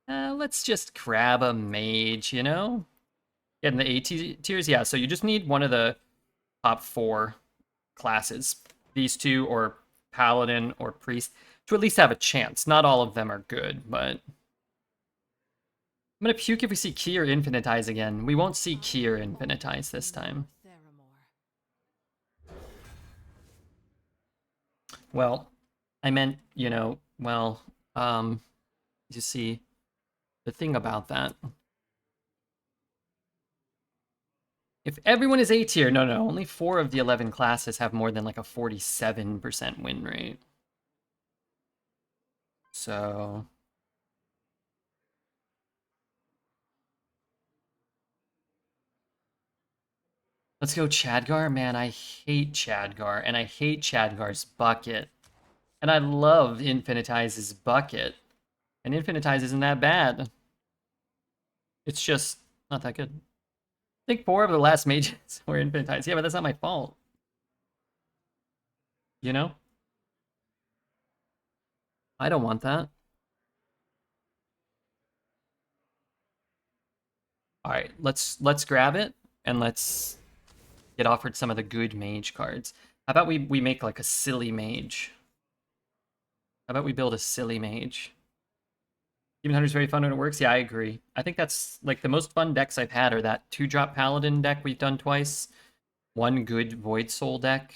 Let's just grab a mage, you know? Getting the tiers, yeah, so you just need one of the top 4 classes. These two, or paladin, or priest, to at least have a chance. Not all of them are good, but... I'm gonna puke if we see Key or Infinitize again. We won't see Key or Infinitize this time. Well, I meant, you know, well, you see, the thing about that... If everyone is A tier, no, only 4 of the 11 classes have more than like a 47% win rate. So... Let's go Chadgar. Man, I hate Chadgar, and I hate Chadgar's bucket. And I love Infinitize's bucket. And Infinitize isn't that bad. It's just not that good. I think 4 of the last mages were Infinitize. Yeah, but that's not my fault. You know? I don't want that. Alright, let's grab it, and let's get offered some of the good mage cards. How about we make like a silly mage? How about we build a silly mage? Demon Hunter's very fun when it works. Yeah, I agree. I think that's like the most fun decks I've had are that 2-drop Paladin deck we've done twice. One good Void Soul deck.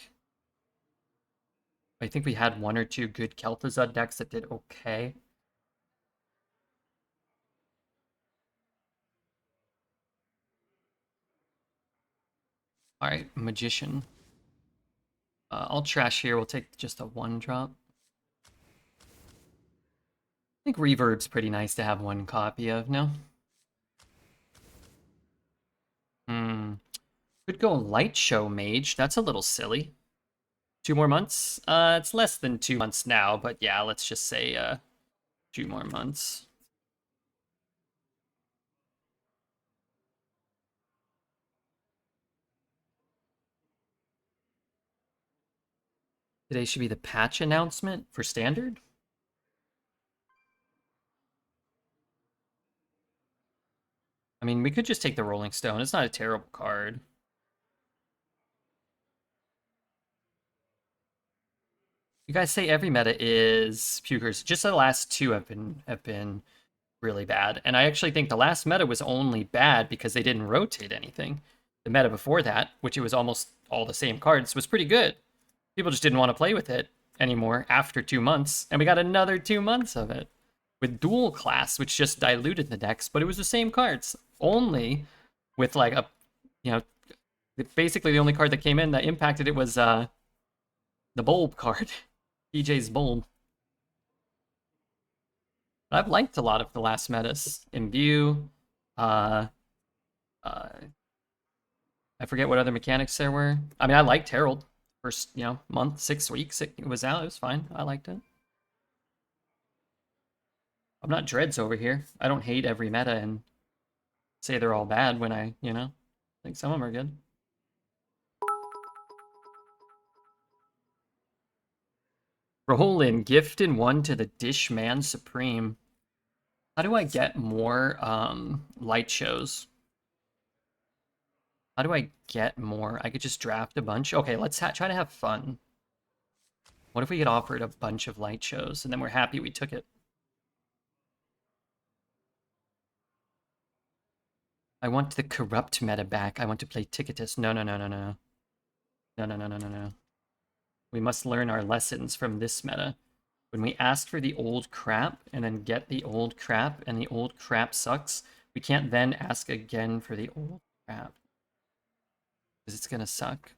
I think we had 1 or 2 good Kel'Thuzad decks that did okay. Alright, Magician. I'll trash here. We'll take just a 1-drop. I think Reverb's pretty nice to have 1 copy of, no? Could go Light Show Mage. That's a little silly. 2 more months? It's less than 2 months now, but yeah, let's just say 2 more months. Today should be the patch announcement for Standard. I mean, we could just take the Rolling Stone. It's not a terrible card. You guys say every meta is Pukers. Just the last 2 have been really bad. And I actually think the last meta was only bad because they didn't rotate anything. The meta before that, which it was almost all the same cards, was pretty good. People just didn't want to play with it anymore after 2 months. And we got another 2 months of it. With dual class, which just diluted the decks, but it was the same cards. Only with like a, you know, basically the only card that came in that impacted it was the bulb card. PJ's bulb. I've liked a lot of the last metas. Imbue, I forget what other mechanics there were. I mean, I liked Herald. First, month, 6 weeks it was out. It was fine. I liked it. I'm not Dreads over here. I don't hate every meta and say they're all bad when I think some of them are good. Roland, gift in 1 to the Dishman Supreme. How do I get more light shows? How do I get more? I could just draft a bunch. Okay, let's try to have fun. What if we get offered a bunch of light shows and then we're happy we took it? I want the corrupt meta back. I want to play Ticketus. No. No. We must learn our lessons from this meta. When we ask for the old crap and then get the old crap and the old crap sucks, we can't then ask again for the old crap. Because it's gonna suck.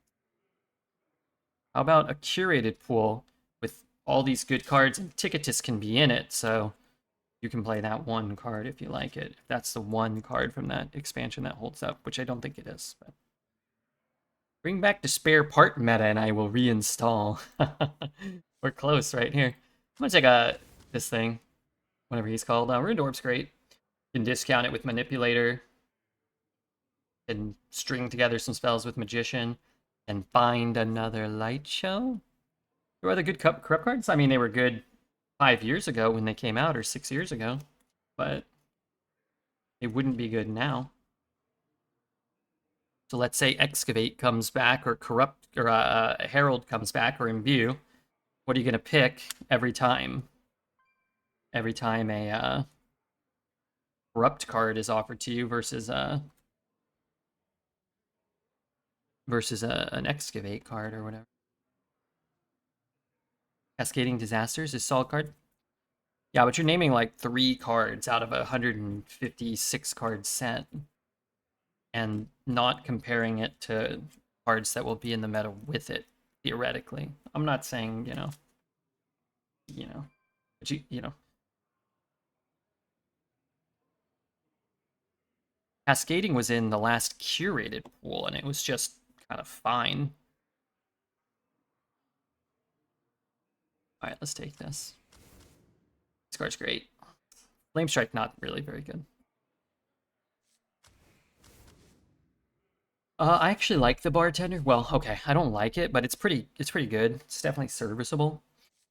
How about a curated pool with all these good cards, and Ticketus can be in it, so you can play that 1 card if you like it. If that's the 1 card from that expansion that holds up, which I don't think it is. But... Bring back the spare part meta and I will reinstall. We're close right here. I'm gonna take this thing, whatever he's called. Ruined Orb's great. You can discount it with Manipulator. And string together some spells with Magician. And find another light show. There were other good corrupt cards. I mean, they were good 5 years ago when they came out, or 6 years ago. But It wouldn't be good now. So let's say Excavate comes back, or Corrupt, or Herald comes back, or Imbue. What are you gonna pick every time? Every time a Corrupt card is offered to you versus an Excavate card or whatever. Cascading Disasters is solid card. Yeah, but you're naming like 3 cards out of a 156 card set, and not comparing it to cards that will be in the meta with it, theoretically. I'm not saying, but Cascading was in the last curated pool, and it was just kind of fine. All right, let's take this. This card's great. Flame Strike, not really very good. I actually like the Bartender. Well, okay, I don't like it, but it's pretty good. It's definitely serviceable.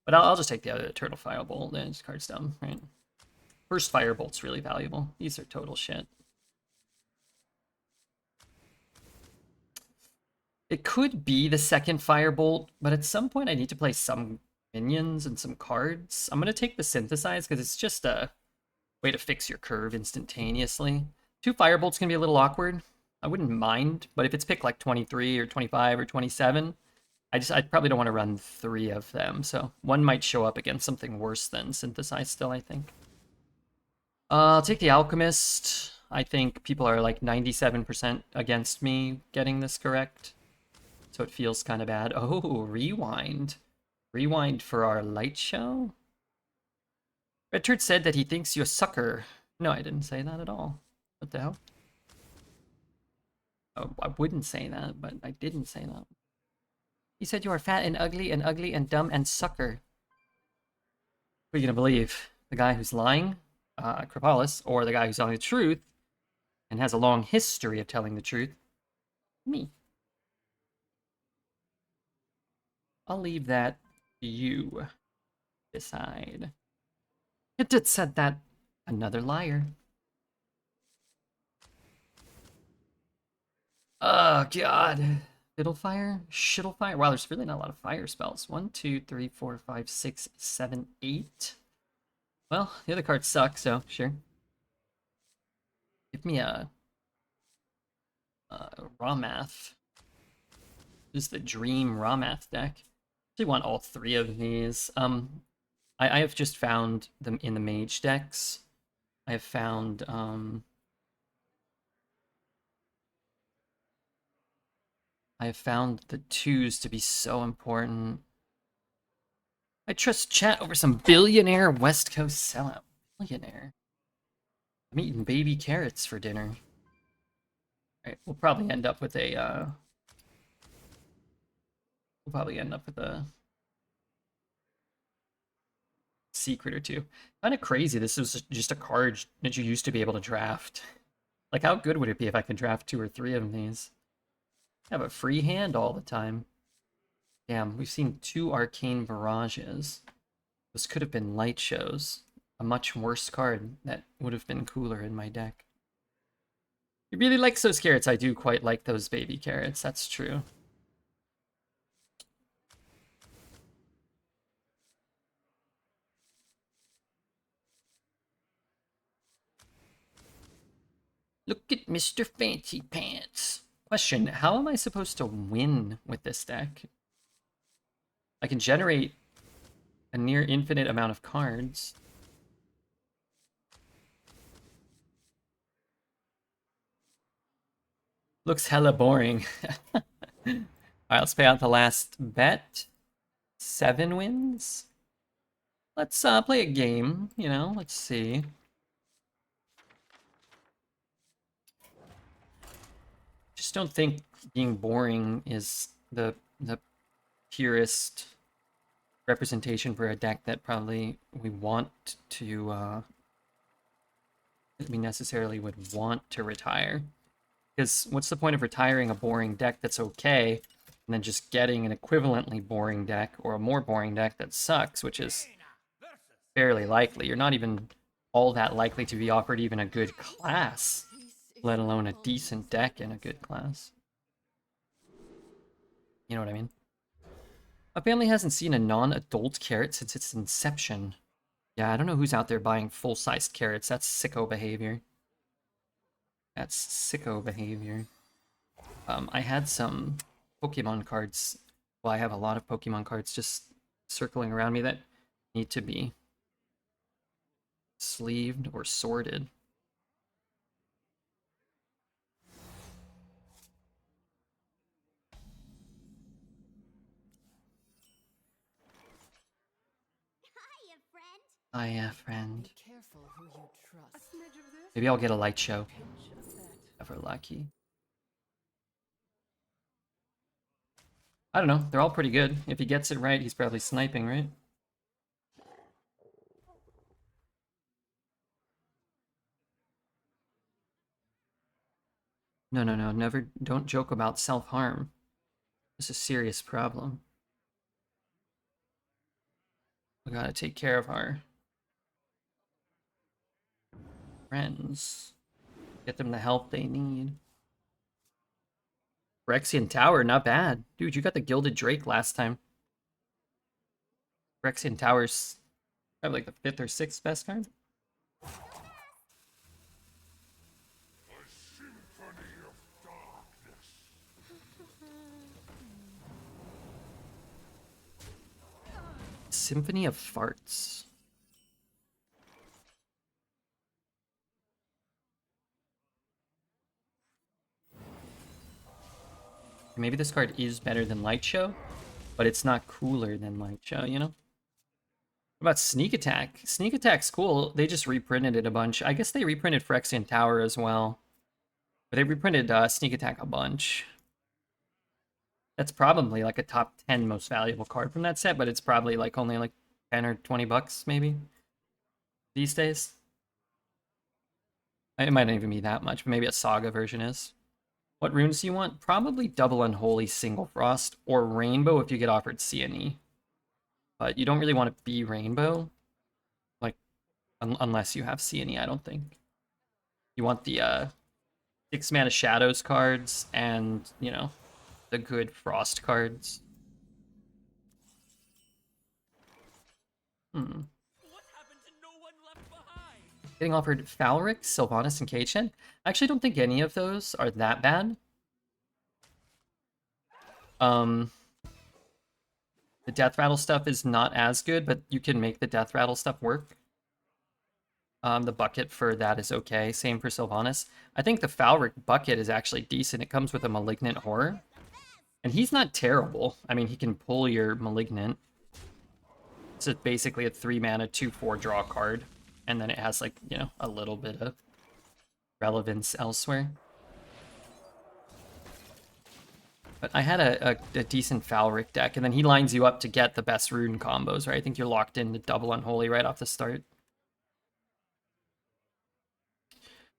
But I'll just take the other Eternal Firebolt. This card's dumb, right? First Firebolt's really valuable. These are total shit. It could be the second Firebolt, but at some point I need to play some minions and some cards. I'm gonna take the Synthesize because it's just a way to fix your curve instantaneously. 2 Firebolts can be a little awkward. I wouldn't mind, but if it's picked like 23 or 25 or 27, I probably don't want to run 3 of them. So one might show up against something worse than Synthesize still, I think. I'll take the Alchemist. I think people are like 97% against me getting this correct. So it feels kind of bad. Oh, Rewind. Rewind for our light show? Richard said that he thinks you're a sucker. No, I didn't say that at all. What the hell? Oh, I wouldn't say that, but I didn't say that. He said you are fat and ugly and dumb and sucker. Who are you gonna believe? The guy who's lying, Krapalis, or the guy who's telling the truth and has a long history of telling the truth? Me. I'll leave that to you. Decide. It said that. Another liar. Oh, God. Fiddlefire? Shittlefire? Wow, there's really not a lot of fire spells. 1, 2, 3, 4, 5, 6, 7, 8. Well, the other cards suck, so sure. Give me a Raw Math. This is the Dream Raw Math deck. I actually want all 3 of these. I have just found them in the Mage decks. I have found the 2s to be so important. I trust chat over some billionaire West Coast sellout. Billionaire. I'm eating baby carrots for dinner. Alright, we'll probably end up with a secret or 2. Kind of crazy. This was just a card that you used to be able to draft. Like, how good would it be if I could draft 2 or 3 of these? I have a free hand all the time. Damn, we've seen 2 Arcane Barrages. Those could have been light shows. A much worse card that would have been cooler in my deck. He really likes those carrots. I do quite like those baby carrots. That's true. Look at Mr. Fancy Pants. Question, how am I supposed to win with this deck? I can generate a near infinite amount of cards. Looks hella boring. Alright, let's pay out the last bet. 7 wins? Let's play a game, let's see. Just don't think being boring is the purest representation for a deck that probably we necessarily would want to retire. Because what's the point of retiring a boring deck that's okay, and then just getting an equivalently boring deck or a more boring deck that sucks, which is fairly likely. You're not even all that likely to be offered even a good class, let alone a decent deck in a good class. You know what I mean? A family hasn't seen a non-adult carrot since its inception. Yeah, I don't know who's out there buying full-sized carrots. That's sicko behavior. That's sicko behavior. I had some Pokemon cards. Well, I have a lot of Pokemon cards just circling around me that need to be sleeved or sorted. Hiya, friend. Be careful who you trust. Maybe I'll get a light show. If we're lucky. I don't know. They're all pretty good. If he gets it right, he's probably sniping, right? No, no, no. Never. Don't joke about self-harm. It's a serious problem. We gotta take care of our friends. Get them the help they need. Phyrexian Tower, not bad. Dude, you got the Gilded Drake last time. Phyrexian Tower's probably like the 5th or 6th best card. Symphony of Farts. Maybe this card is better than Light Show, but it's not cooler than Light Show, you know? What about Sneak Attack? Sneak Attack's cool. They just reprinted it a bunch. I guess they reprinted Phyrexian Tower as well. But they reprinted Sneak Attack a bunch. That's probably like a top 10 most valuable card from that set, but it's probably like only like 10 or 20 bucks maybe these days. It might not even be that much, but maybe a Saga version is. What runes do you want? Probably double Unholy, Single Frost, or Rainbow if you get offered CNE. But you don't really want to be Rainbow, like, unless you have CNE, I don't think. You want the 6 mana Shadows cards and, you know, the good Frost cards. Hmm. Getting offered Falric, Sylvanas, and K-Chen. I actually don't think any of those are that bad. The Death Rattle stuff is not as good, but you can make the Death Rattle stuff work. The bucket for that is okay. Same for Sylvanas. I think the Falric bucket is actually decent. It comes with a Malignant Horror. And he's not terrible. I mean, he can pull your Malignant. It's basically a 3 mana, 2/4 draw card. And then it has, like, you know, a little bit of relevance elsewhere. But I had a decent Falric deck, and then he lines you up to get the best rune combos, right? I think you're locked into double Unholy right off the start.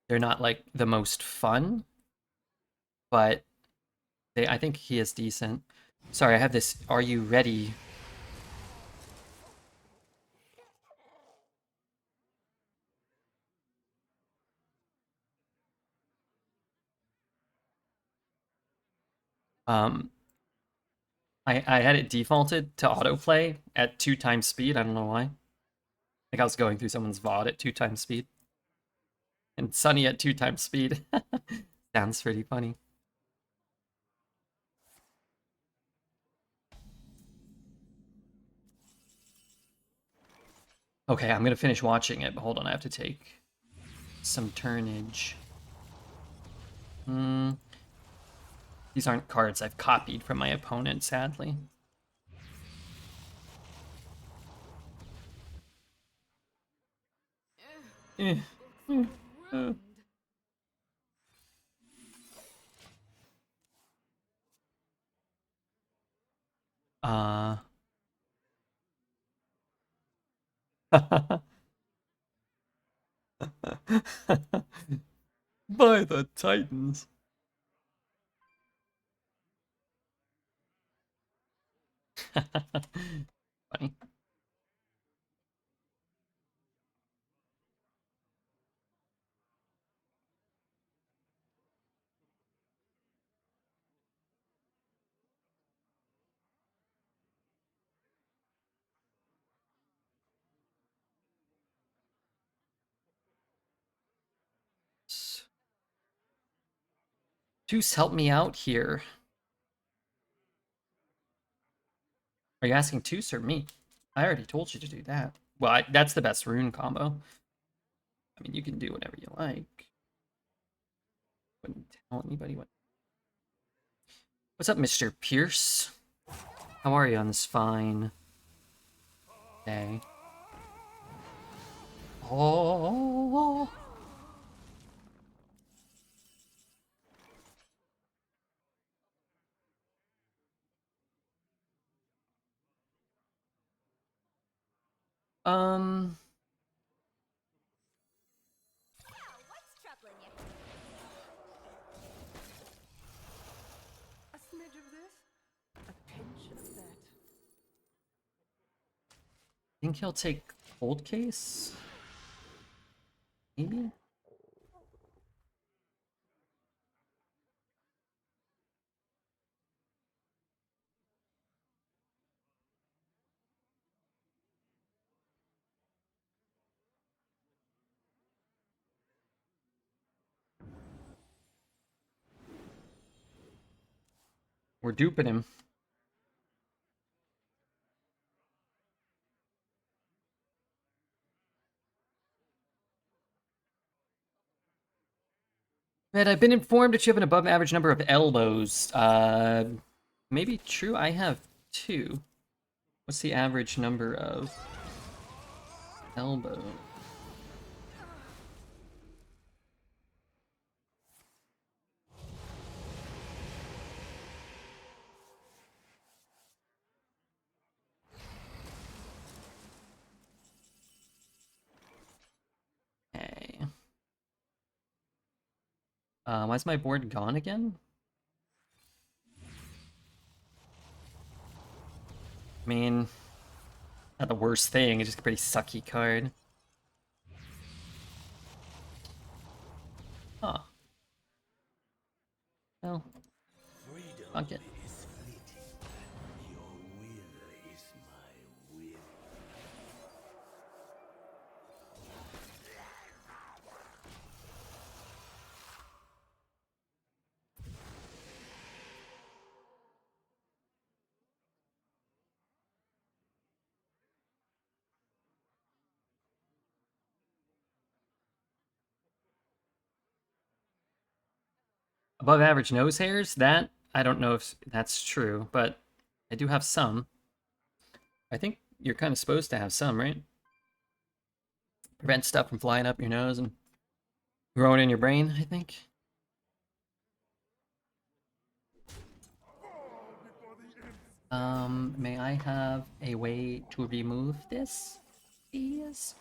They're not, like, the most fun, but I think he is decent. Sorry, I have this Are You Ready? Um, I had it defaulted to autoplay at 2 times speed. I don't know why. Like I was going through someone's VOD at 2 times speed. And Sunny at 2 times speed. Sounds pretty funny. Okay, I'm gonna finish watching it, but hold on, I have to take some turnage. These aren't cards I've copied from my opponent, sadly. Eh, eh, eh. Uh. By the Titans. Funny. Juice, help me out here. Are you asking Toos or me? I already told you to do that. Well, that's the best rune combo. I mean, you can do whatever you like. Wouldn't tell anybody what. What's up, Mr. Pierce? How are you on this fine day? Oh. Um. What's troubling you? A smidge of this, a pinch of that. Think he'll take Cold Case? Maybe? We're duping him. Red, I've been informed that you have an above average number of elbows. Maybe true. I have 2. What's the average number of elbow? Okay. Why's my board gone again? I mean, not the worst thing. It's just a pretty sucky card. Huh. Well, fuck it. Is fleeting. Your will is my will. Above average nose hairs? That, I don't know if that's true, but I do have some. I think you're kind of supposed to have some, right? Prevent stuff from flying up your nose and growing in your brain, I think. May I have a way to remove this, please?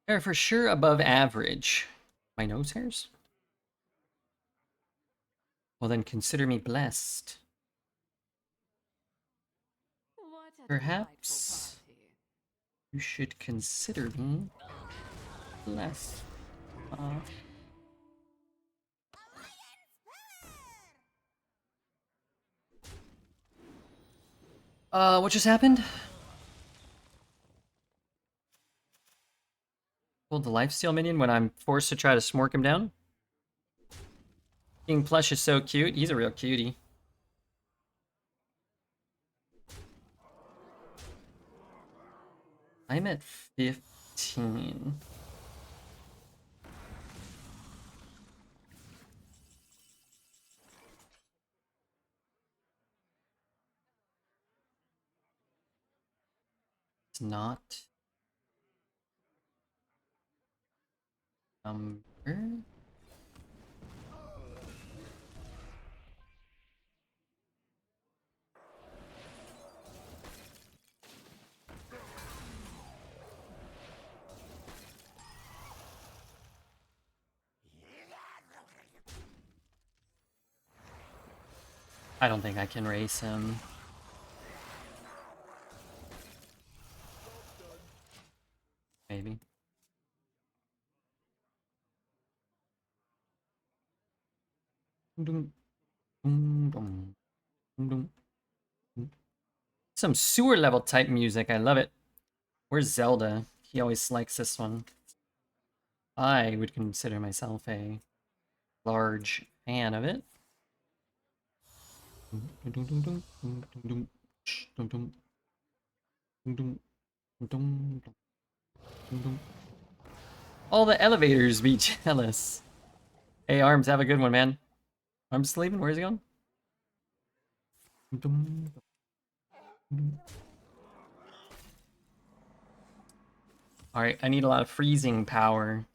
They're for sure above average. My nose hairs? Well, then consider me blessed. What a Perhaps delightful party. you should consider me blessed. What just happened? Pulled the lifesteal minion when I'm forced to try to smork him down? King Plush is so cute. He's a real cutie. I'm at 15. It's not number. I don't think I can race him. Maybe. Dum, dum, dum, dum, dum. Some sewer level type music. I love it. Where's Zelda? He always likes this one. I would consider myself a large fan of it. All the elevators be jealous. Hey, Arms, have a good one, man. Arms sleeping? Where's he going? Alright, I need a lot of freezing power.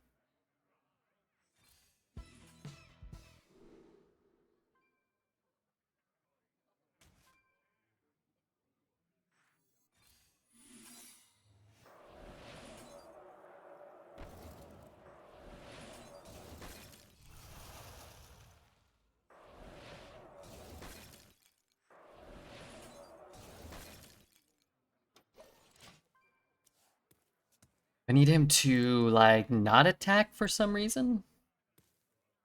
I need him to, like, not attack for some reason.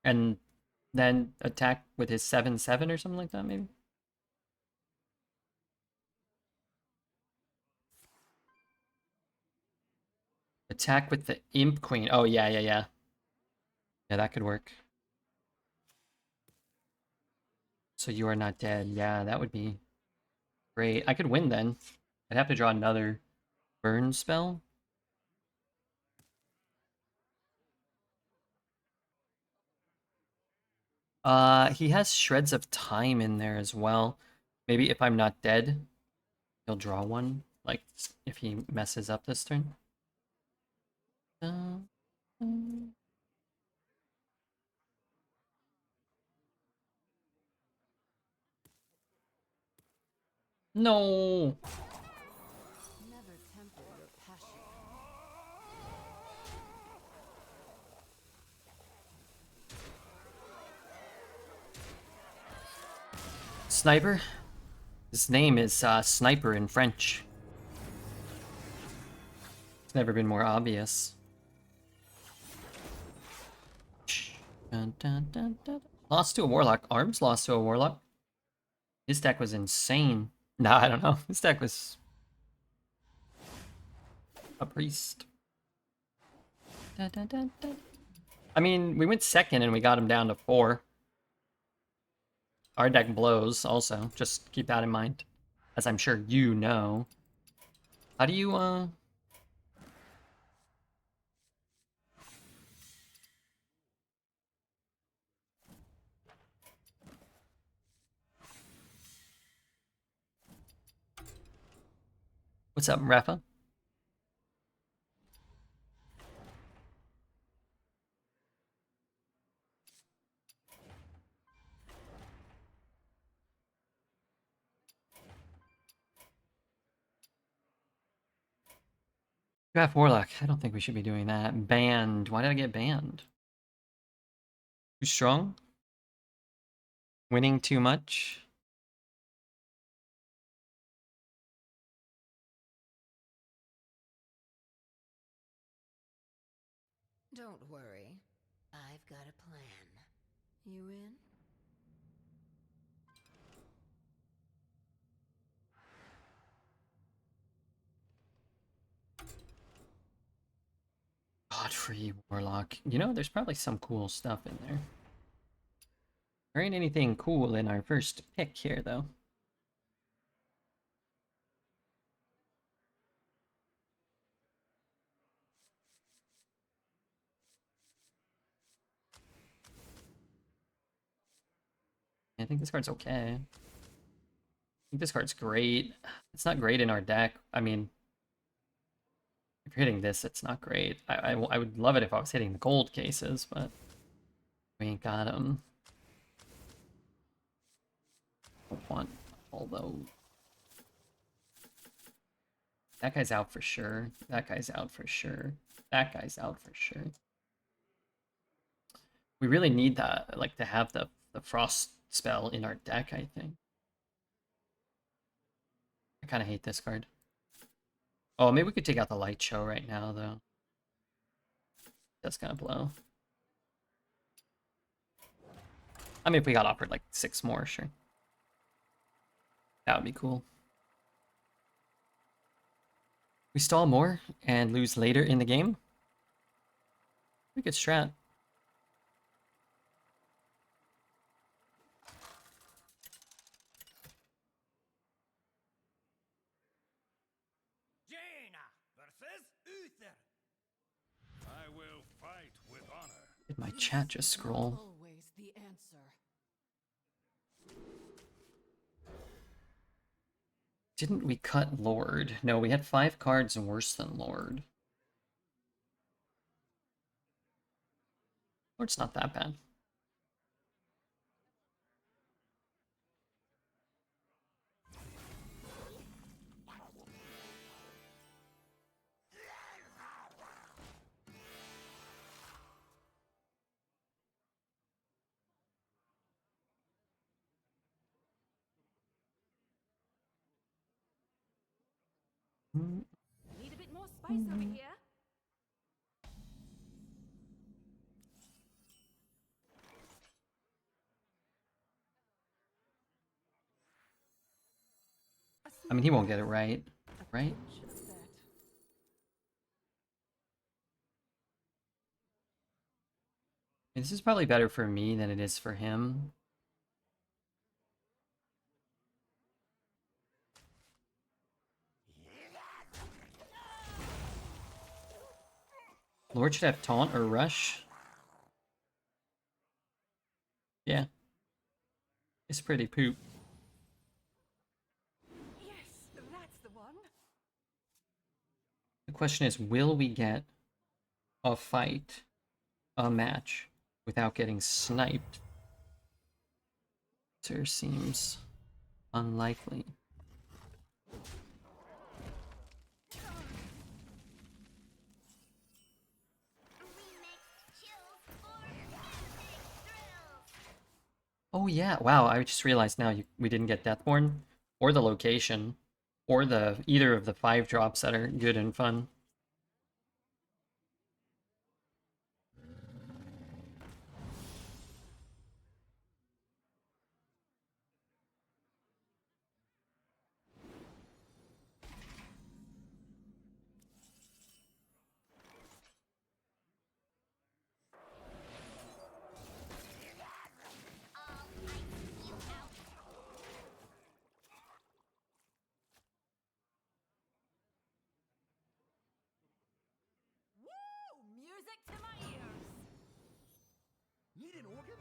And then attack with his 7/7 or something like that, maybe? Attack with the Imp Queen. Oh, yeah, yeah, yeah. Yeah, that could work. So you are not dead. Yeah, that would be great. I could win then. I'd have to draw another burn spell. He has Shreds of Time in there as well. Maybe if I'm not dead, he'll draw one. Like, if he messes up this turn. Uh, uh, No! Never temper your passion. Sniper? His name is Sniper in French. It's never been more obvious. Dun, dun, dun, dun. Lost to a Warlock. Arms lost to a Warlock. His deck was insane. Nah, I don't know. His deck was a priest. Dun, dun, dun, dun. I mean, we went second and we got him down to 4. Our deck blows also. Just keep that in mind. As I'm sure you know. How do you, What's up, Rafa? Draft Warlock. I don't think we should be doing that. Banned. Why did I get banned? Too strong? Winning too much? Don't worry. I've got a plan. You in? Godfrey Warlock. You know, there's probably some cool stuff in there. There ain't anything cool in our first pick here, though. I think this card's okay. I think this card's great. It's not great in our deck. I mean, if you're hitting this, it's not great. I would love it if I was hitting the gold cases, but we ain't got them. Don't want all those. That guy's out for sure. That guy's out for sure. That guy's out for sure. We really need that, like, to have the frost spell in our deck, I think. I kind of hate this card. Oh, maybe we could take out the light show right now, though. That's kind of blow. I mean, if we got offered like 6 more, sure. That would be cool. We stall more and lose later in the game. Pretty good strat. Jaina versus Uther. I will fight with honor. Did my chat just scroll? Always the answer. Didn't we cut Lord? No, we had 5 cards worse than Lord. Lord's not that bad. Need a bit more spice over here. I mean, he won't get it right, right? Pinch of that. This is probably better for me than it is for him. Lord should have taunt or rush. Yeah. It's pretty poop. Yes, that's the one. The question is, will we get a fight, a match, without getting sniped? It seems unlikely. Oh yeah, wow, I just realized now we didn't get Deathborn, or the location, or either of the 5 drops that are good and fun. Woo! Music to my ears. Need an organ?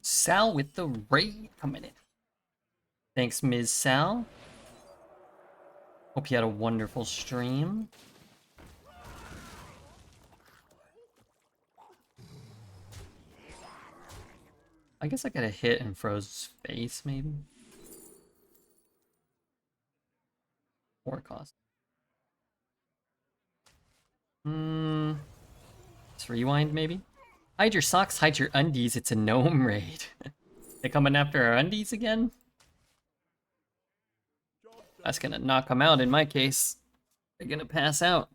Sal with the raid coming in. Thanks, Ms. Sal. Hope you had a wonderful stream. I guess I got a hit and froze his face, maybe. Or cost. Let's rewind, maybe? Hide your socks, hide your undies, it's a gnome raid. They coming after our undies again? That's gonna knock them out in my case. They're gonna pass out.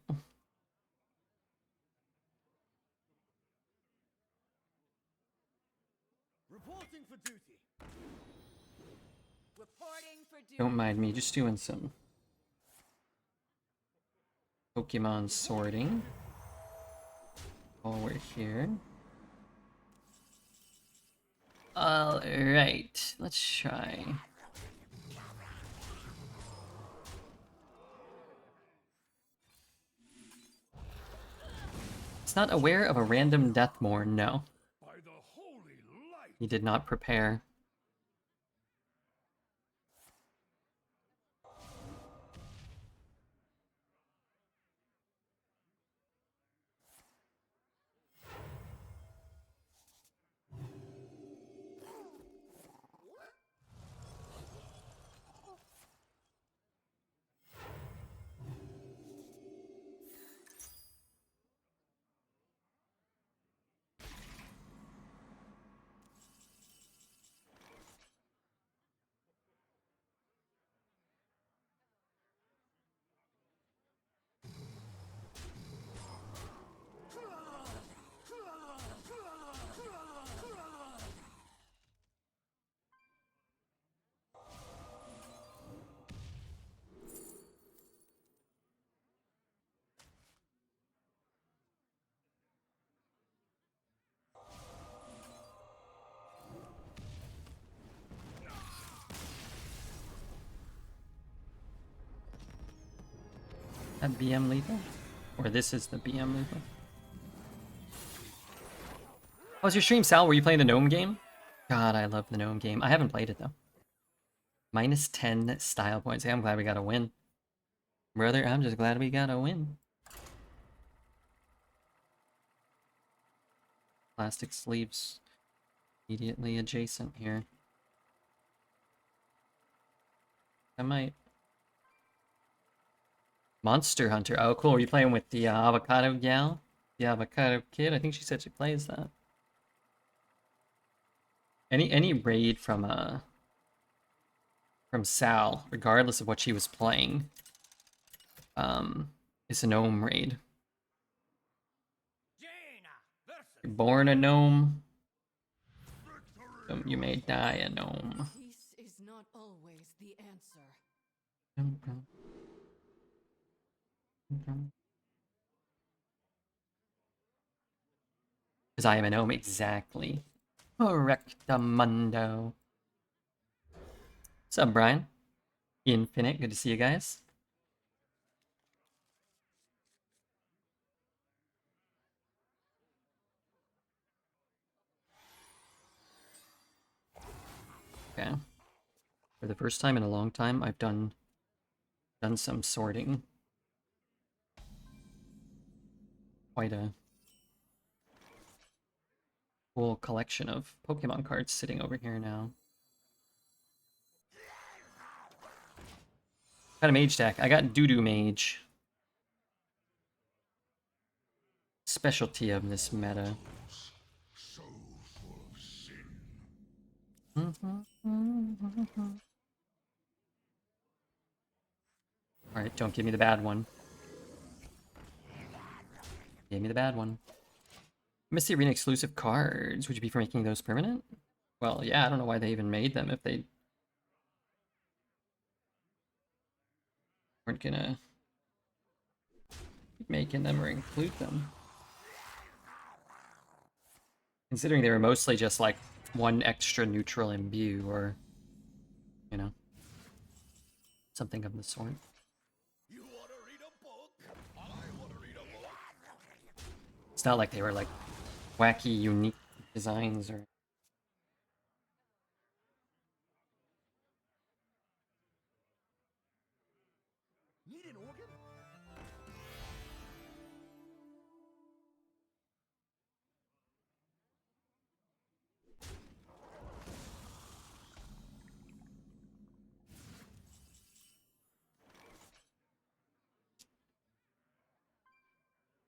Reporting for duty. Reporting for duty. Don't mind me, just doing some Pokemon sorting while we're here. Alright, let's try. It's not aware of a random Deathmore, no. By the holy light. He did not prepare. That BM lethal? Or this is the BM lethal? How was your stream, Sal? Were you playing the Gnome game? God, I love the Gnome game. I haven't played it, though. Minus 10 style points. Hey, I'm glad we got a win. Brother, I'm just glad we got a win. Plastic sleeves immediately adjacent here. I might. Monster Hunter. Oh, cool. Are you playing with the avocado gal? The avocado kid? I think she said she plays that. Any raid from Sal, regardless of what she was playing, is a gnome raid. Jaina versus You're born a gnome, you may die a gnome. Peace is not always the answer. Because I am a gnome, exactly. Correctamundo. What's up, Brian? Infinite, good to see you guys. Okay. For the first time in a long time, I've done some sorting. Quite a cool collection of Pokemon cards sitting over here now. What kind of mage deck? I got Doo-Doo Mage. Specialty of this meta. Alright, don't give me the bad one. Give me the bad one. Misty Arena exclusive cards. Would you be for making those permanent? Well, yeah, I don't know why they even made them if they weren't gonna keep making them or include them. Considering they were mostly just like one extra neutral imbue or, you know, something of the sort. You wanna read a book? I wanna read a book. It's not like they were like wacky, unique designs or. Need an organ?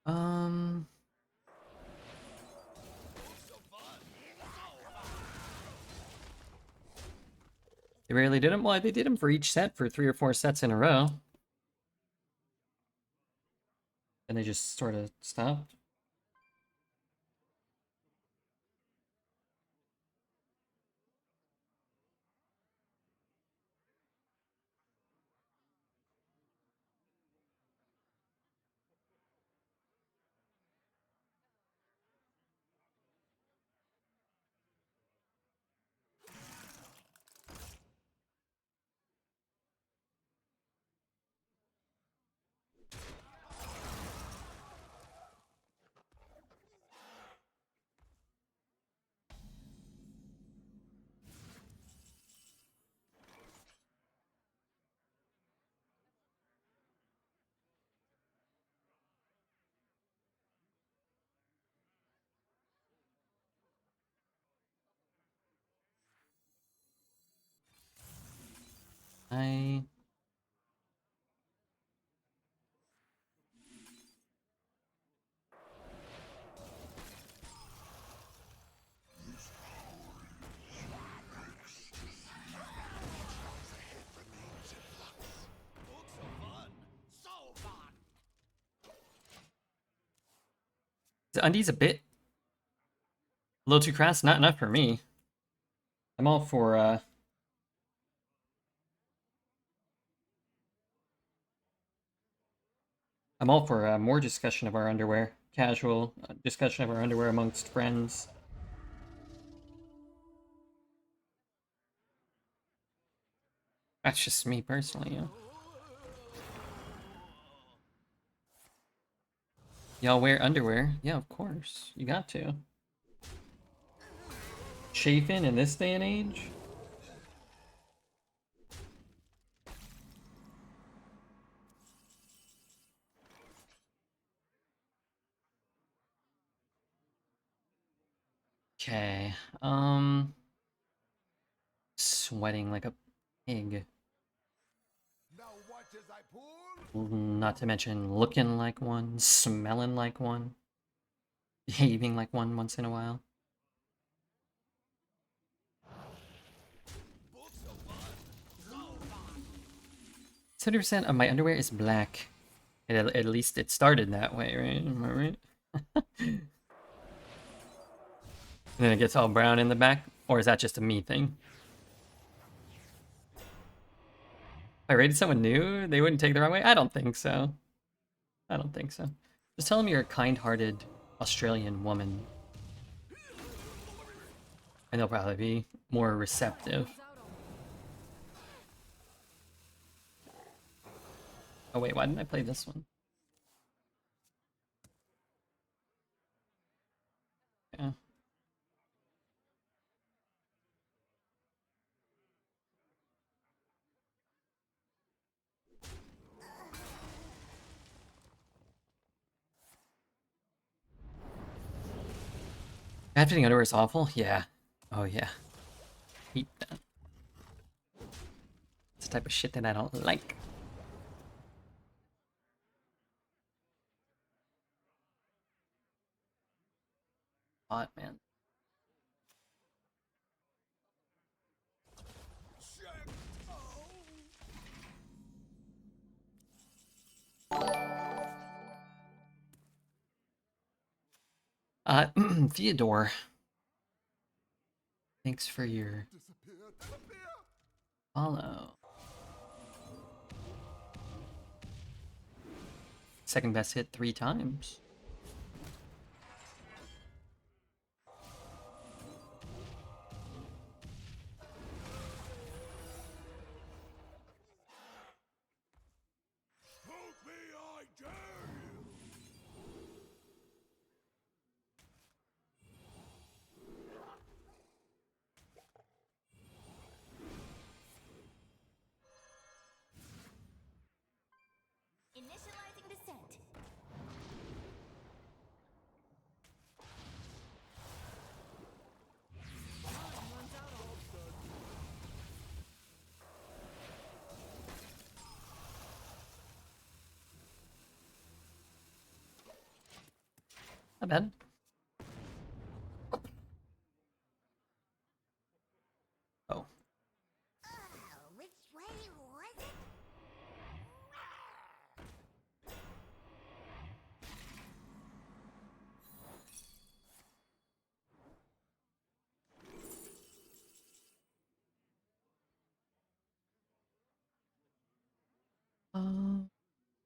Um. They rarely did them. Well, they did them for each set for 3 or 4 sets in a row. And they just sort of stopped. I. Books are fun. So fun. The undies a bit. A little too crass? Not enough for me. I'm all for, more discussion of our underwear. Casual discussion of our underwear amongst friends. That's just me personally, yeah. Y'all wear underwear? Yeah, of course. You got to. Chafing in this day and age? Okay. Sweating like a pig. Now watch as I pull. Not to mention looking like one, smelling like one, behaving like one once in a while. 70% of my underwear is black. At least it started that way, right? Am I right? And then it gets all brown in the back? Or is that just a me thing? If I rated someone new, they wouldn't take the wrong way? I don't think so. I don't think so. Just tell them you're a kind-hearted Australian woman. And they'll probably be more receptive. Oh wait, why didn't I play this one? Yeah. Bad fitting underwear is awful? Yeah. Oh yeah. Hate that. It's the type of shit that I don't like. Hot, man. Theodore. Thanks for your follow. Second best hit 3 times. Poke me, I dare you. Initializing descent. Not bad. Oh. Which way was it?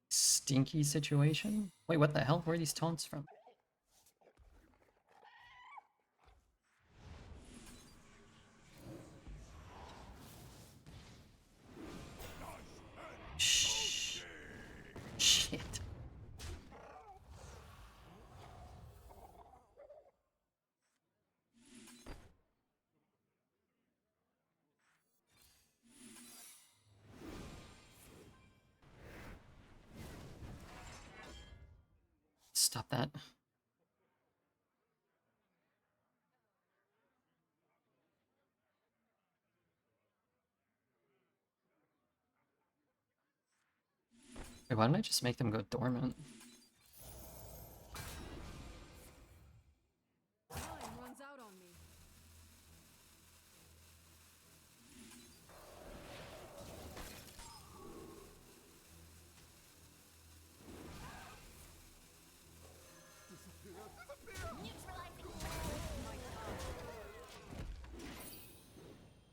Stinky situation? Wait, what the hell? Where are these taunts from? Shh. Shit. Stop that. Wait, why don't I just make them go dormant? Time runs out on me.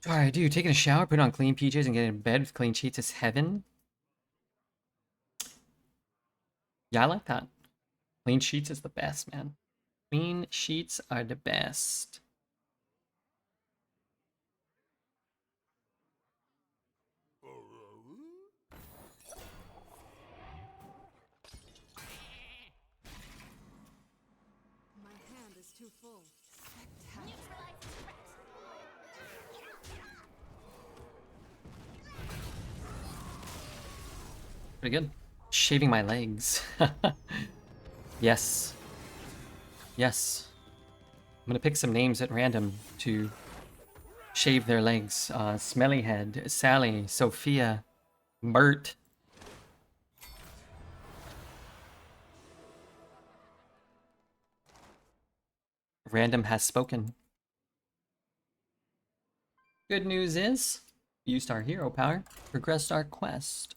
Alright, dude, taking a shower, put on clean PJs, and get in bed with clean sheets is heaven. Yeah, I like that. Clean sheets is the best, man. Clean sheets are the best. full. Spectacular. Pretty good. Shaving my legs. Yes. Yes. I'm gonna pick some names at random to shave their legs. Smellyhead, Sally, Sophia, Bert. Random has spoken. Good news is, we used our hero power, progressed our quest.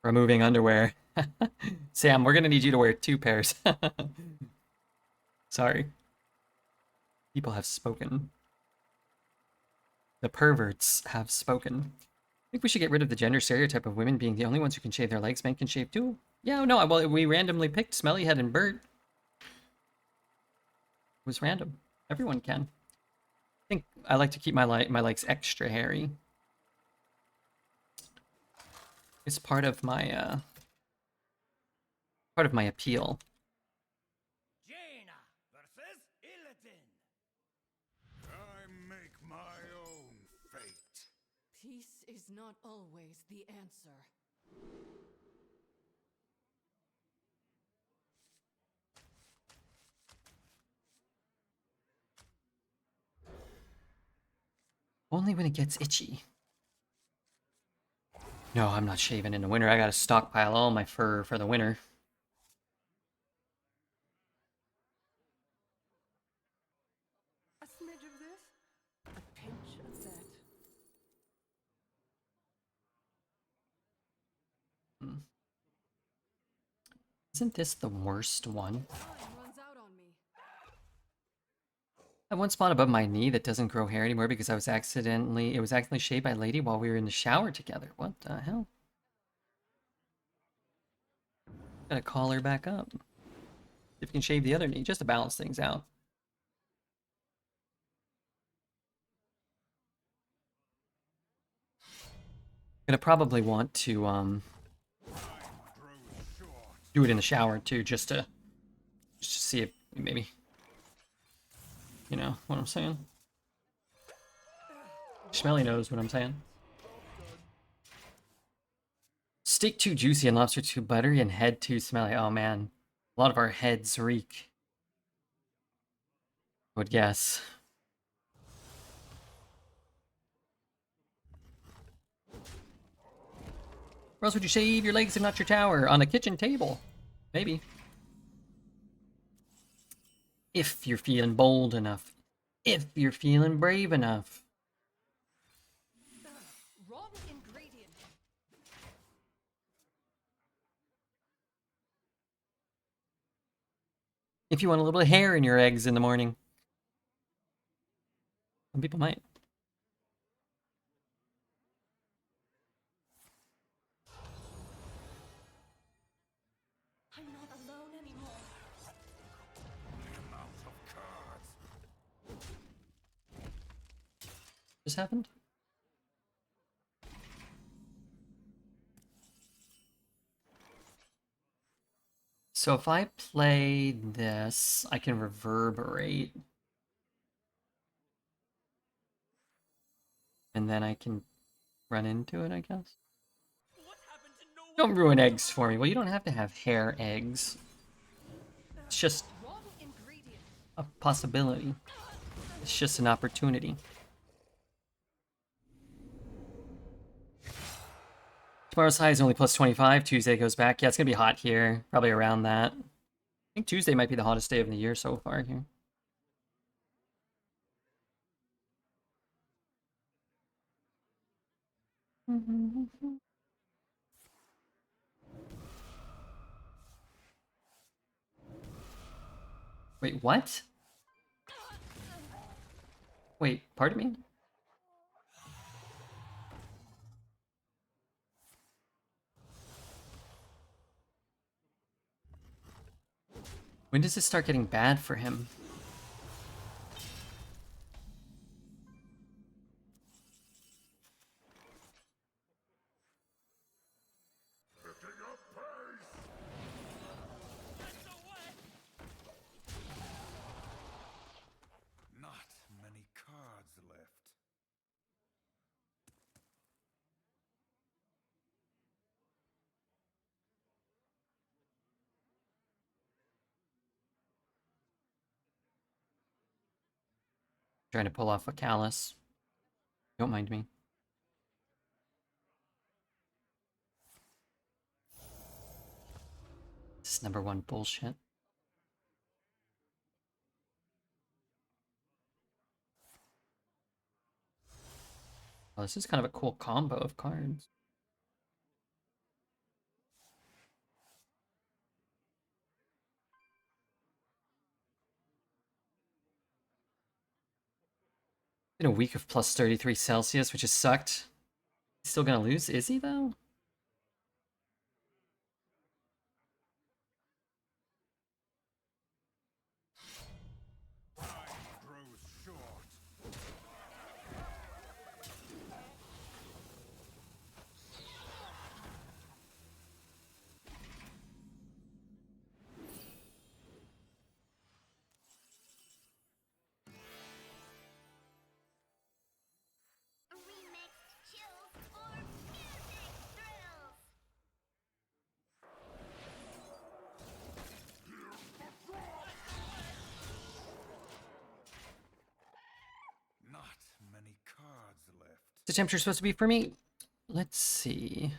Removing underwear. Sam, we're gonna need you to wear 2 pairs. Sorry. People have spoken. The perverts have spoken. I think we should get rid of the gender stereotype of women being the only ones who can shave their legs. Men can shave too. Yeah, no, well, we randomly picked Smellyhead and Bert. It was random. Everyone can. I think I like to keep my legs extra hairy. It's part of my appeal. Jaina versus Illidan. I make my own fate. Peace is not always the answer. Only when it gets itchy. No, I'm not shaving in the winter. I gotta stockpile all my fur for the winter. A smidge of this, a pinch of that. Isn't this the worst one? Time runs out on me. I have one spot above my knee that doesn't grow hair anymore because it was accidentally shaved by a lady while we were in the shower together. What the hell? Gotta call her back up. If you can shave the other knee, just to balance things out. Gonna probably want to do it in the shower too, just to see if maybe, you know what I'm saying. Smelly knows what I'm saying. Steak too juicy and lobster too buttery and head too smelly. Oh man, a lot of our heads reek. I would guess. Where else would you shave your legs if not your tower? On a kitchen table. Maybe. If you're feeling bold enough. If you're feeling brave enough. Wrong ingredient. If you want a little bit of hair in your eggs in the morning. Some people might. I'm not alone anymore. The amount of cards. This happened? So if I play this, I can reverberate. And then I can run into it, I guess. Don't ruin eggs for me. Well, you don't have to have hair eggs. It's just Wrong ingredient. a possibility. It's just an opportunity. Tomorrow's high is only plus 25. Tuesday goes back. Yeah, it's going to be hot here. Probably around that. I think Tuesday might be the hottest day of the year so far here. Wait, what? Wait, pardon me? When does this start getting bad for him? Trying to pull off a callus. Don't mind me. This is #1 bullshit. Oh, this is kind of a cool combo of cards. In a week of plus 33 Celsius, which has sucked. He's still gonna lose, is he though? Time grows short. Remixed chills for music thrills. Not many cards left. The temperature supposed to be for me? Let's see.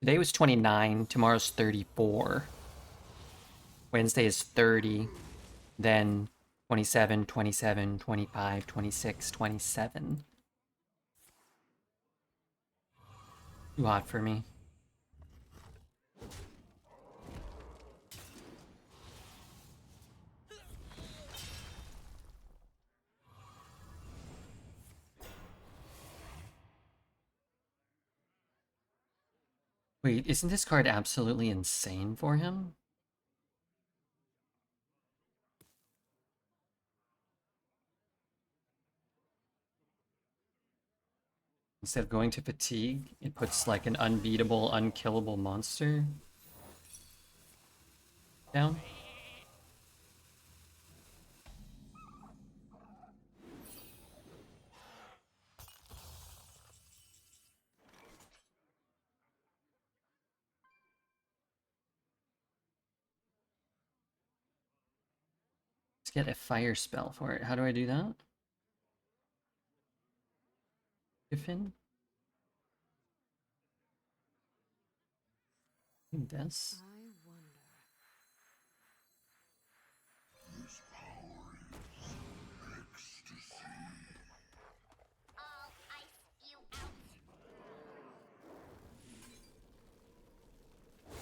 Today was 29, tomorrow's 34. Wednesday is 30, then 27, 27, 25, 26, 27. Too hot for me. Wait, isn't this card absolutely insane for him? Instead of going to fatigue, it puts like an unbeatable, unkillable monster down. Let's get a fire spell for it. How do I do that? Griffin? This? I wonder. I'll ice you out.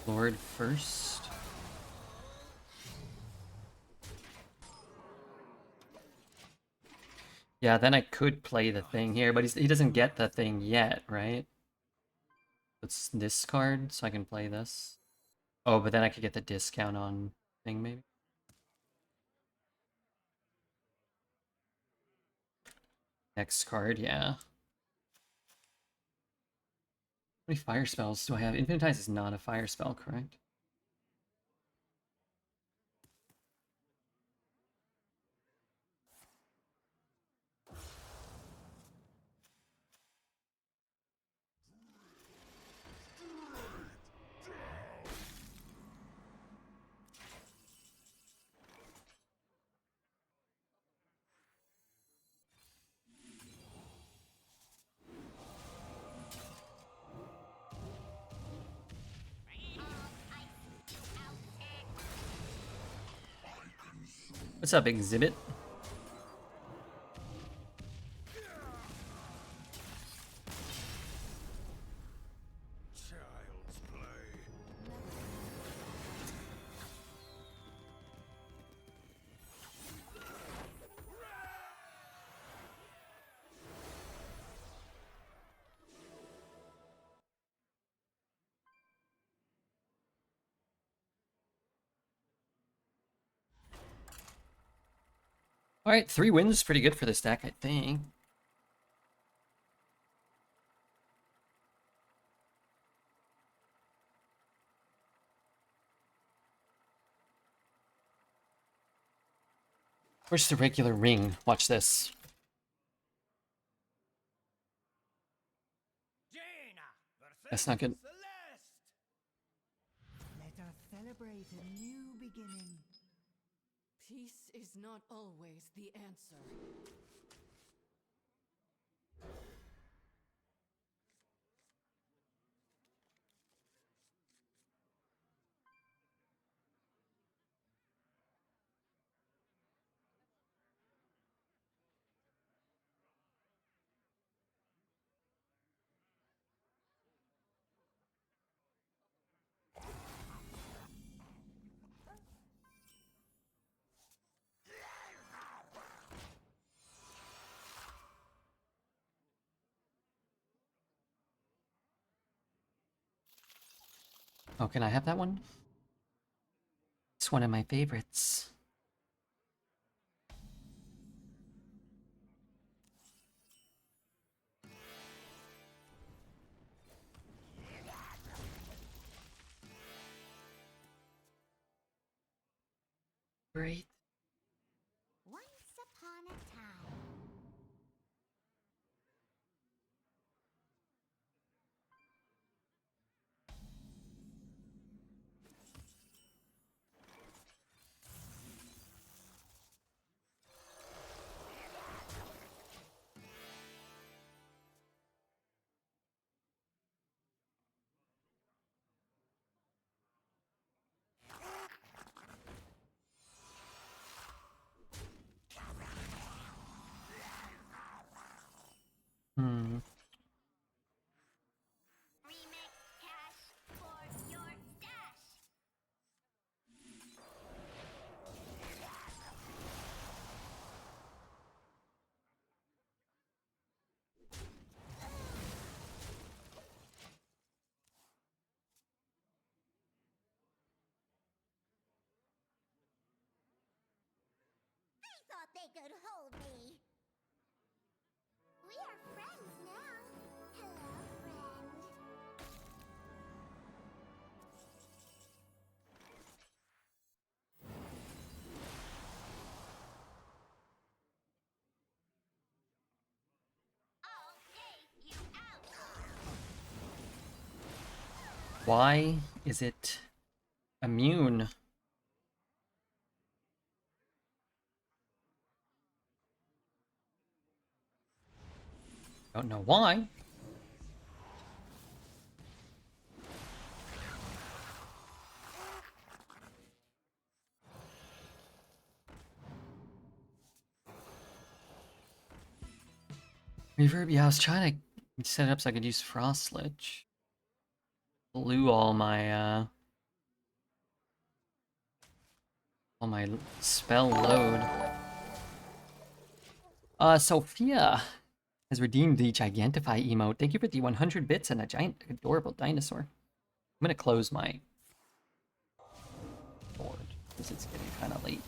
Lord first. Yeah, then I could play the thing here, but he doesn't get the thing yet, right? It's this card, so I can play this. Oh, but then I could get the discount on thing, maybe? Next card, yeah. How many fire spells do I have? Infinitize is not a fire spell, correct? What's up, Exhibit? Child's play. Alright, 3 wins, pretty good for this deck, I think. Where's the regular ring? Watch this. Jaina versus That's not good. Celeste. celebrate a new beginning. Peace is not always the answer. Oh, can I have that one? It's one of my favorites. Great. Once upon a time. Hmm. Remix cash for your stash. They thought they could hold me. We are friends now. Hello, friend. I'll take you out. Why is it immune? Don't know why. Reverb, yeah, I was trying to set it up so I could use Frost Lich. Blew all my spell load. Sophia has redeemed the Gigantify emote. Thank you for the 100 bits and a giant adorable dinosaur. I'm gonna close my board because it's getting kind of late.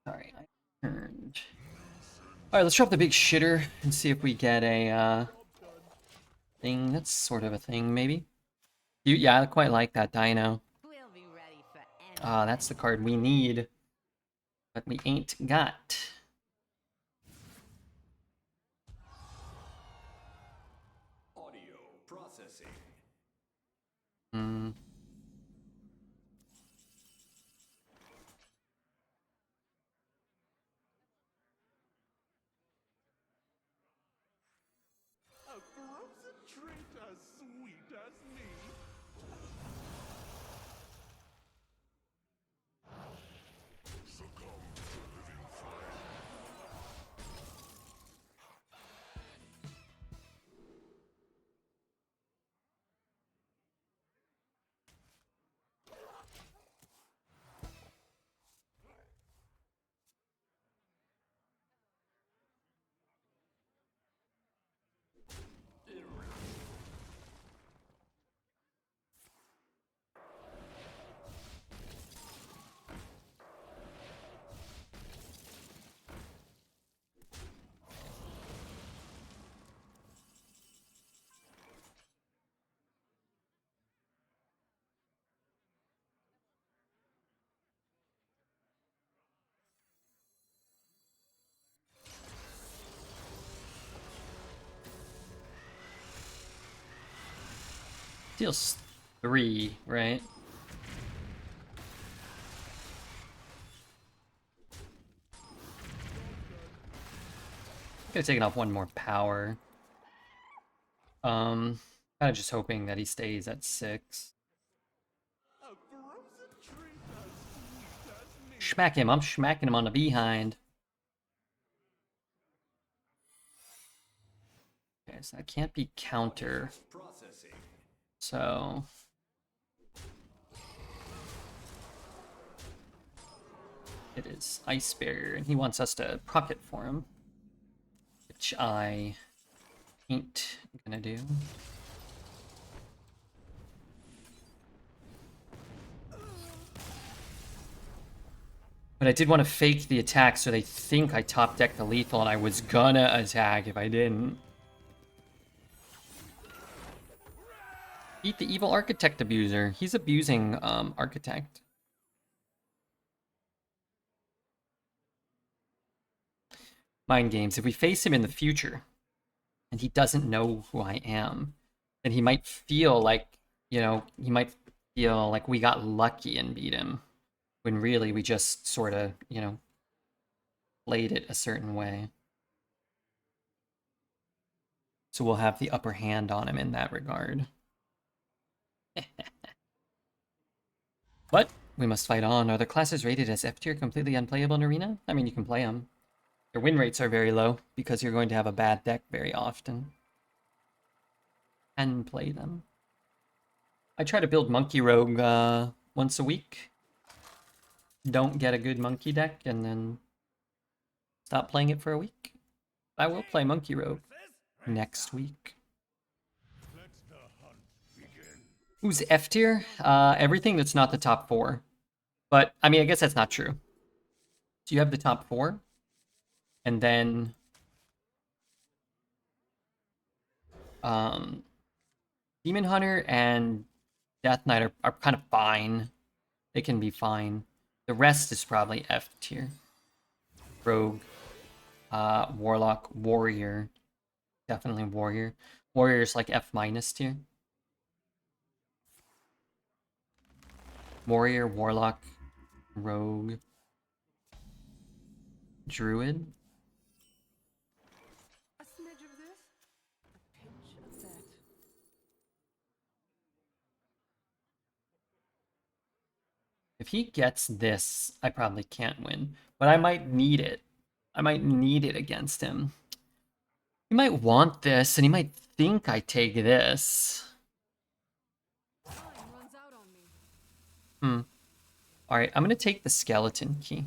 Sorry, I turned. Alright, let's drop the big shitter and see if we get a thing. That's sort of a thing, maybe. Yeah, I quite like that dino. We'll be ready for any. That's the card we need, but we ain't got. Audio processing. Hmm. A frozen treat as sweet as me. Deals 3, right? Could have taken off one more power. Kind of just hoping that he stays at 6. Smack him. I'm smacking him on the behind. Okay, so that can't be counter. So it is Ice Barrier, and he wants us to proc it for him, which I ain't gonna do. But I did want to fake the attack so they think I top decked the lethal, and I was gonna attack if I didn't. Eat the evil Architect abuser. He's abusing Architect. Mind games. If we face him in the future, and he doesn't know who I am, then he might feel like, you know, he might feel like we got lucky and beat him, when really we just sort of, you know, played it a certain way. So we'll have the upper hand on him in that regard. But we must fight on. Are the classes rated as F tier completely unplayable in Arena? I mean, you can play them. Their win rates are very low because you're going to have a bad deck very often. And play them. I try to build Monkey Rogue once a week. Don't get a good monkey deck and then stop playing it for a week. I will play Monkey Rogue next week. Who's F tier? Everything that's not the top 4. But, I mean, I guess that's not true. So you have the top 4. And then... Demon Hunter and Death Knight are kind of fine. They can be fine. The rest is probably F tier. Rogue, Warlock, Warrior. Definitely Warrior. Warrior's like F minus tier. Warrior, Warlock, Rogue, Druid. A smidge of this, a pinch of that. If he gets this, I probably can't win. But I might need it. I might need it against him. He might want this, and he might think I take this. Time runs out on me. Alright, I'm gonna take the skeleton key.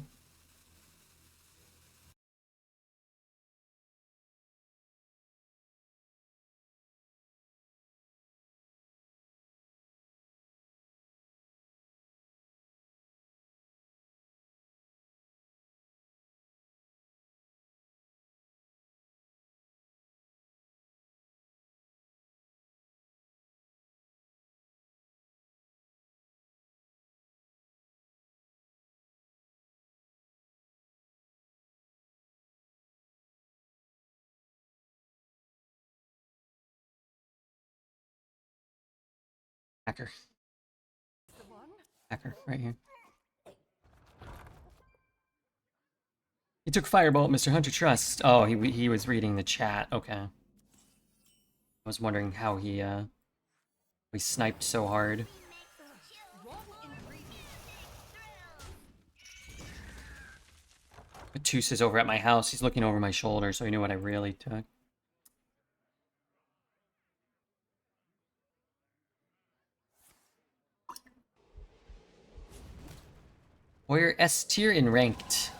Hacker. The one? Hacker, right here. He took Firebolt, Mr. Hunter Trust. Oh, he was reading the chat. Okay. I was wondering how he sniped so hard. Batus is over at my house. He's looking over my shoulder, so he knew what I really took. Warrior S tier in ranked.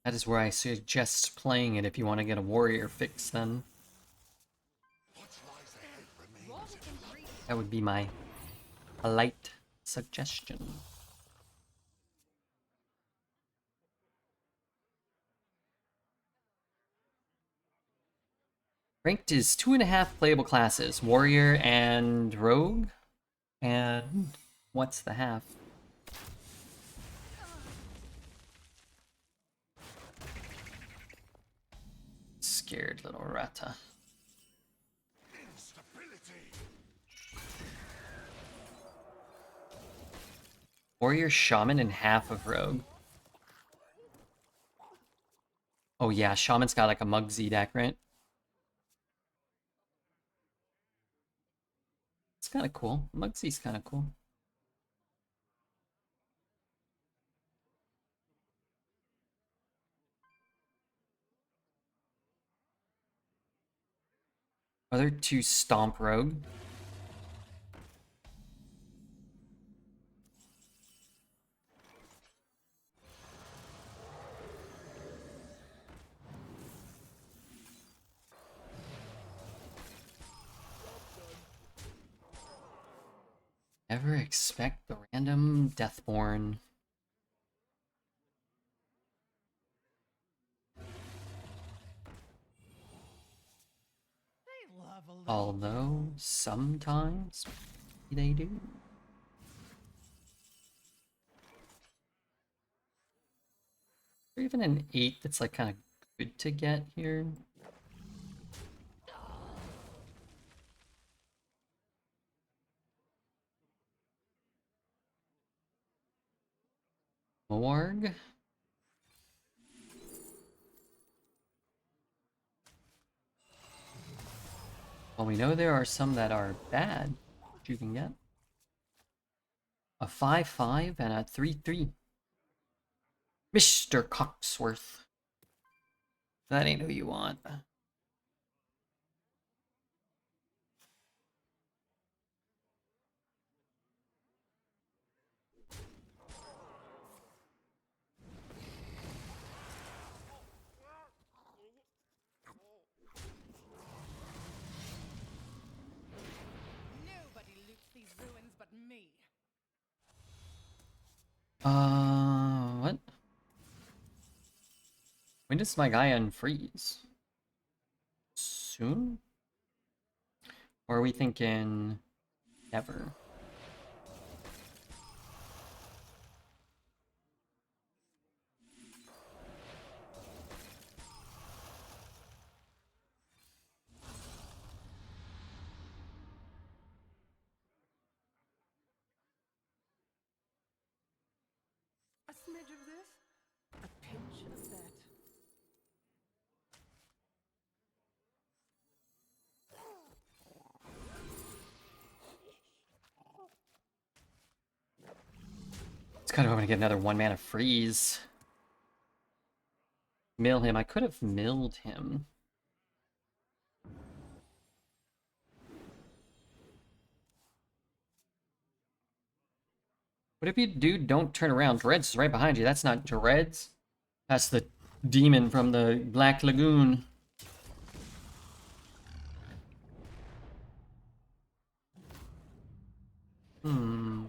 That is where I suggest playing it if you want to get a warrior fix, then. That would be my light suggestion. Ranked is 2.5 playable classes, warrior and rogue. And what's the half? Scared little rata. Warrior, Shaman, and half of Rogue. Oh yeah, Shaman's got like a Mugsy deck, right? It's kind of cool. Mugsy's kind of cool. Other two Stomp Rogue. Never expect the random Deathborn. They love a little. Although, sometimes they do. Or even an 8 that's like kind of good to get here. Morg. Well, we know there are some that are bad that you can get. A 5/5 and a 3/3. Mr. Coxworth. That ain't who you want. Nobody loots these ruins but me. What? When does my guy unfreeze? Soon? Or are we thinking never? A smidge of this, a pinch of that. It's kind of hoping to get another 1-mana freeze. Mill him. I could have milled him. What if you do don't turn around? Dreads is right behind you. That's not Dreads. That's the demon from the Black Lagoon. Hmm.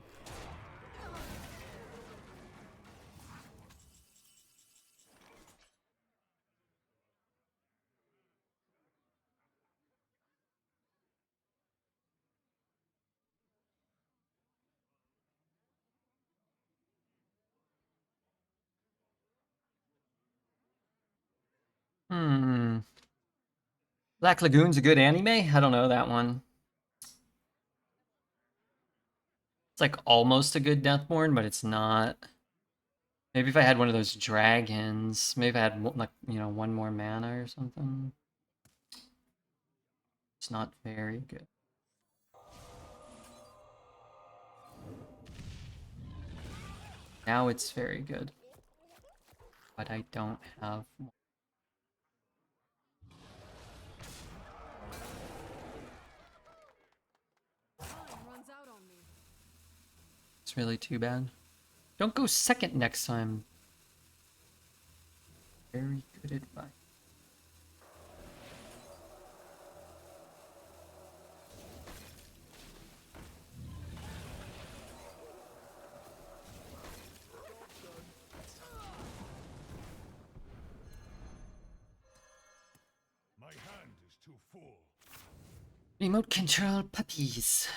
Hmm. Black Lagoon's a good anime? I don't know that one. It's like almost a good Deathborn, but it's not. Maybe if I had one of those dragons, maybe if I had like, you know, 1 more mana or something. It's not very good. Now it's very good. But I don't have one. Time runs out on me. It's really too bad. Don't go second next time. Very good advice. My hand is too full. Remote control puppies.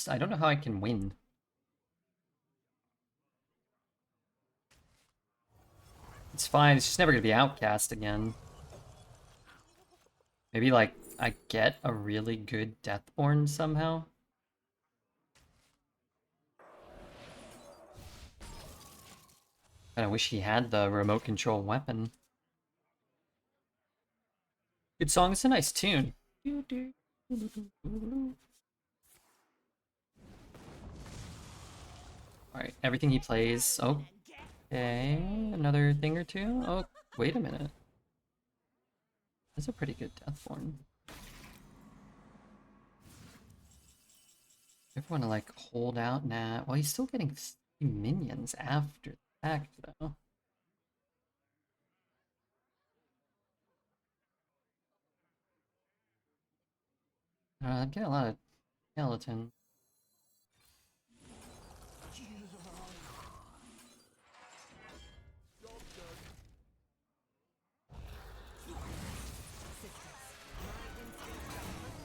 I don't know how I can win. It's fine, it's just never gonna be outcast again. Maybe, like, I get a really good Deathborn somehow? Kinda wish he had the remote control weapon. Good song, it's a nice tune. Alright, everything he plays. Okay, another thing or two. Oh, wait a minute. That's a pretty good Deathborn. Ever want to like hold out? Nah. Well, he's still getting minions after the fact, though. I'm getting a lot of skeleton.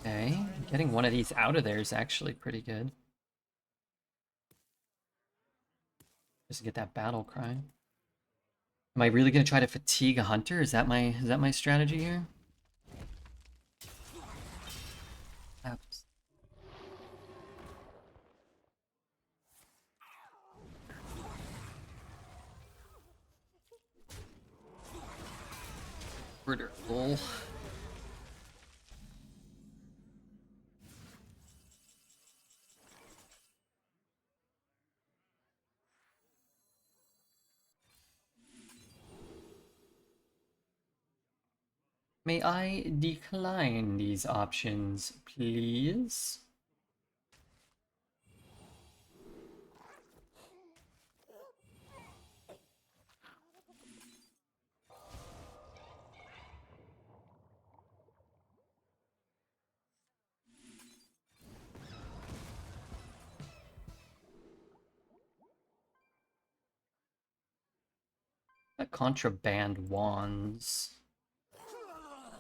Okay, getting one of these out of there is actually pretty good. Just to get that battle cry. Am I really gonna try to fatigue a hunter? Is that my strategy here? Perhaps. Murder, lol. May I decline these options, please? Contraband wands.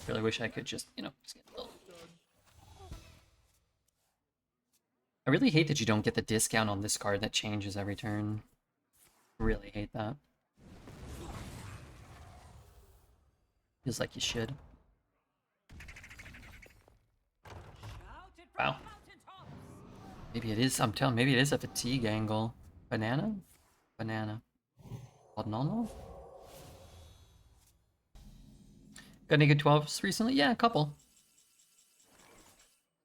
Really wish I could just, just get a little. I really hate that you don't get the discount on this card that changes every turn. Really hate that. Feels like you should. Wow. Maybe it is, I'm telling, maybe it is a fatigue angle. Banana? Banana. Banana? Got any good 12s recently? Yeah, a couple.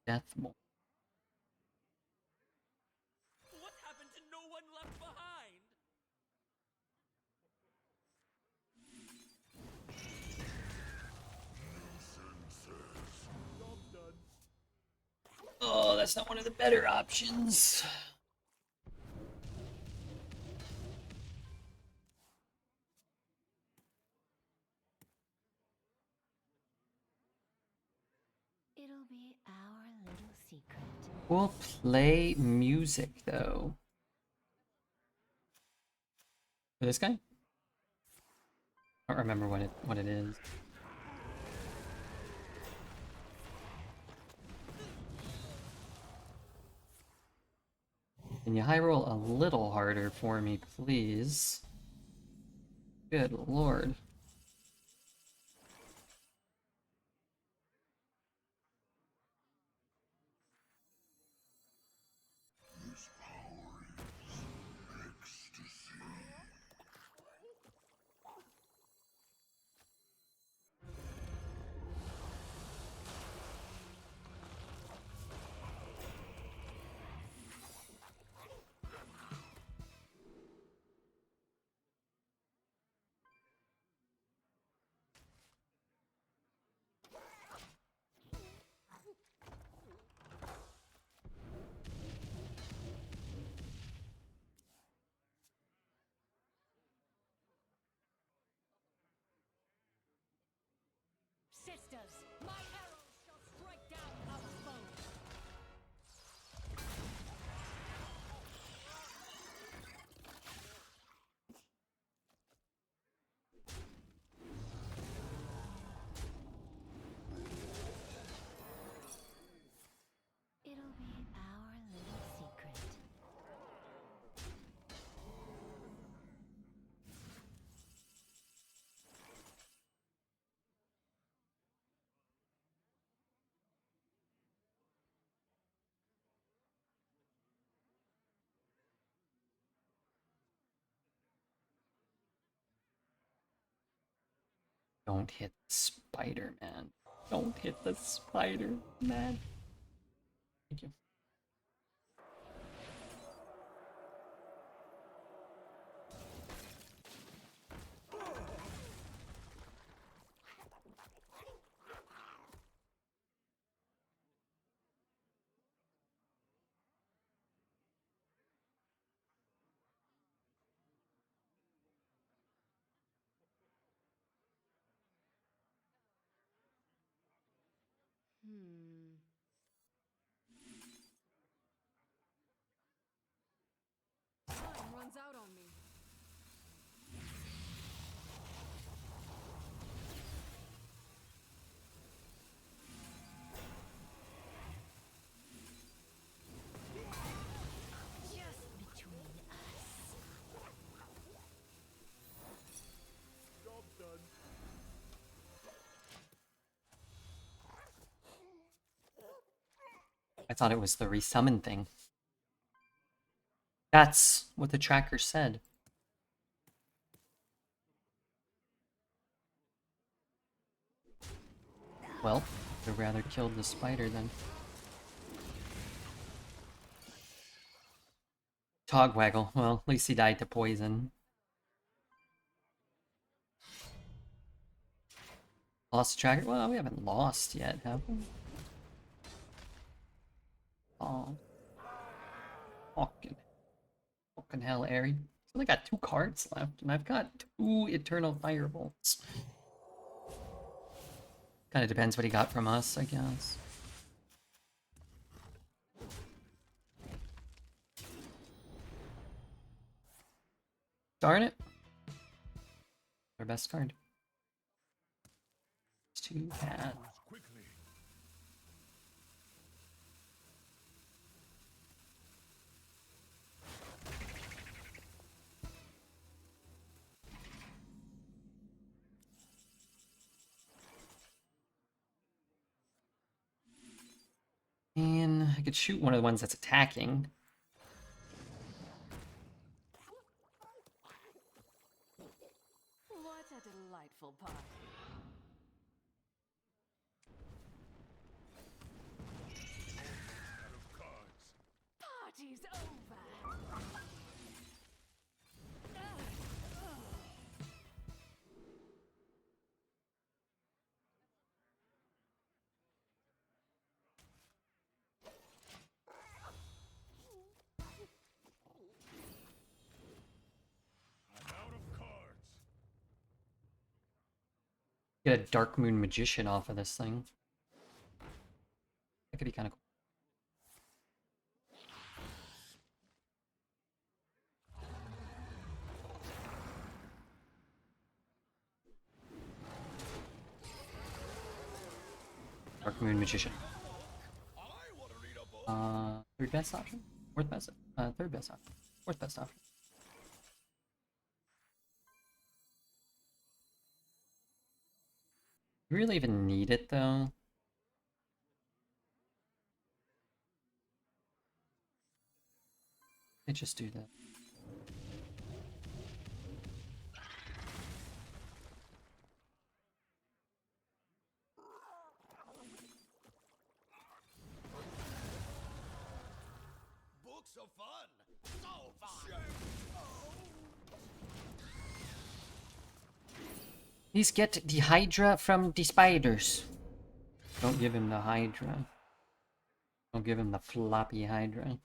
Death. What happened to no one left behind? Oh, that's not one of the better options. It'll be our little secret. We'll play music, though. For this guy? I don't remember what it is. Can you high roll a little harder for me, please? Good lord. Don't hit the spider, man. Don't hit the spider, man. Thank you. Time runs out on me. Just between us. Job done. I thought it was the resummon thing. That's what the tracker said. Well, I'd rather kill the spider then. Togwaggle. Well, at least he died to poison. Lost the tracker? Well, we haven't lost yet, have we? Oh. Fucking hell, Airy. I've only got 2 cards left, and I've got 2 Eternal Firebolts. Kinda depends what he got from us, I guess. Darn it. Our best card. It's too bad. Quickly. And I could shoot one of the ones that's attacking. What a delightful party. Out of cards. Party's over. I'm out of cards. Get a Dark Moon Magician off of this thing. That could be kind of cool. Dark Moon Magician. I want to read a book. Third best option? Fourth best? Third best option. Fourth best option. You really even need it though? I just do that. Books are fun. So fun. Please get the Hydra from the spiders. Don't give him the Hydra. Don't give him the floppy Hydra.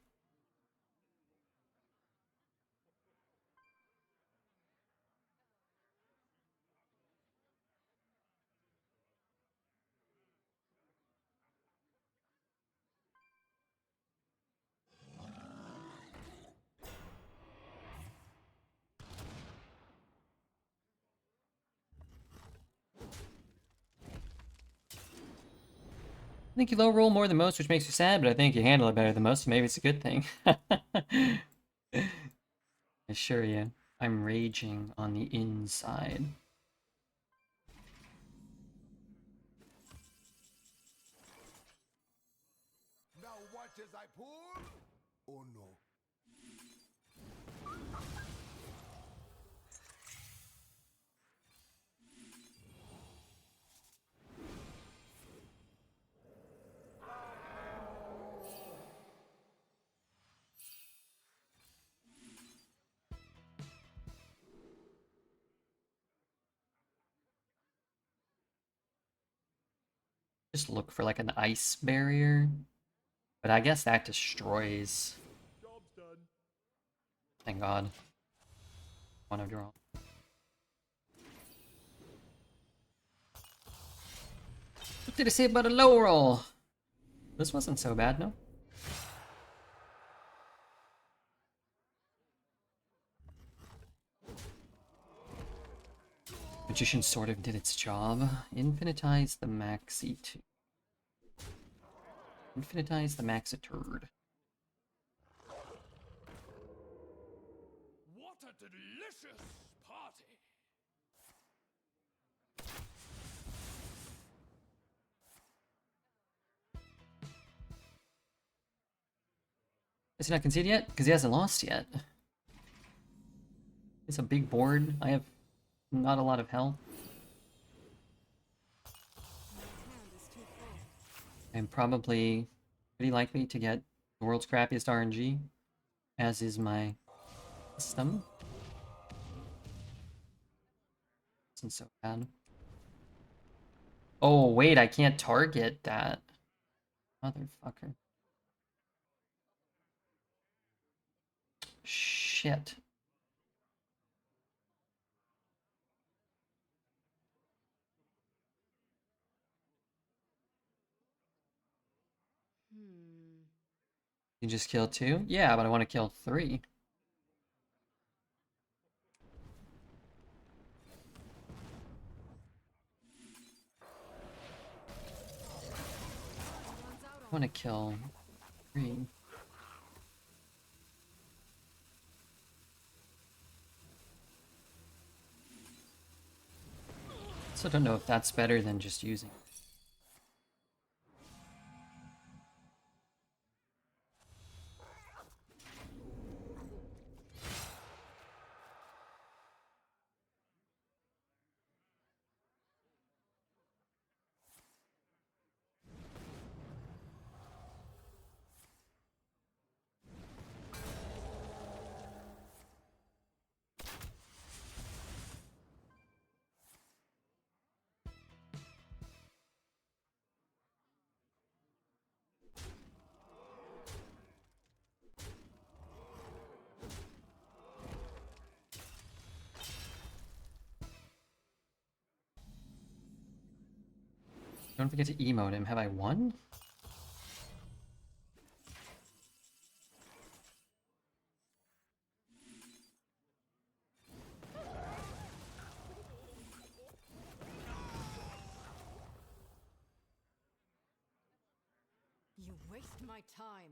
I think you low roll more than most, which makes you sad, but I think you handle it better than most, so maybe it's a good thing. I assure you, I'm raging on the inside. Now watch as I pull. Oh no. Just look for like an ice barrier. But I guess that destroys. Job's done. Thank God. One of draw. What did I say about a low roll? This wasn't so bad, no? Magician sort of did its job. Infinitize the Maxitude. Infinitize the Maxitude. What a delicious party! Is he not conceded yet? Because he hasn't lost yet. It's a big board. I have not a lot of health. My hand is too full. I'm probably pretty likely to get the world's crappiest RNG, as is my system. Isn't so bad. Oh, wait, I can't target that. Motherfucker. Shit. You just killed 2? Yeah, but I want to kill 3. I want to kill 3. So I don't know if that's better than just using. Don't forget to emote him. Have I won? You waste my time.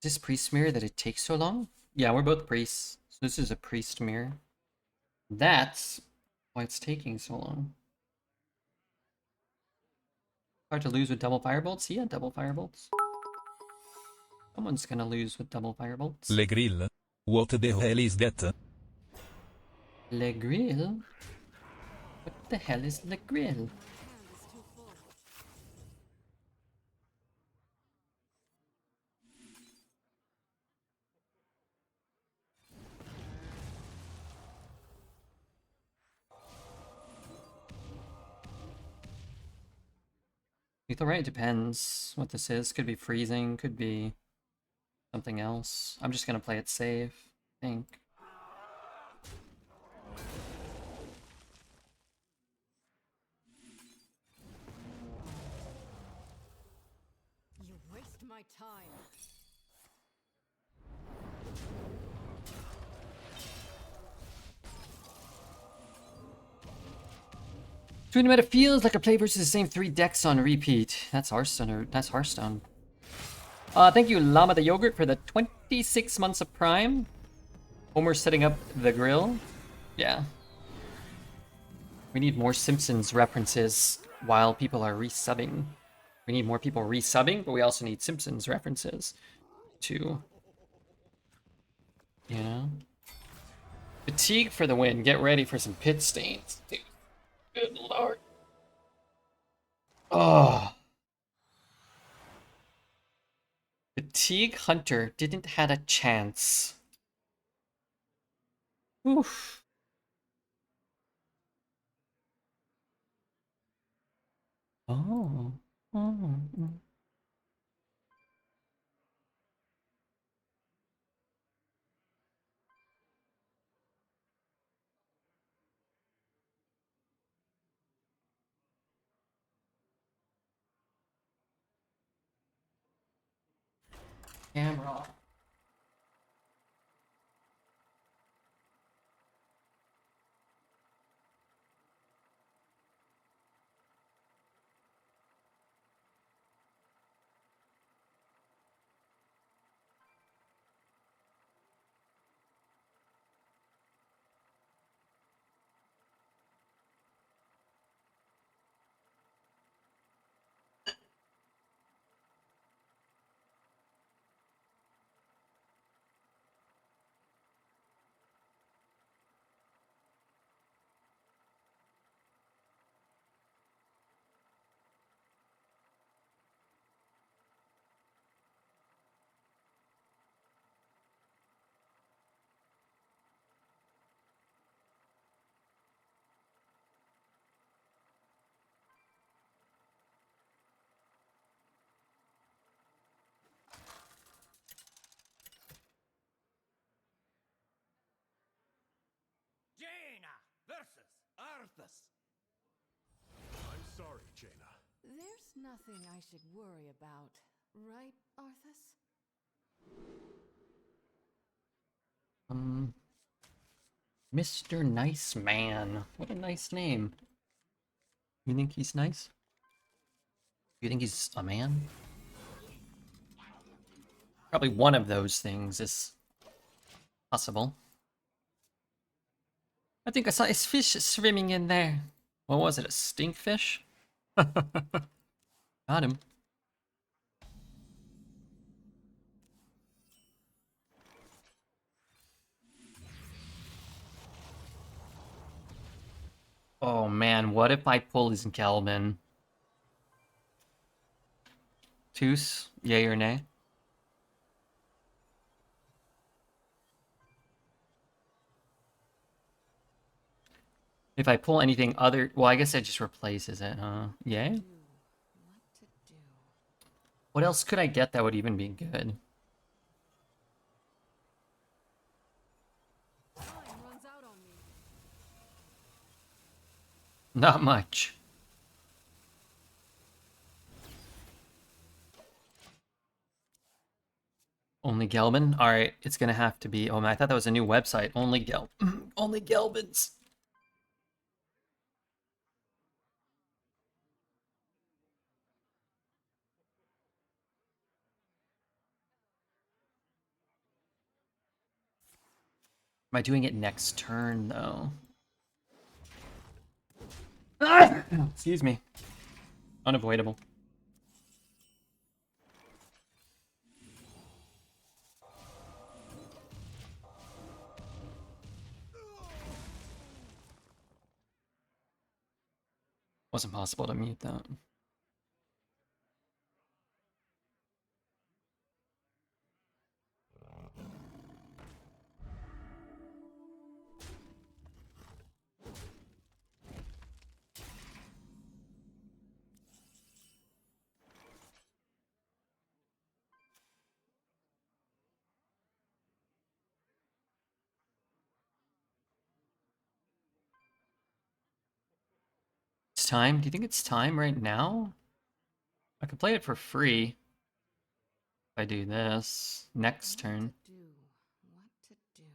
Is this priest mirror that it takes so long? Yeah, we're both priests. So this is a priest mirror. That's why it's taking so long. Hard to lose with double firebolts? Yeah, double firebolts. Someone's gonna lose with double firebolts. Le grill? What the hell is that? Le grill? What the hell is le grill? Hand is too full. Lethal right depends what this is. Could be freezing, could be something else. I'm just gonna play it safe, I think. You waste my time. Twin meta feels like I play versus the same 3 decks on repeat. That's Hearthstone. That's Hearthstone. Thank you, Llama the Yogurt, for the 26 months of Prime. Homer setting up the grill. Yeah. We need more Simpsons references while people are resubbing. We need more people resubbing, but we also need Simpsons references to, you know? Fatigue for the win. Get ready for some pit stains. Dude, good lord. Oh. Fatigue Hunter didn't had a chance. Oof. Oh. Oh. Camera. Jaina versus Arthas. I'm sorry, Jaina. There's nothing I should worry about, right, Arthas? Mr. Nice Man. What a nice name. You think he's nice? You think he's a man? Probably one of those things is possible. I think I saw his fish swimming in there. What was it, a stinkfish? Got him. Oh man, what if I pull his Galvin? Toos, yay or nay? If I pull anything other... Well, I guess that just replaces it, huh? Yay? What to do? What else could I get that would even be good? Time runs out on me. Not much. Only Gelbin? Alright, it's gonna have to be... Oh man, I thought that was a new website. Only Only Gelbins. Am I doing it next turn, though? Ah! Excuse me. Unavoidable. Wasn't possible to mute that. It's time? Do you think it's time right now? I could play it for free. If I do this next turn. What to do? What to do?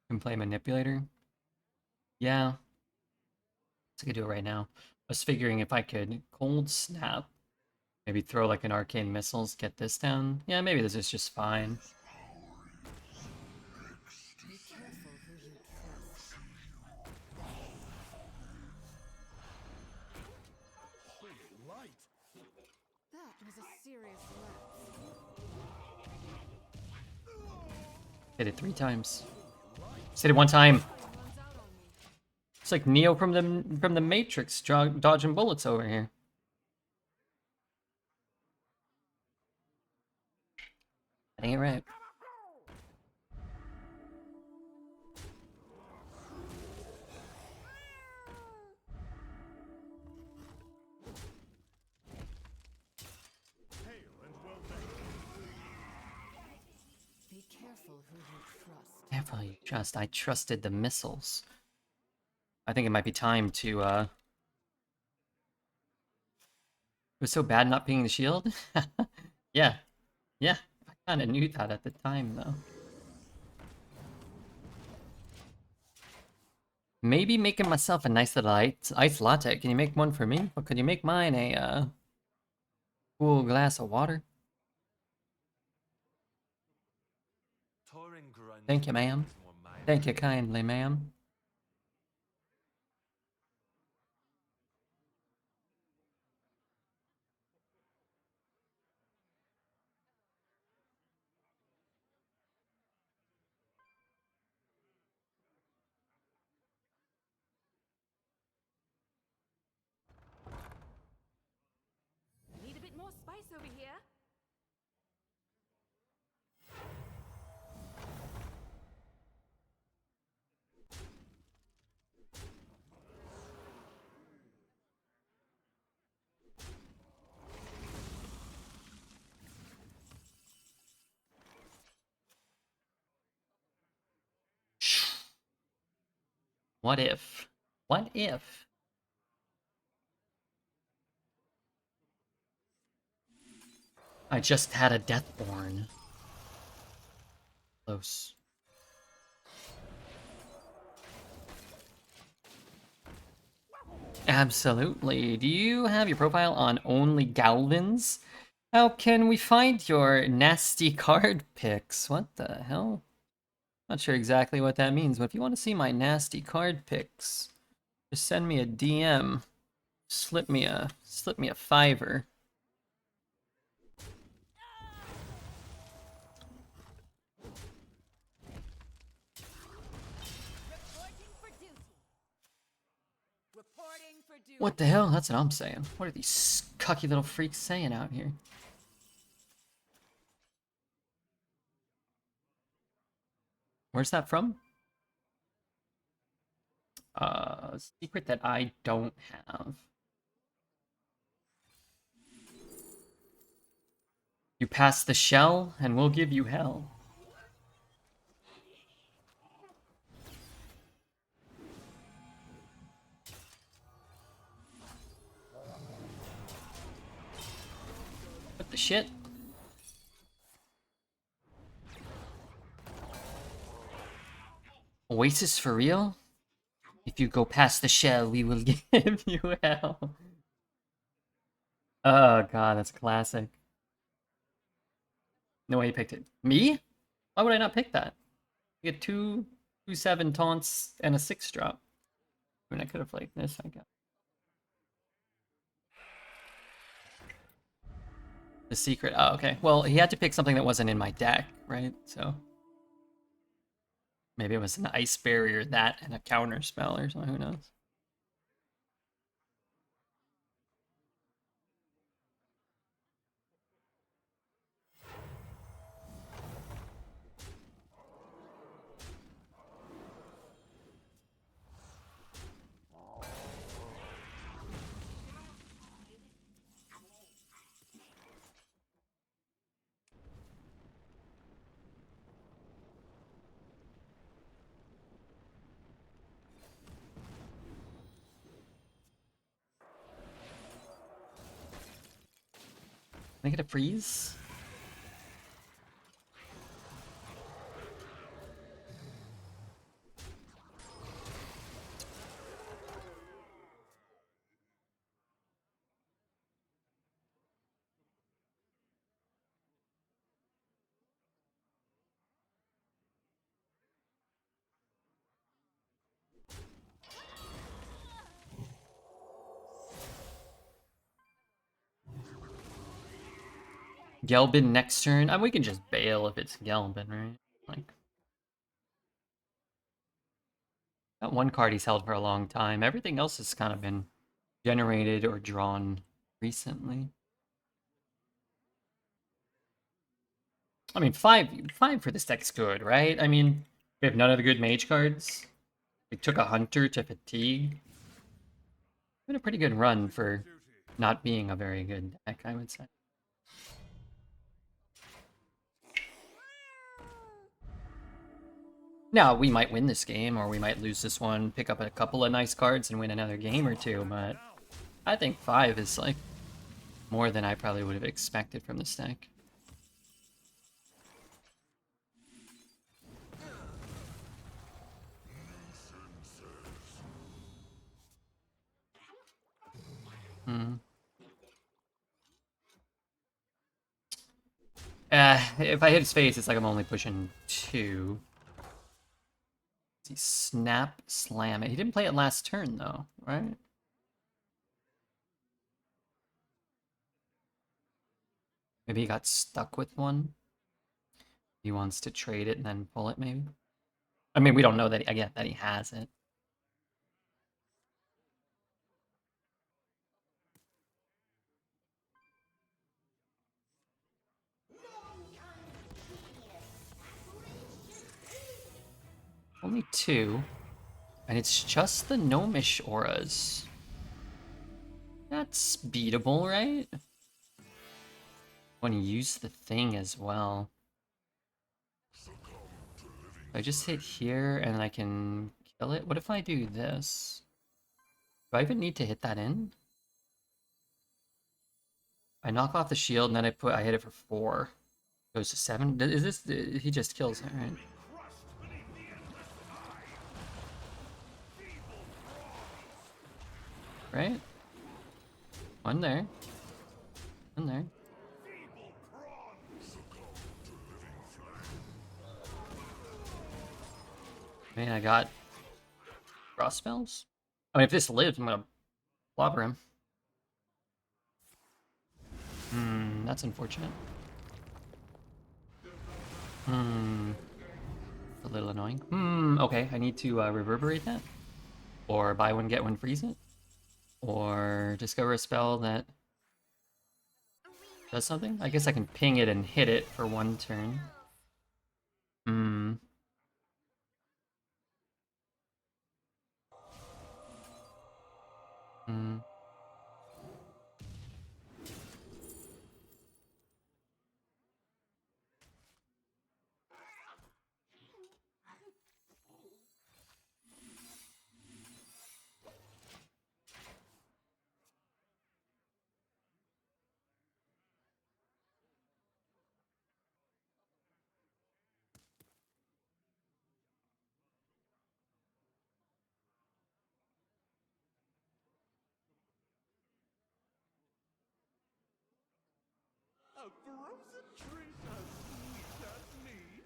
Can play Manipulator. Yeah. I could do it right now. I was figuring if I could cold snap, maybe throw like an arcane missiles, get this down. Yeah, maybe this is just fine. Be careful who you trust. Light. That was a serious lapse. Hit it 3 times. Just hit it 1 time. Runs out on me. It's like Neo from the Matrix, dodging bullets over here. That ain't right. Hail and well met. Be careful who you trust. Careful you trust. I trusted the missiles. I think it might be time to, It was so bad not pinging the shield? Yeah. Yeah. I kinda knew that at the time, though. Maybe making myself a nice little ice latte. Can you make one for me? Or could you make mine a, cool glass of water? Thank you, ma'am. Thank you kindly, ma'am. Need a bit more spice over here. What if? What if? I just had a Deathborn. Close. Absolutely. Do you have your profile on only Galvins? How can we find your nasty card picks? What the hell? Not sure exactly what that means, but if you want to see my nasty card picks, just send me a DM. Slip me a fiver. Reporting for duty. Reporting for duty. What the hell? That's what I'm saying. What are these cocky little freaks saying out here? Where's that from? Secret that I don't have. You pass the shell, and we'll give you hell. What the shit? Oasis for real? If you go past the shell, we will give you hell. Oh god, that's classic. No way you picked it. Me? Why would I not pick that? You get 2/7 taunts and a 6 drop. I mean, I could have played this, I guess. The secret. Oh, okay. Well, he had to pick something that wasn't in my deck, right? So maybe it was an ice barrier, that, and a counter spell or something. Who knows? Can I get a freeze? Gelbin next turn. We can just bail if it's Gelbin, right? Like, that one card he's held for a long time. Everything else has kind of been generated or drawn recently. I mean, five for this deck's good, right? I mean, we have none of the good mage cards. We took a hunter to fatigue. Been a pretty good run for not being a very good deck, I would say. Now, we might win this game, or we might lose this one, pick up a couple of nice cards, and win another game or two, but I think 5 is, like, more than I probably would have expected from this deck. If I hit his face, it's like I'm only pushing 2. He snap, slam it. He didn't play it last turn, though, right? Maybe he got stuck with one. He wants to trade it and then pull it, maybe? I mean, we don't know that, again, that he has it. Only 2. And it's just the gnomish auras. That's beatable, right? Want to use the thing as well. I just hit here and I can kill it. What if I do this? Do I even need to hit that in? I knock off the shield and then I hit it for 4. Goes to 7. Is this? He just kills it, right? Right? One there. One there. Man, I got cross spells. I mean, if this lives, I'm gonna blobber him. That's unfortunate. A little annoying. Okay, I need to reverberate that. Or buy one, get one, freeze it. Or discover a spell that does something. I guess I can ping it and hit it for 1 turn. A frozen treat as sweet as me.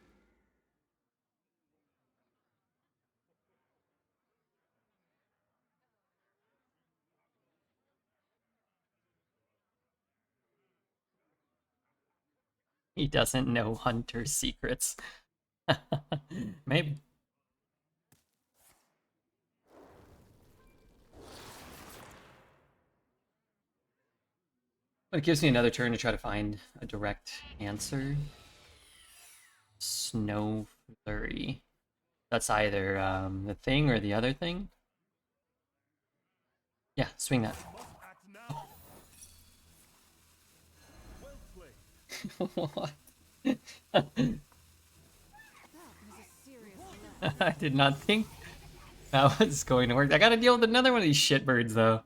He doesn't know Hunter's secrets. Maybe. But it gives me another turn to try to find a direct answer. Snow Flurry. That's either the thing or the other thing. Yeah, swing that. Act now. Well played. What? That was a serious left. I did not think that was going to work. I gotta deal with another one of these shitbirds, though.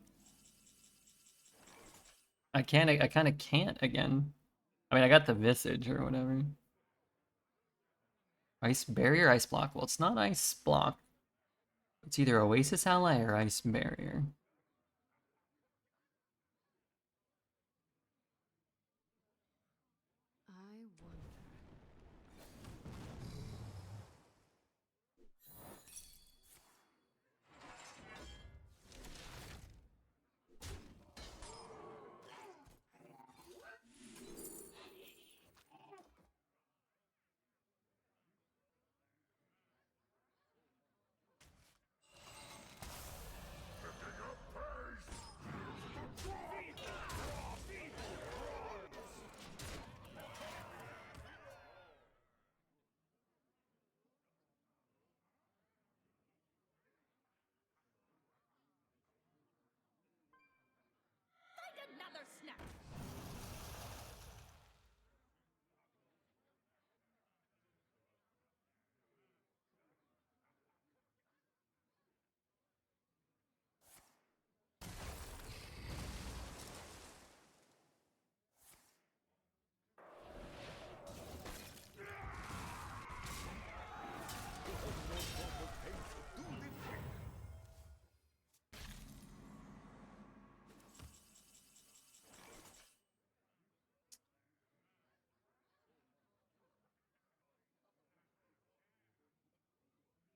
I kind of can't again. I mean, I got the Visage or whatever. Ice Barrier, Ice Block. Well, it's not Ice Block. It's either Oasis Ally or Ice Barrier. I wonder.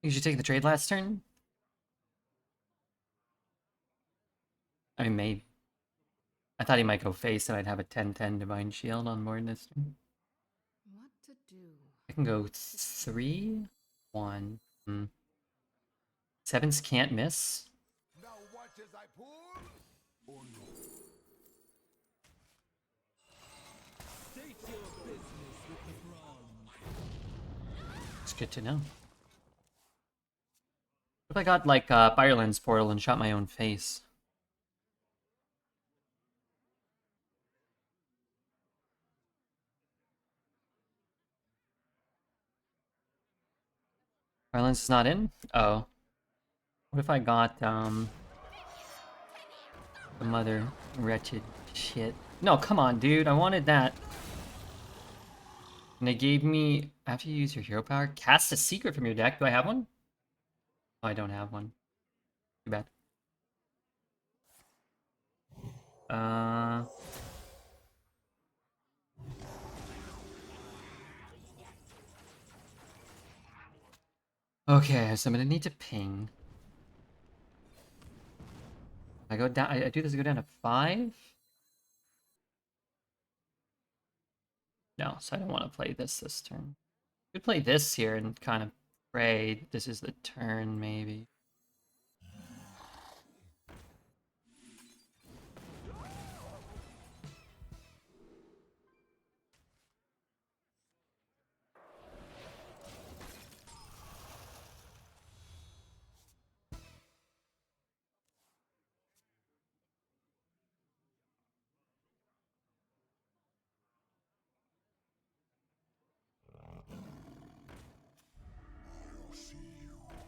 You should take the trade last turn? I mean, maybe. I thought he might go face and I'd have a 10/10 Divine Shield on board this turn. What to do? I can go 3, 1. Sevens can't miss. Now watch as I pull. Oh no. State your business with the bronze. It's good to know. What if I got like Firelands Portal and shot my own face? Firelands is not in? Oh. What if I got some other wretched shit? No, come on, dude. I wanted that. And they gave me, after you use your hero power, cast a secret from your deck. Do I have one? Oh, I don't have one. Too bad. Okay, so I'm gonna need to ping. I go down. I do this. I go down to 5. No, so I don't want to play this turn. Could play this here and kind of pray this is the turn, maybe.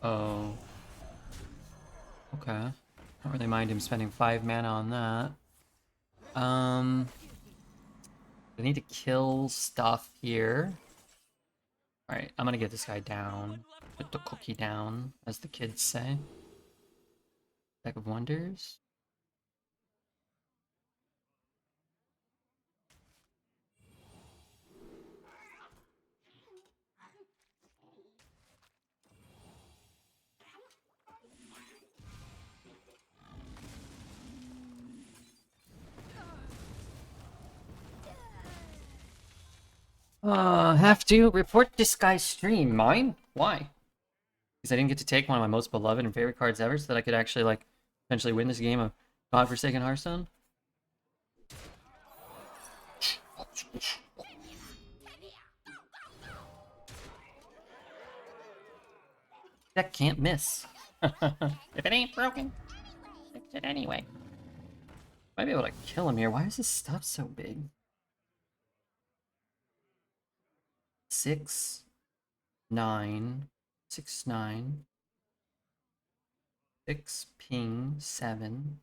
Oh. Okay. Don't really mind him spending 5 mana on that. I need to kill stuff here. Alright, I'm gonna get this guy down. Put the cookie down, as the kids say. Deck of Wonders. Have to report this guy's stream. Mine? Why? Because I didn't get to take one of my most beloved and favorite cards ever so that I could actually, like, potentially win this game of godforsaken Hearthstone? That can't miss. If it ain't broken, fix it anyway. Might be able to kill him here. Why is this stuff so big? 6, 9, 6, 9, 6, ping, 7.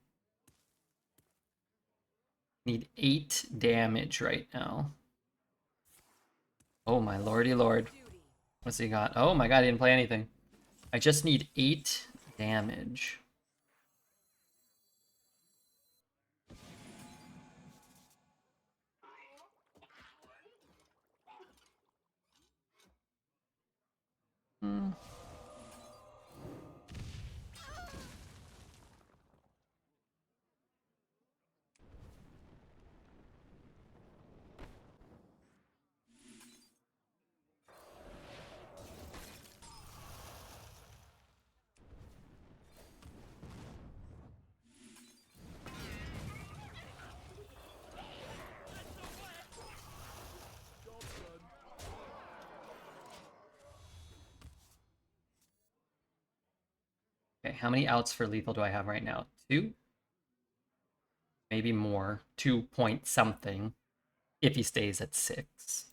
Need 8 damage right now. Oh my lordy lord. What's he got? Oh my god, he didn't play anything. I just need 8 damage. Hmm. Okay, how many outs for lethal do I have right now? 2? Maybe more. 2 point something. If he stays at 6.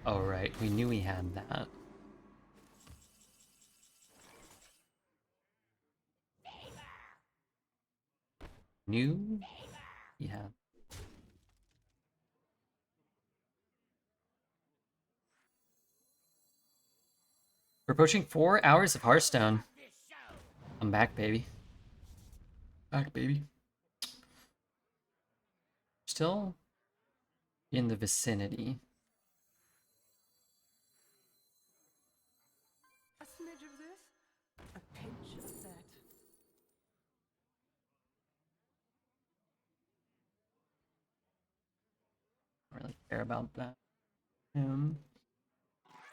Oh right, we knew he had that. Knew he had. We're approaching 4 hours of Hearthstone. I'm back, baby. Back, baby. Still in the vicinity. care about that.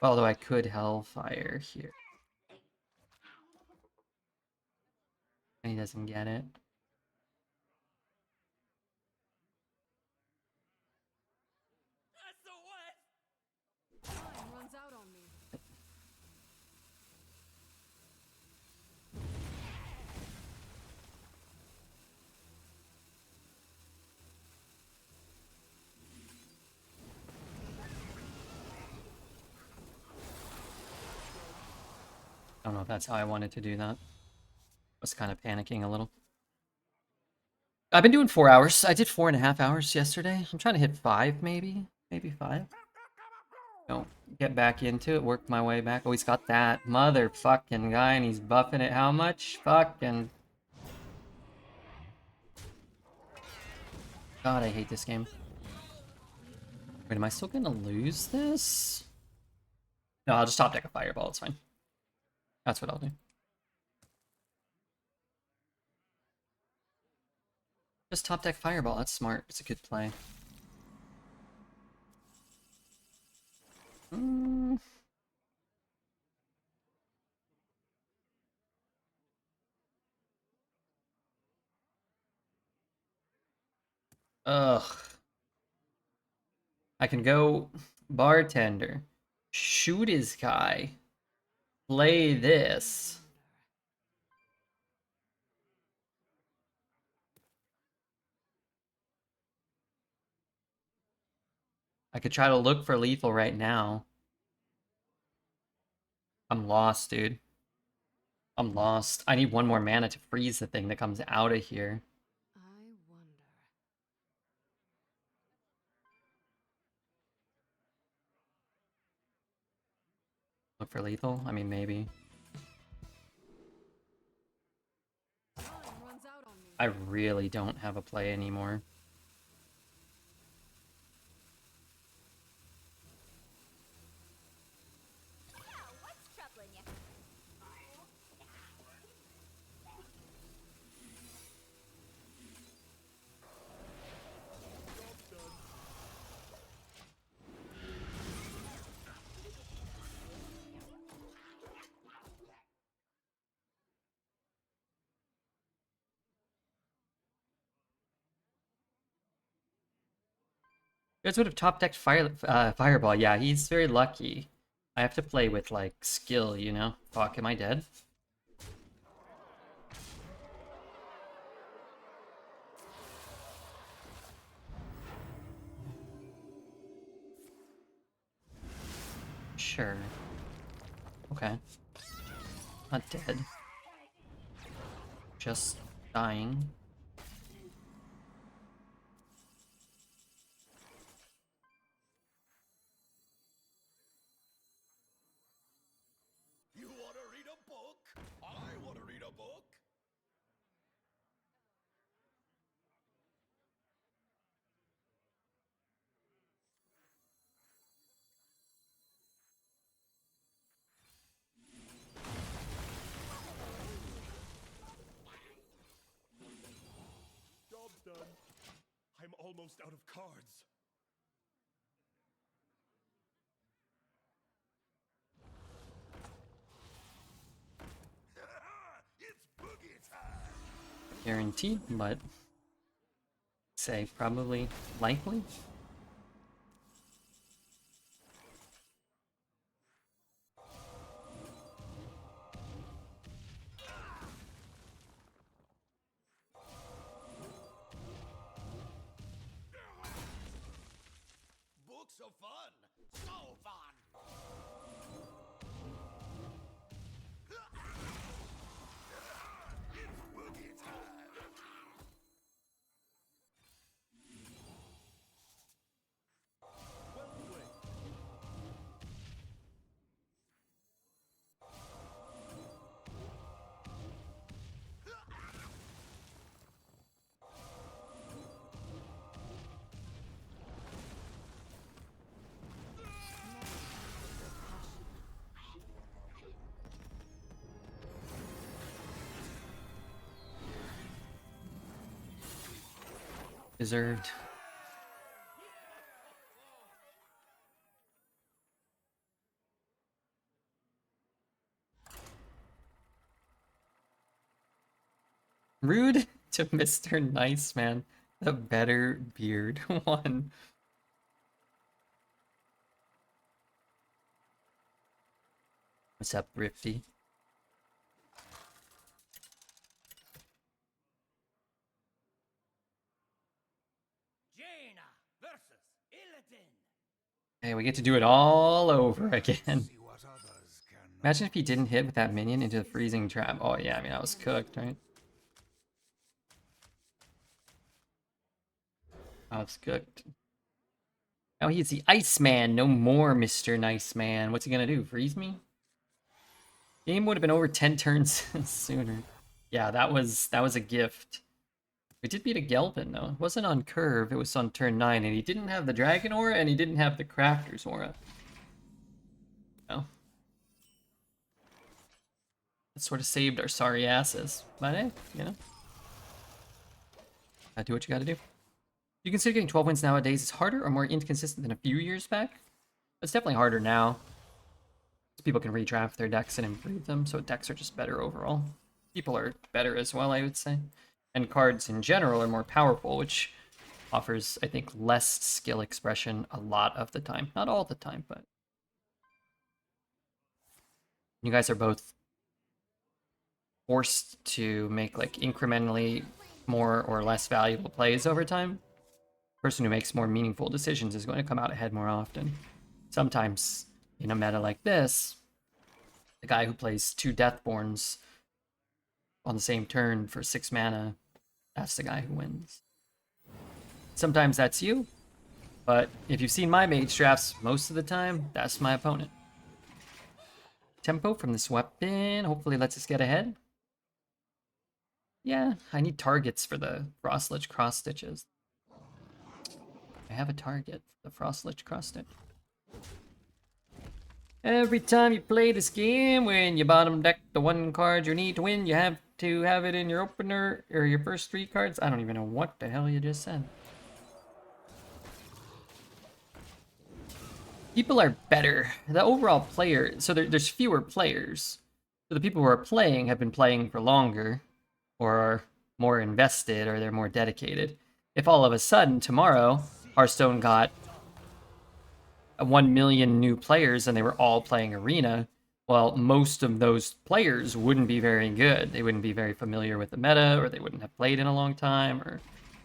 Although I could Hellfire here. And he doesn't get it. Time runs out on me. I don't know if that's how I wanted to do that. Was kind of panicking a little. I've been doing 4 hours. I did 4.5 hours yesterday. I'm trying to hit 5, maybe 5. Don't get back into it. Work my way back. Oh, he's got that motherfucking guy, and he's buffing it. How much? Fucking. God, I hate this game. Wait, am I still gonna lose this? No, I'll just top deck a fireball. It's fine. That's what I'll do. Just top deck fireball. That's smart. It's a good play. Ugh. I can go bartender, shoot his guy, play this. I could try to look for lethal right now. I'm lost, dude. I'm lost. I need one more mana to freeze the thing that comes out of here. I wonder. Look for lethal? I mean, maybe. Time runs out on me. I really don't have a play anymore. What's troubling you? You guys would have top decked fireball. Yeah, he's very lucky. I have to play with, like, skill, you know? Fuck, am I dead? Sure. Okay. Not dead. Just dying. You want to read a book? I want to read a book. Job done. I'm almost out of cards. It's boogie time. Guaranteed, but say probably likely. Books are fun. So fun. It's boogie time. Well played. Deserved. Rude to Mr. Nice Man, the better beard one. What's up, Rifty? Jaina versus Illidan. Hey, we get to do it all over again. See what others can. Imagine if he didn't hit with that minion into the freezing trap. Oh yeah, I mean, I was cooked, right? I was cooked. Now he's the Iceman. No more Mr. Nice Man. What's he gonna do? Freeze me? Game would have been over 10 turns sooner. Yeah, that was a gift. We did beat a Gelvin though. It wasn't on curve, it was on turn 9, and he didn't have the Dragon Aura and he didn't have the Crafter's Aura. No. That sort of saved our sorry asses. But hey, you know. Gotta do what you gotta do. You consider getting 12 wins nowadays is harder or more inconsistent than a few years back? It's definitely harder now. People can redraft their decks and improve them, so decks are just better overall. People are better as well, I would say. And cards in general are more powerful, which offers, I think, less skill expression a lot of the time. Not all the time, but... You guys are both forced to make, like, incrementally more or less valuable plays over time. The person who makes more meaningful decisions is going to come out ahead more often. Sometimes, in a meta like this, the guy who plays 2 Deathborns on the same turn for 6 mana, that's the guy who wins. Sometimes that's you, but if you've seen my mage drafts, most of the time, that's my opponent. Tempo from this weapon hopefully lets us get ahead. Yeah, I need targets for the Frostlich cross stitches. I have a target for the Frostlich cross stitch. Every time you play this game, when you bottom deck the 1 card you need to win, you have to have it in your opener, or your first 3 cards. I don't even know what the hell you just said. People are better. The overall player, so there's fewer players. So the people who are playing have been playing for longer, or are more invested, or they're more dedicated. If all of a sudden, tomorrow, Hearthstone got 1 million new players and they were all playing Arena, well, most of those players wouldn't be very good. They wouldn't be very familiar with the meta, or they wouldn't have played in a long time, or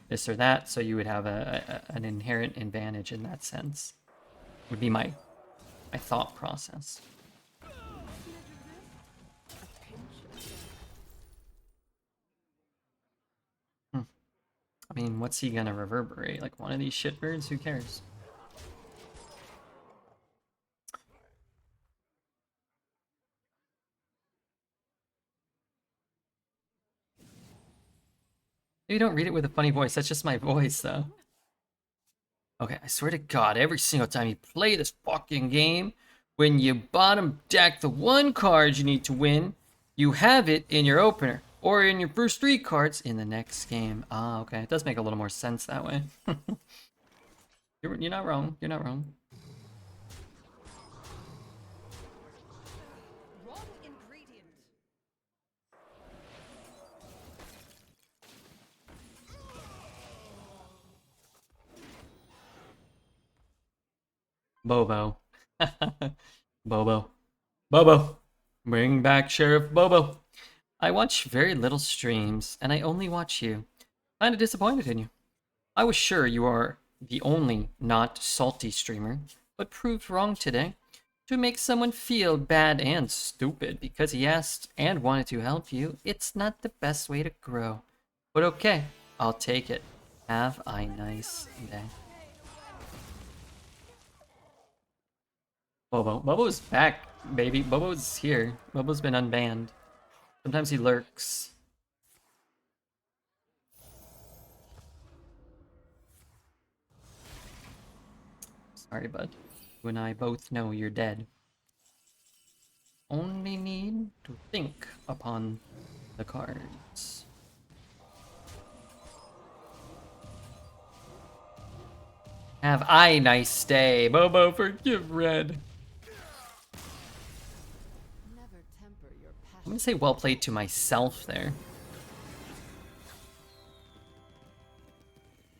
this or that, so you would have an inherent advantage in that sense. Would be my thought process. I mean, what's he gonna reverberate? Like one of these shitbirds? Who cares? You don't read it with a funny voice. That's just my voice, though. Okay, I swear to God, every single time you play this fucking game, when you bottom deck the 1 card you need to win, you have it in your opener, or in your first 3 cards in the next game. Ah, okay. It does make a little more sense that way. You're not wrong. You're not wrong. Wrong ingredient. Bobo. Bobo. Bobo. Bring back Sheriff Bobo. I watch very little streams, and I only watch you. Kinda disappointed in you. I was sure you are the only not salty streamer, but proved wrong today. To make someone feel bad and stupid because he asked and wanted to help you, it's not the best way to grow. But okay, I'll take it. Have a nice day. Bobo. Bobo's back, baby. Bobo's here. Bobo's been unbanned. Sometimes he lurks. Sorry, bud. You and I both know you're dead. Only need to think upon the cards. Have a nice day. Bobo, forgive Red. Never temper your I'm passion. gonna say well played to myself there.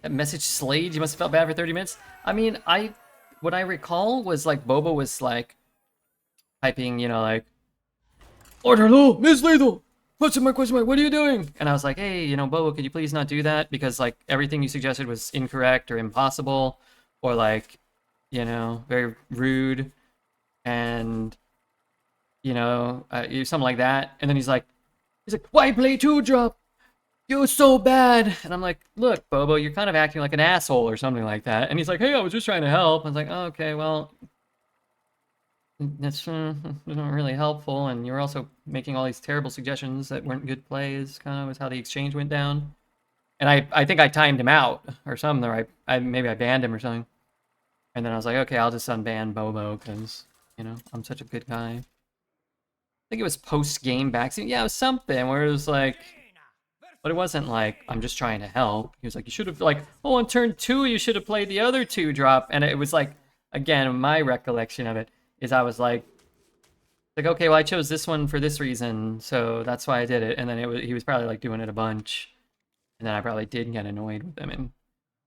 That message slayed. You must have felt bad for 30 minutes. I mean, what I recall was like Boba was like typing, you know, like Order Lethal, Miss Lethal, question mark, what are you doing? And I was like, hey, you know, Boba, could you please not do that? Because like everything you suggested was incorrect or impossible or like, you know, very rude and, you know, something like that. And then he's like, why play 2-drop? You're so bad. And I'm like, look, Bobo, you're kind of acting like an asshole or something like that. And he's like, hey, I was just trying to help. I was like, oh, okay, well, that's not really helpful. And you're also making all these terrible suggestions that weren't good plays, kind of was how the exchange went down. And I think I timed him out or something, or maybe I banned him or something. And then I was like, okay, I'll just unban Bobo because, you know, I'm such a good guy. I think it was post-game backseat. Yeah, it was something where it was like, but it wasn't like, I'm just trying to help. He was like, you should have, like, oh, on turn 2, you should have played the other 2-drop. And it was like, again, my recollection of it is I was like, okay, well, I chose this one for this reason, so that's why I did it. And then he was probably, like, doing it a bunch. And then I probably did get annoyed with him and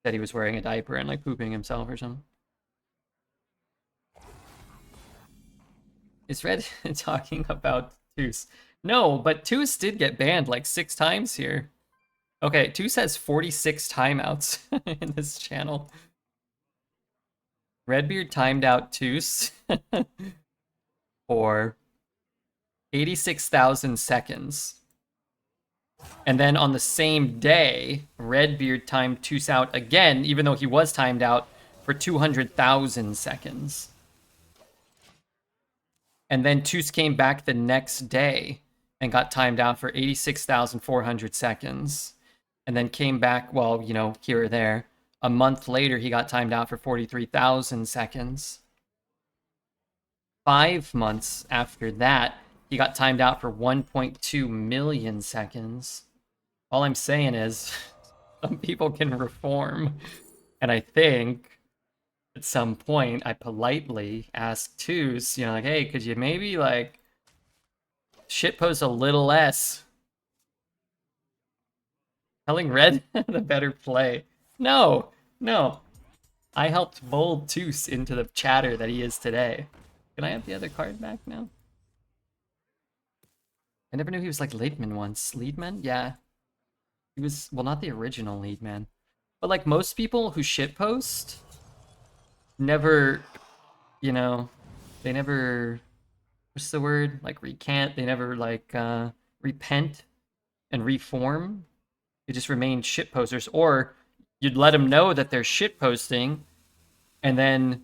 said he was wearing a diaper and, like, pooping himself or something. Is Red talking about Toos? No, but Toos did get banned, like, 6 times here. Okay, Toos has 46 timeouts in this channel. Redbeard timed out Toos for 86,000 seconds. And then on the same day, Redbeard timed Toos out again, even though he was timed out for 200,000 seconds. And then Toos came back the next day and got timed out for 86,400 seconds. And then came back, well, you know, here or there. A month later, he got timed out for 43,000 seconds. 5 months after that, he got timed out for 1.2 million seconds. All I'm saying is, some people can reform. And I think, at some point, I politely asked Toos, you know, like, hey, could you maybe, like, shitpost a little less? Telling Red the better play. No. I helped mold Toos into the chatter that he is today. Can I have the other card back now? I never knew he was like Leadman once. Leadman? Yeah. He was, well, not the original Leadman. But like most people who shitpost never, you know, they never, what's the word? Like recant. They never like repent and reform. They just remain shitposters. Or you'd let them know that they're shitposting and then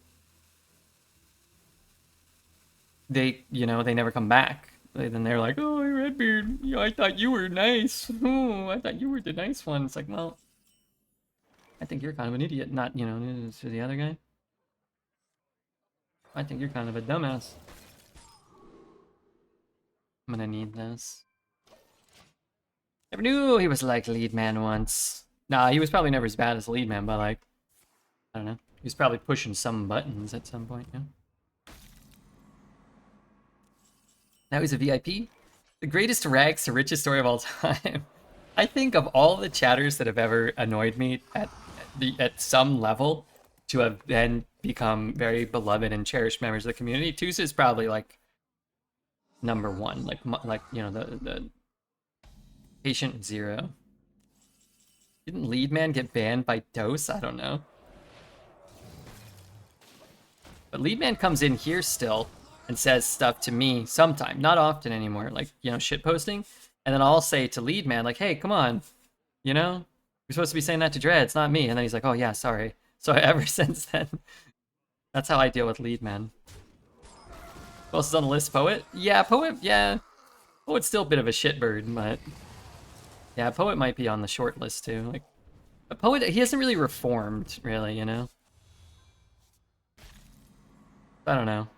they, you know, they never come back. Then they're like, oh, Redbeard, you know, I thought you were nice. Oh, I thought you were the nice one. It's like, well, I think you're kind of an idiot, not, you know, to the other guy. I think you're kind of a dumbass. I'm gonna need this. Never knew he was like Lead Man once. Nah, he was probably never as bad as Lead Man, but like, I don't know. He was probably pushing some buttons at some point, yeah. Now he's a VIP. The greatest rags to riches story of all time. I think of all the chatters that have ever annoyed me at some level to have then become very beloved and cherished members of the community, Toos is probably like number 1. Like you know, the patient 0. Didn't Leadman get banned by Dose? I don't know. But Leadman comes in here still and says stuff to me sometime, not often anymore, like, you know, shit posting. And then I'll say to Leadman, like, hey, come on, you know, you're supposed to be saying that to Dread, it's not me. And then he's like, oh yeah, sorry. So ever since then, that's how I deal with Leadman. Who else is on the list? Poet? Yeah, Poet, yeah. Poet's still a bit of a shitbird, but yeah, Poet might be on the short list too. Like, but Poet, he hasn't really reformed, really, you know? I don't know.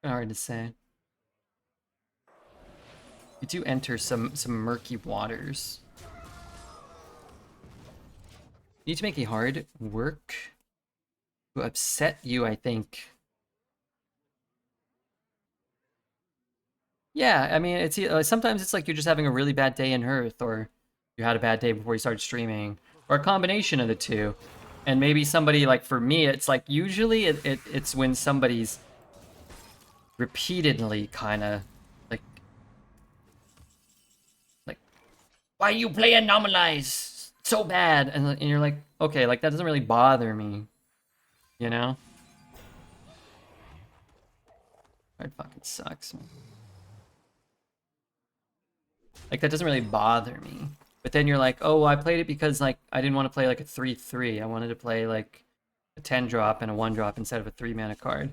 Hard to say. You do enter some murky waters. You need to make a hard work to upset you, I think. Yeah, I mean, it's sometimes it's like you're just having a really bad day in Hearth, or you had a bad day before you started streaming, or a combination of the two. And maybe somebody, like for me, it's like usually it's when somebody's repeatedly kind of like why you play Anomalize so bad, and you're like, okay, like that doesn't really bother me, you know? It fucking sucks, man. Like that doesn't really bother me. But then you're like, oh, well, I played it because like I didn't want to play like a 3/3. I wanted to play like a 10 drop and a 1 drop instead of a 3 mana card.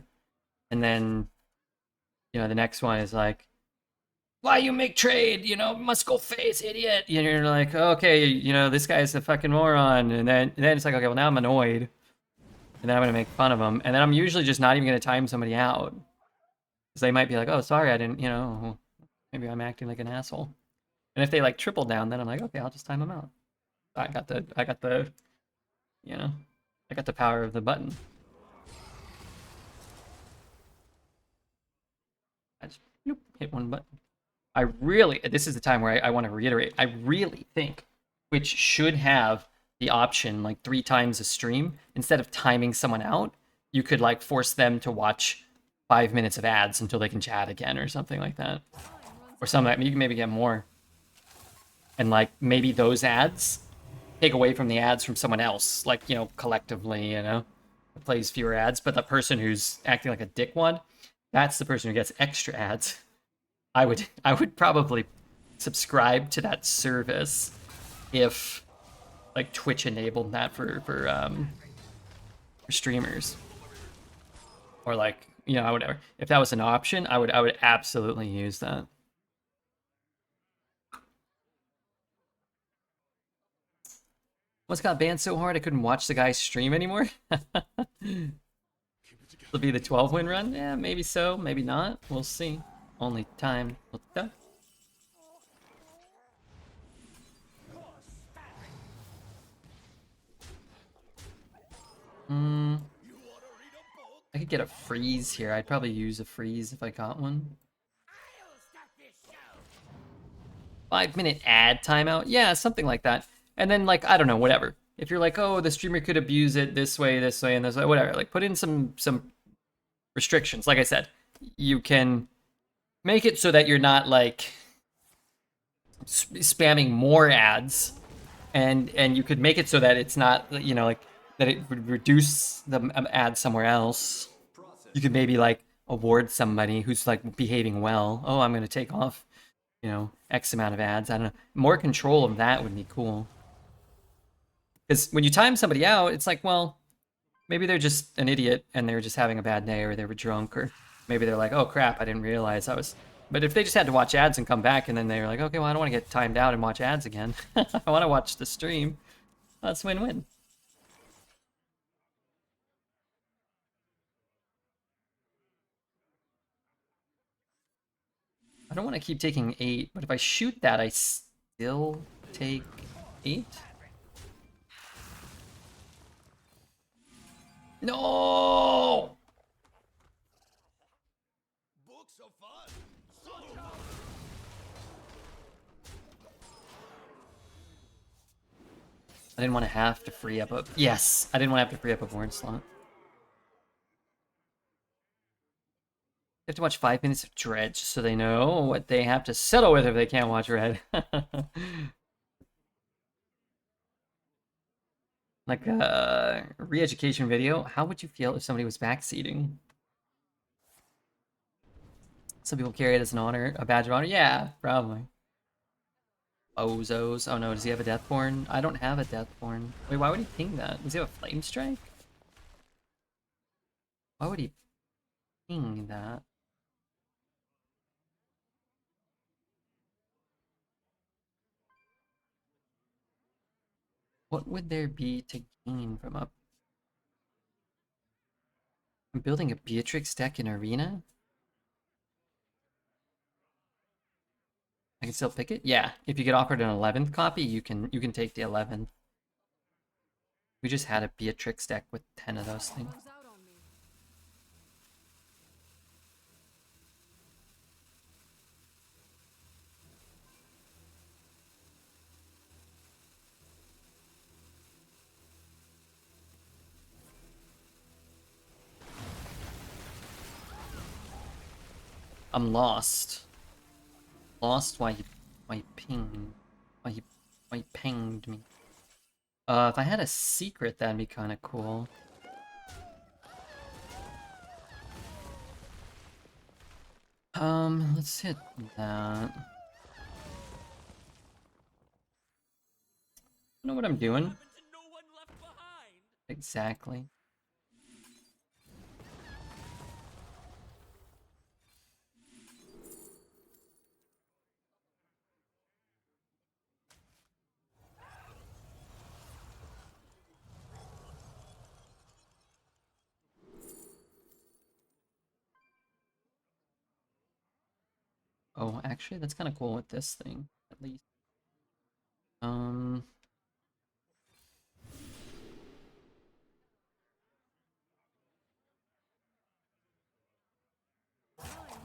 And then, you know, the next one is like, why you make trade? You know, must go face, idiot. And you're like, okay, you know, this guy's a fucking moron. And then it's like, okay, well now I'm annoyed. And then I'm gonna make fun of them. And then I'm usually just not even gonna time somebody out. Because they might be like, oh, sorry, I didn't, you know, maybe I'm acting like an asshole. And if they like triple down, then I'm like, okay, I'll just time them out. I got the, you know, I got the power of the button. I just hit one button. I really, this is the time where I want to reiterate, I really think Twitch should have the option like 3 times a stream. Instead of timing someone out, you could like force them to watch 5 minutes of ads until they can chat again or something like that. Or something like that. You can maybe get more. And like maybe those ads take away from the ads from someone else, like, you know, collectively, you know, plays fewer ads. But the person who's acting like a dickwad, that's the person who gets extra ads. I would probably subscribe to that service if like Twitch enabled that for streamers, or like, you know, whatever. If that was an option, I would absolutely use that. What's got banned so hard I couldn't watch the guy stream anymore? It'll be the 12-win run? Yeah, maybe so, maybe not. We'll see. Only time will tell. I could get a freeze here. I'd probably use a freeze if I got one. 5-minute ad timeout? Yeah, something like that. And then, like, I don't know, whatever. If you're like, oh, the streamer could abuse it this way, and this way, whatever. Like, put in some restrictions. Like I said, you can make it so that you're not, like, spamming more ads. And you could make it so that it's not, you know, like, that it would reduce the ad somewhere else. You could maybe, like, award somebody who's, like, behaving well. Oh, I'm going to take off, you know, X amount of ads. I don't know. More control of that would be cool. Because when you time somebody out, it's like, well, maybe they're just an idiot and they're just having a bad day, or they were drunk, or maybe they're like, oh crap, I didn't realize I was. But if they just had to watch ads and come back, and then they were like, okay, well, I don't want to get timed out and watch ads again. I want to watch the stream. That's win-win. I don't want to keep taking 8, but if I shoot that, I still take 8? No! Books of fun. I didn't want to have to free up a... Yes! I didn't want to have to free up a board slot. They have to watch 5 minutes of Dredge so they know what they have to settle with if they can't watch Red. Like a re-education video. How would you feel if somebody was backseating? Some people carry it as an honor, a badge of honor. Yeah, probably. Bozos. Oh no, does he have a Deathborn? I don't have a Deathborn. Wait, why would he ping that? Does he have a Flame Strike? Why would he ping that? What would there be to gain from a... I'm building a Beatrix deck in Arena? I can still pick it? Yeah, if you get offered an 11th copy, you can take the 11th. We just had a Beatrix deck with 10 of those things. I'm lost. Lost why he pinged. Why he pinged me. If I had a secret, that'd be kind of cool. Let's hit that. I know what I'm doing. Exactly. Oh, actually, that's kind of cool with this thing, at least. Time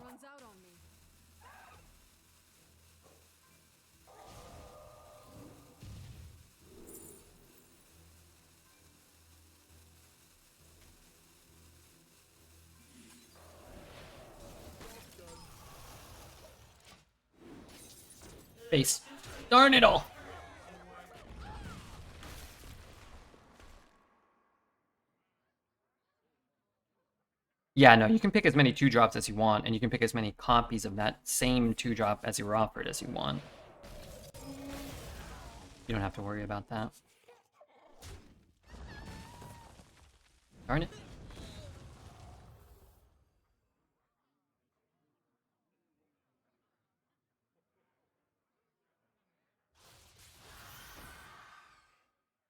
runs out on me. Base. Darn it all! Yeah, no, you can pick as many 2-drops as you want, and you can pick as many copies of that same 2-drop as you were offered as you want. You don't have to worry about that. Darn it.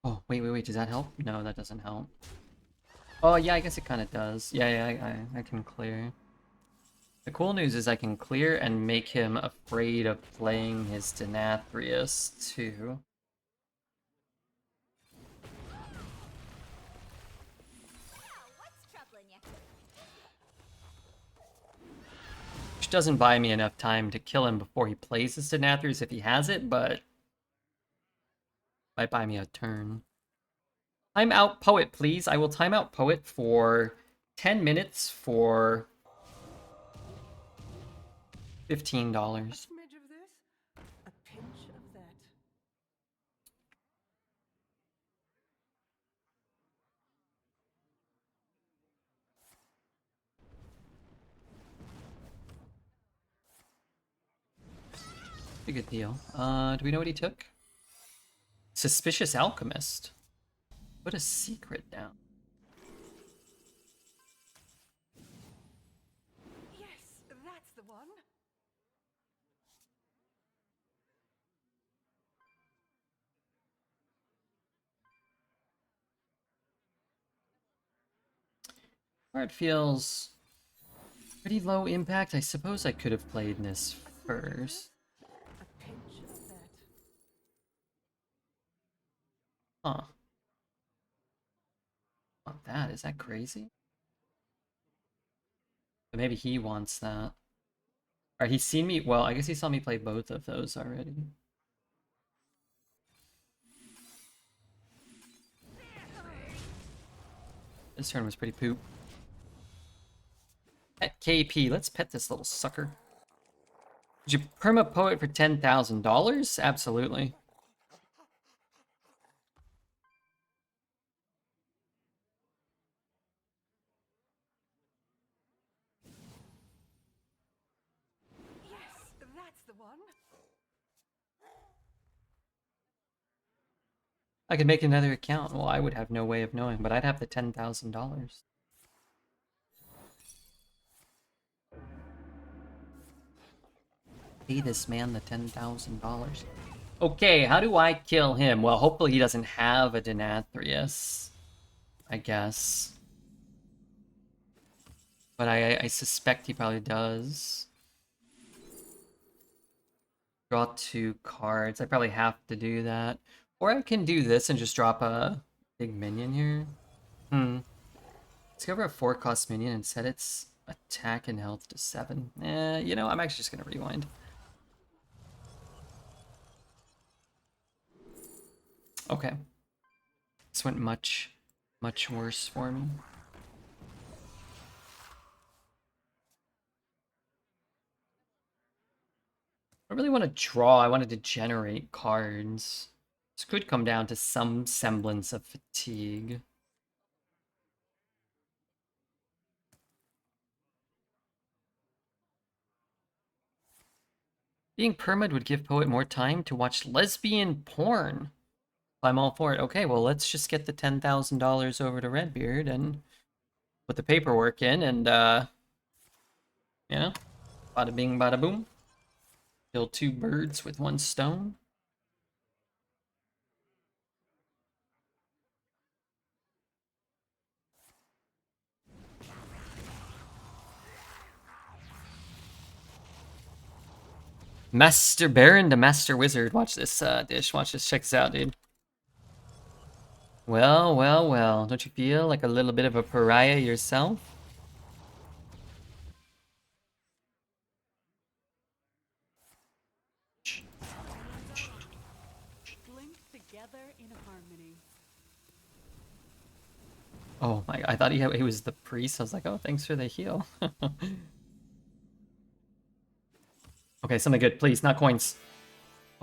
Oh, wait, does that help? No, that doesn't help. Oh, yeah, I guess it kind of does. Yeah, I can clear. The cool news is I can clear and make him afraid of playing his Denathrius, too. Which doesn't buy me enough time to kill him before he plays his Denathrius if he has it, but might buy me a turn. Time out Poet, please. I will time out Poet for 10 minutes for $15. Smidge of this, a pinch of that. A good deal. Do we know what he took? Suspicious Alchemist. Put a secret down. Yes, that's the one. Card feels pretty low impact. I suppose I could have played this first. A pinch of that. Huh. Want that? Is that crazy? But maybe he wants that. Alright, he's seen me. Well, I guess he saw me play both of those already. This turn was pretty poop. Pet KP. Let's pet this little sucker. Would you perma poet for $10,000? Absolutely. Yes, that's the one. I could make another account. Well, I would have no way of knowing, but I'd have the $10,000. Pay this man the $10,000. Okay, how do I kill him? Well, hopefully he doesn't have a Denathrius, I guess. But I suspect he probably does. Draw 2 cards. I probably have to do that. Or I can do this and just drop a big minion here. Let's go for a 4-cost minion and set its attack and health to 7. You know, I'm actually just gonna rewind. Okay. This went much worse for me. I really want to draw. I wanted to generate cards. This could come down to some semblance of fatigue. Being permad would give Poet more time to watch lesbian porn. I'm all for it. Okay, well, let's just get the $10,000 over to Redbeard and put the paperwork in and, yeah, bada bing, bada boom. Kill two birds with one stone. Master Baron to Master Wizard. Watch this, Dish. Watch this. Check this out, dude. Well, well, well. Don't you feel like a little bit of a pariah yourself? Blink together in harmony. Oh my, I thought he was the priest. I was like, oh, thanks for the heal. Okay, something good, please, not coins.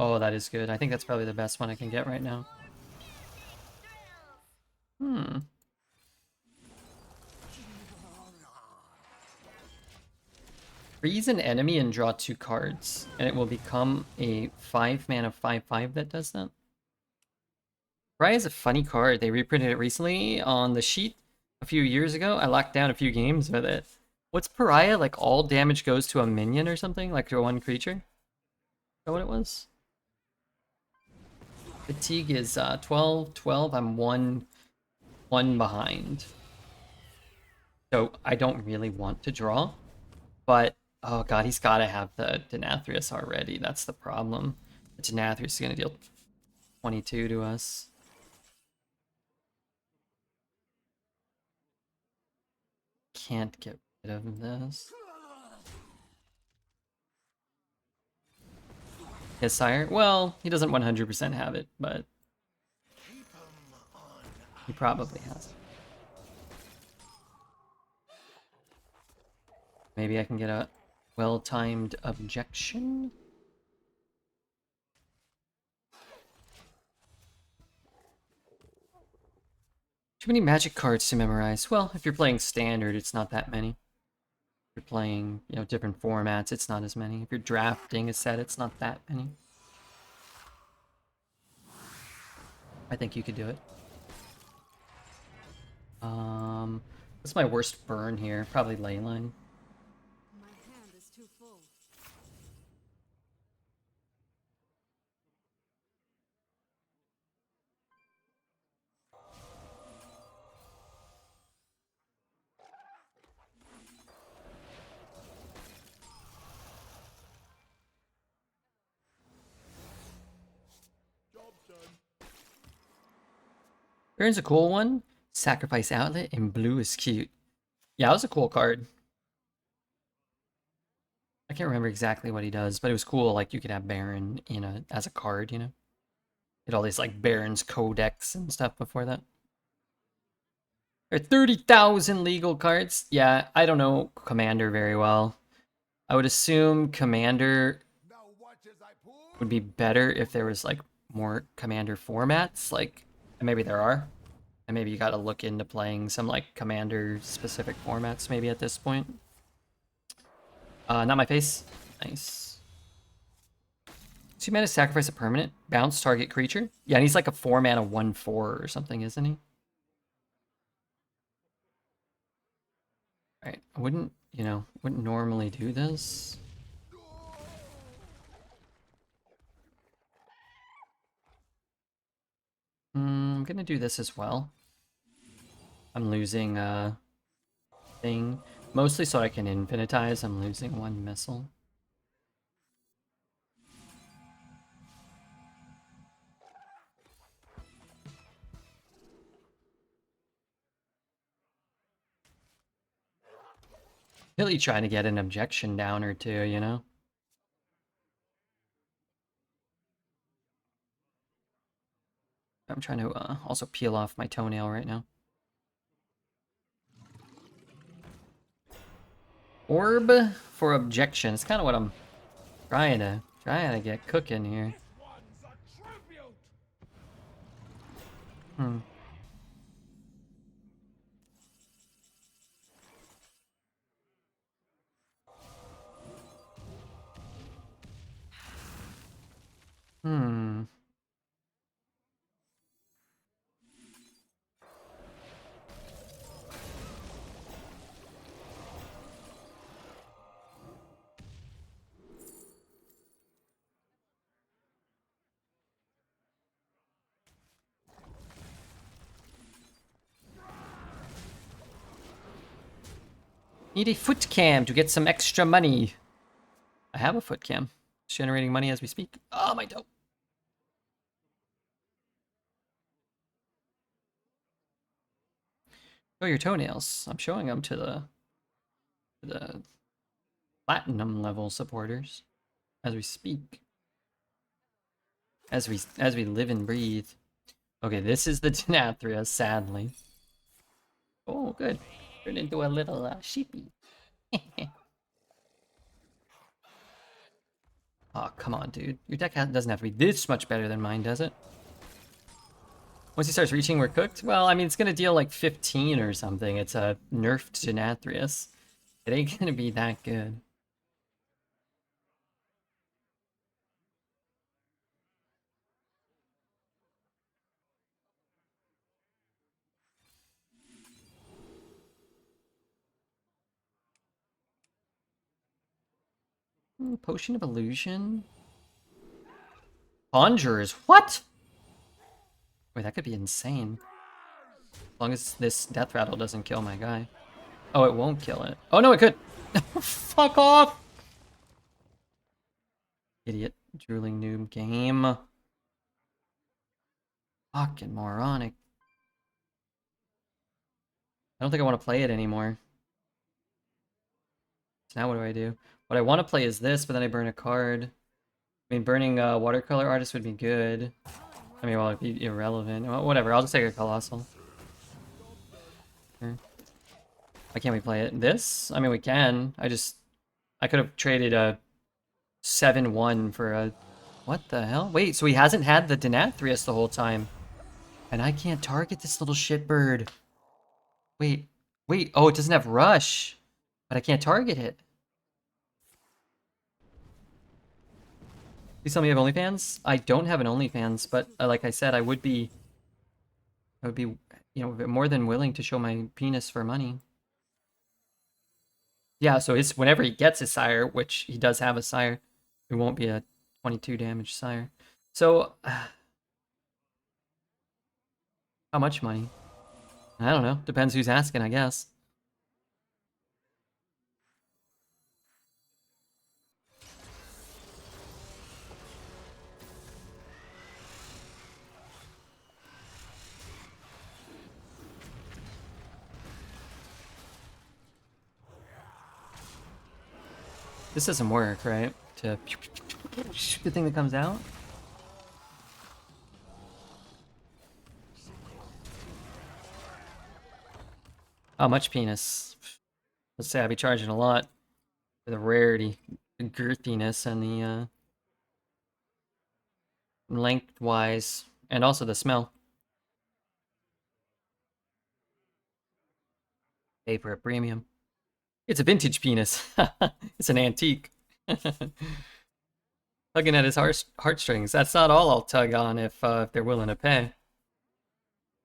Oh, that is good. I think that's probably the best one I can get right now. Hmm. Freeze an enemy and draw 2 cards, and it will become a 5-mana 5/5 that does that. Pariah is a funny card. They reprinted it recently on the sheet a few years ago. I locked down a few games with it. What's Pariah? Like all damage goes to a minion or something? Like to one creature? Is that what it was? Fatigue is 12, 12. I'm one behind. So I don't really want to draw. But, oh god, he's got to have the Denathrius already. That's the problem. The Denathrius is going to deal 22 to us. Can't get rid of this. His sire? Well, he doesn't 100% have it, but he probably has. Maybe I can get a well-timed objection? Too many magic cards to memorize. Well, if you're playing standard, it's not that many. If you're playing, you know, different formats, it's not as many. If you're drafting a set, it's not that many. I think you could do it. What's my worst burn here? Probably Leyline. My hand is too full. Baron's a cool one. Sacrifice Outlet and blue is cute. Yeah, it was a cool card. I can't remember exactly what he does, but it was cool. Like you could have Baron in as a card, you know. Get all these like Baron's Codex and stuff before that. There are 30,000 legal cards. Yeah, I don't know Commander very well. I would assume Commander would be better if there was like more Commander formats. Like, and maybe there are. And maybe you gotta look into playing some like Commander specific formats maybe at this point. Not my face. Nice. 2 mana sacrifice a permanent. Bounce target creature. Yeah, and he's like a 4 mana 1/4 or something, isn't he? Alright, I wouldn't, you know, wouldn't normally do this. I'm gonna do this as well. I'm losing a thing. Mostly so I can infinitize. I'm losing 1 missile. Really trying to get an objection down or two, you know? I'm trying to also peel off my toenail right now. Orb for objection. It's kind of what I'm trying Trying to get cooking here. This one's a tribute. Hmm. Hmm. Need a foot cam to get some extra money. I have a foot cam. It's generating money as we speak. Oh, my dope. Oh, your toenails. I'm showing them to the platinum level supporters as we speak. As we live and breathe. Okay, this is the Denathria, sadly. Oh, good. Turned into a little sheepy. Oh, come on, dude. Your deck doesn't have to be this much better than mine, does it? Once he starts reaching, we're cooked? Well, I mean, it's gonna deal like 15 or something. It's a nerfed Denathrius. It ain't gonna be that good. Potion of Illusion? Conjurers? What? Wait, that could be insane. As long as this Death Rattle doesn't kill my guy. Oh, it won't kill it. Oh, no, it could. Fuck off! Idiot. Drooling noob game. Fucking moronic. I don't think I want to play it anymore. So now what do? What I want to play is this, but then I burn a card. I mean, burning watercolor artist would be good. I mean, well, it'd be irrelevant. Well, whatever, I'll just take a Colossal. Sure. Why can't we play it? This? I mean, we can. I could have traded a 7-1 for a... What the hell? Wait, so he hasn't had the Denathrius the whole time. And I can't target this little shitbird. Wait. Oh, it doesn't have Rush. But I can't target it. Please tell me you have OnlyFans? I don't have an OnlyFans, but like I said, I would be, you know, more than willing to show my penis for money. Yeah, so it's whenever he gets his sire, which he does have a sire, it won't be a 22 damage sire. So, how much money? I don't know. Depends who's asking, I guess. This doesn't work, right? To shoot the thing that comes out? How much penis? Let's say I'd be charging a lot for the rarity, the girthiness, and the lengthwise, and also the smell. Pay for a premium. It's a vintage penis. It's an antique. Tugging at his heartstrings. That's not all I'll tug on if they're willing to pay.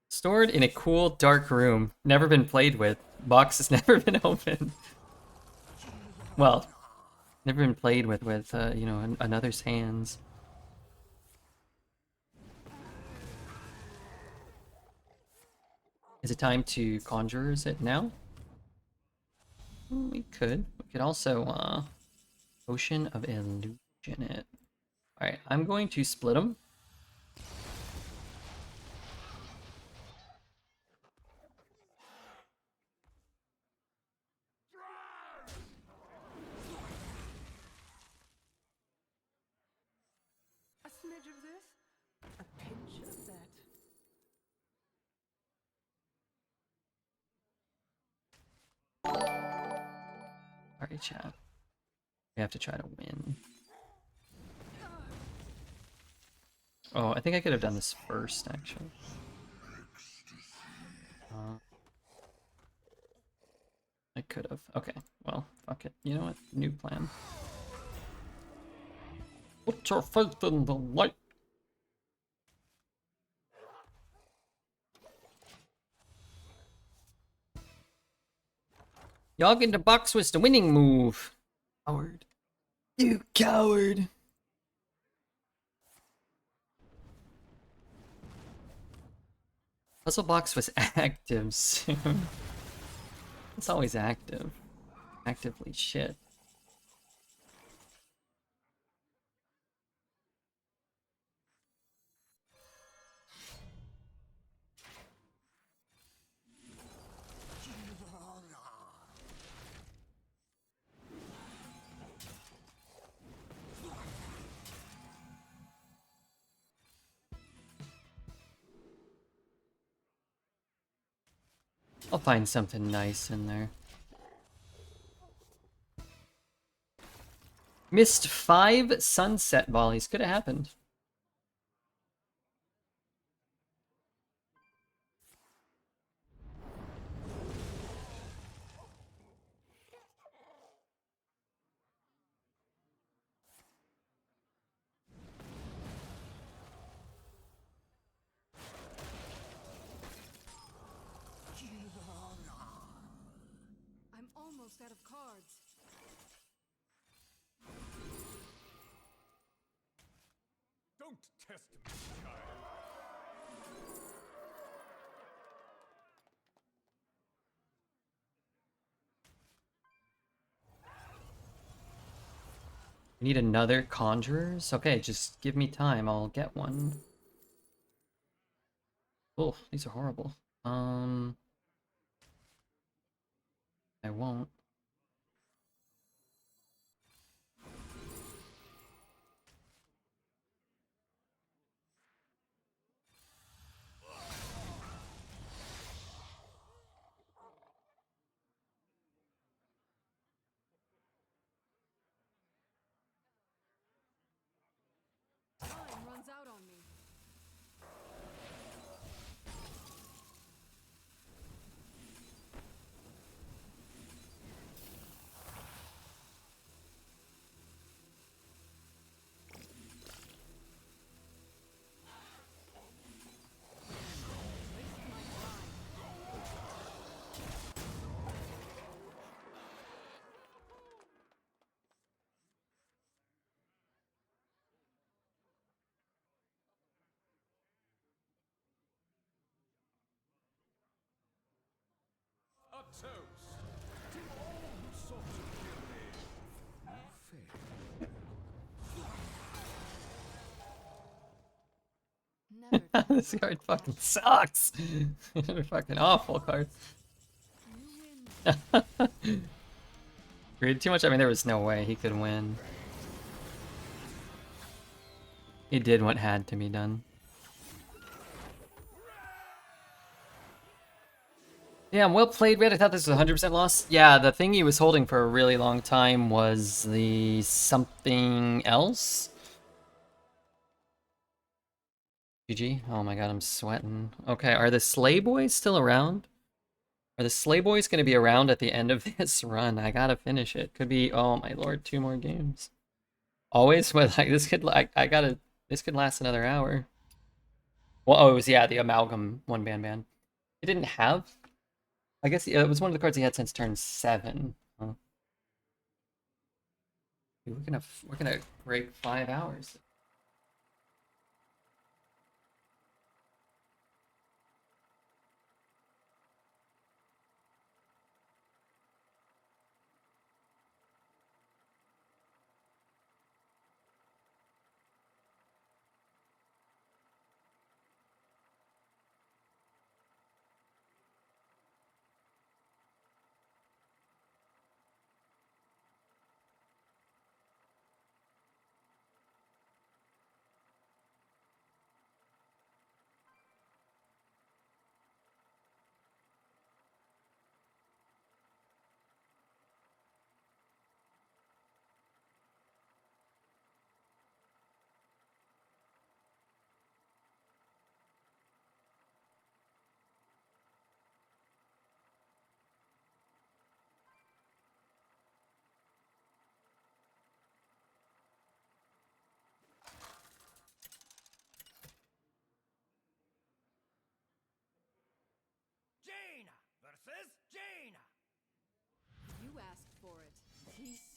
Stored in a cool, dark room. Never been played with. Box has never been opened. Well, never been played with you know, another's hands. Is it time to conjures it now? We could. We could also, Potion of Illusion it. Alright, I'm going to split them. A smidge of this, a pinch of that. Alright, chat. We have to try to win. Oh, I think I could have done this first, actually. I could have. Okay, well, fuck it. You know what? New plan. Put your faith in the light. Yogg into box was the winning move. Coward. You coward. Puzzle box was active soon. It's always active. Actively shit. I'll find something nice in there. Missed 5 sunset volleys. Could have happened. I'm almost out of cards. Don't test me, child. Need another conjurers? Okay, just give me time. I'll get one. Oh, these are horrible. I won't. Time runs out on me. A toast to all who sought to kill me. You failed. Never too This card fucking sucks. Fucking awful card. You win. Read too much. I mean, there was no way he could win. He did what had to be done. Yeah, well played, Red. I thought this was 100% loss. Yeah, the thing he was holding for a really long time was the something else. GG. Oh my god, I'm sweating. Okay, are the Slay Boys still around? Are the Slay Boys going to be around at the end of this run? I gotta finish it. Could be, oh my lord, 2 more games. Always, but like this could, I gotta, this could last another hour. Well, oh, it was, yeah, the Amalgam one ban. It didn't have, I guess it was one of the cards he had since turn 7. Huh. Dude, we're gonna break 5 hours.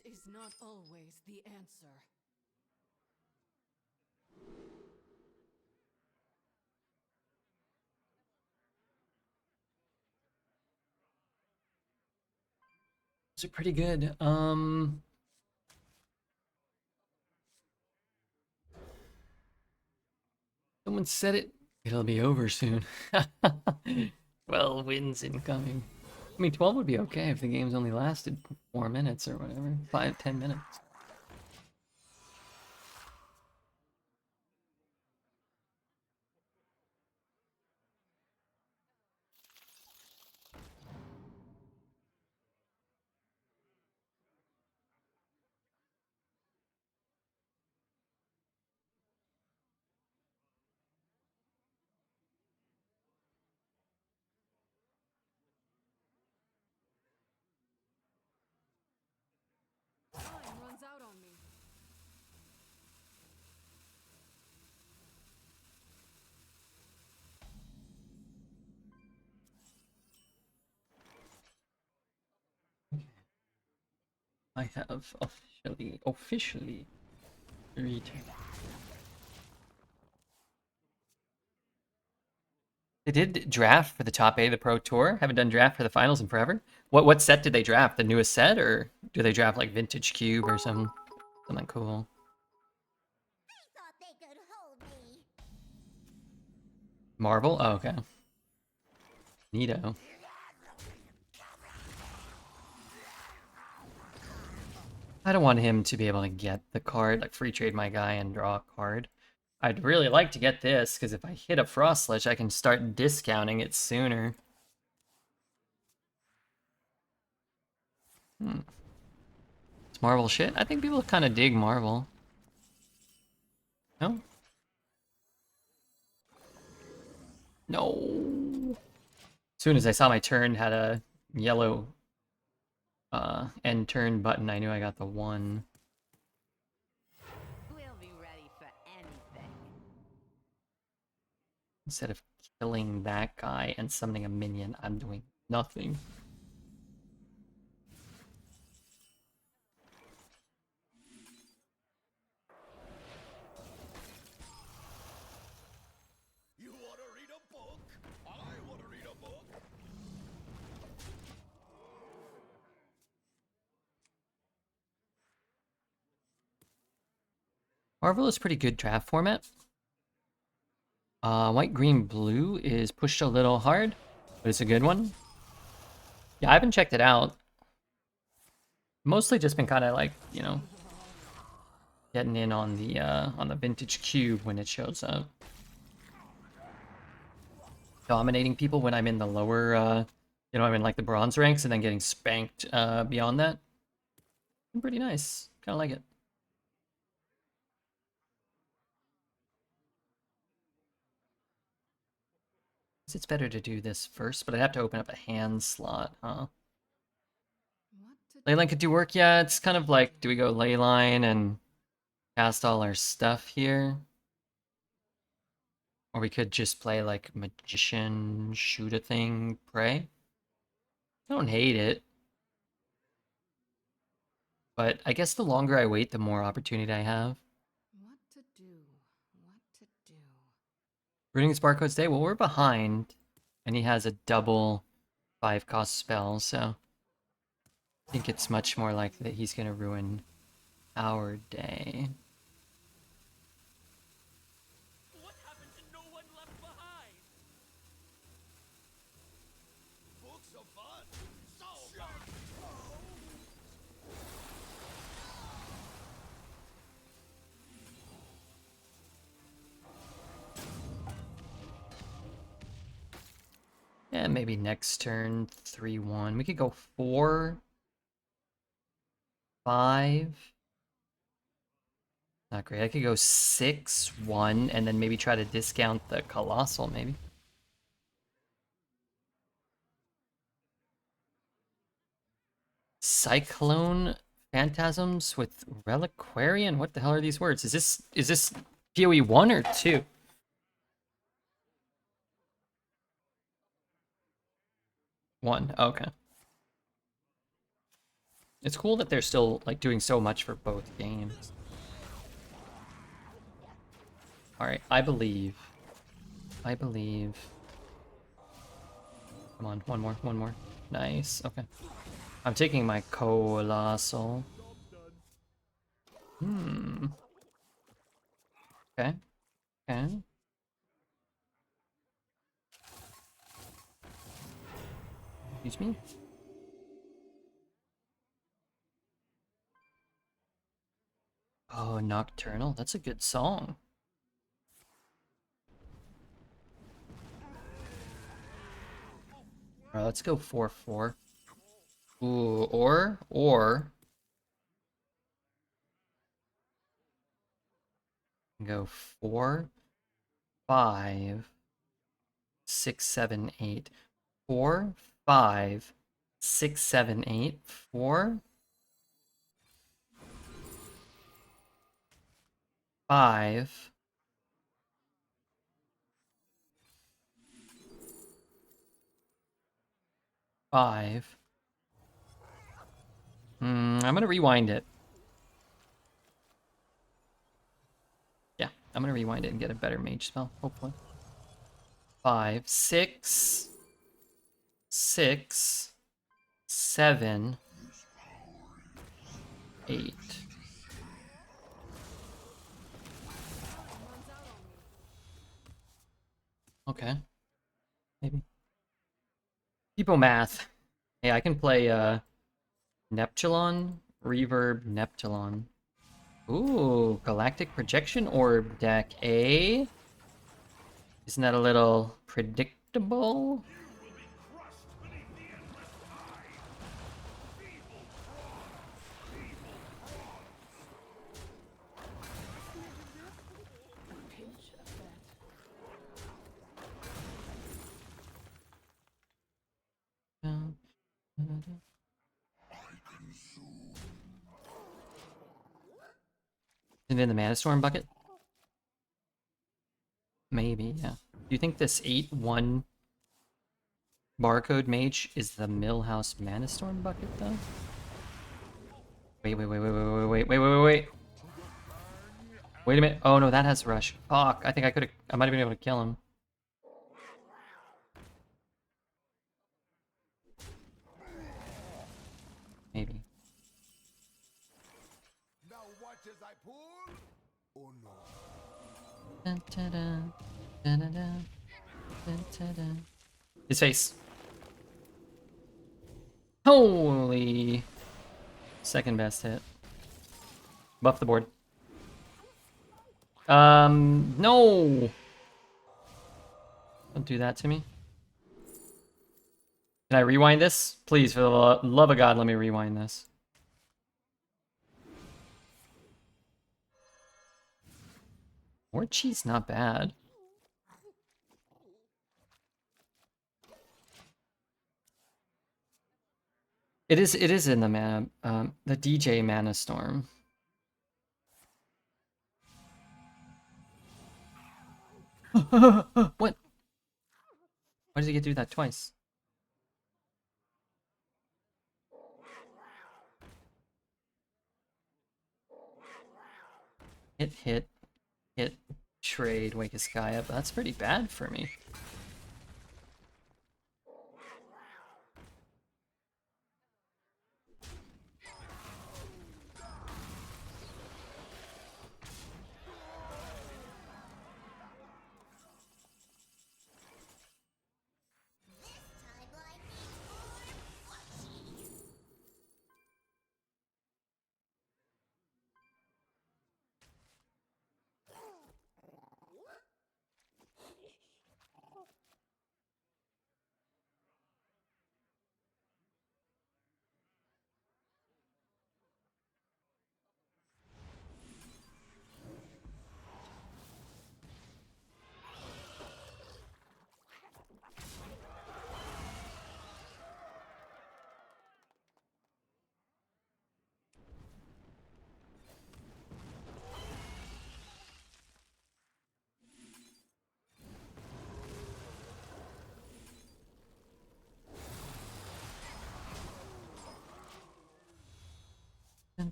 is not always the answer. Those are pretty good. Someone said it. It'll be over soon. 12 wins incoming. I mean, 12 would be okay if the game's only lasted 4 minutes or whatever. 5, 10 minutes. Time runs out on me. I have officially returned. They did draft for the top 8 of the Pro Tour. Haven't done draft for the finals in forever. What set did they draft? The newest set, or do they draft like Vintage Cube or something cool? I thought they could hold me. Marvel? Oh, okay. Neato. I don't want him to be able to get the card, like free trade my guy and draw a card. I'd really like to get this, because if I hit a Frost Lich, I can start discounting it sooner. It's Marvel shit? I think people kind of dig Marvel. No? No. As soon as I saw my turn had a yellow end turn button, I knew I got the 1. We'll be ready for anything. Instead of killing that guy and summoning a minion, I'm doing nothing. You want to read a book? I want to read a book. Marvel is pretty good draft format. White, green, blue is pushed a little hard, but it's a good one. Yeah, I haven't checked it out. Mostly just been kind of like, you know, getting in on the vintage cube when it shows up. Dominating people when I'm in the lower, you know, I'm in like the bronze ranks and then getting spanked beyond that. Pretty nice. Kind of like it. It's better to do this first, but I'd have to open up a hand slot, huh? What to Leyline could do work, yeah. It's kind of like, do we go Leyline and cast all our stuff here? Or we could just play like Magician, shoot a thing, pray. I don't hate it. But I guess the longer I wait, the more opportunity I have. What to do? What to do? Rooting his barcode today? Well, we're behind. And he has a double 5-cost spell, so I think it's much more likely that he's going to ruin our day. What happened to no one left behind? Books are fun. So fun. Yeah, maybe next turn 3-1. We could go 4, 5. Not great. I could go 6-1 and then maybe try to discount the Colossal, maybe. Cyclone Phantasms with Reliquarian? What the hell are these words? Is this PoE 1 or 2? One. Okay. It's cool that they're still like doing so much for both games. All right, I believe. I believe. Come on, one more. Nice. Okay. I'm taking my colossal. Hmm. Okay. Okay. Excuse me. Oh, Nocturnal. That's a good song. All right, let's go 4-4. Ooh, or go 4, 5, 6, 7, 8. 4, 5, 6, 7, 8. 4, 5. Five. I'm gonna rewind it. Yeah, I'm gonna rewind it and get a better mage spell, hopefully. 5, 6, 6, 7, 8. Okay, maybe. People math. Hey, I can play Neptulon, Reverb Neptulon. Ooh, Galactic Projection Orb deck, eh? Isn't that a little predictable? Is it in the Mana Storm bucket? Maybe, yeah. Do you think this 8-1 barcode mage is the Millhouse Mana Storm bucket, though? Wait. Wait a minute. Oh no, that has rush. Fuck, I think I might have been able to kill him. Maybe. Now watch as I pull. Oh no. Dun, dun, dun, dun, dun, dun, dun, dun, dun. His face. Holy. Second best hit. Buff the board. No! Don't do that to me. Can I rewind this? Please, for the love of God, let me rewind this. More cheese, not bad. It is in the mana, the DJ Mana Storm. What? Why does he get to do that twice? Hit, trade, wake a sky up. That's pretty bad for me.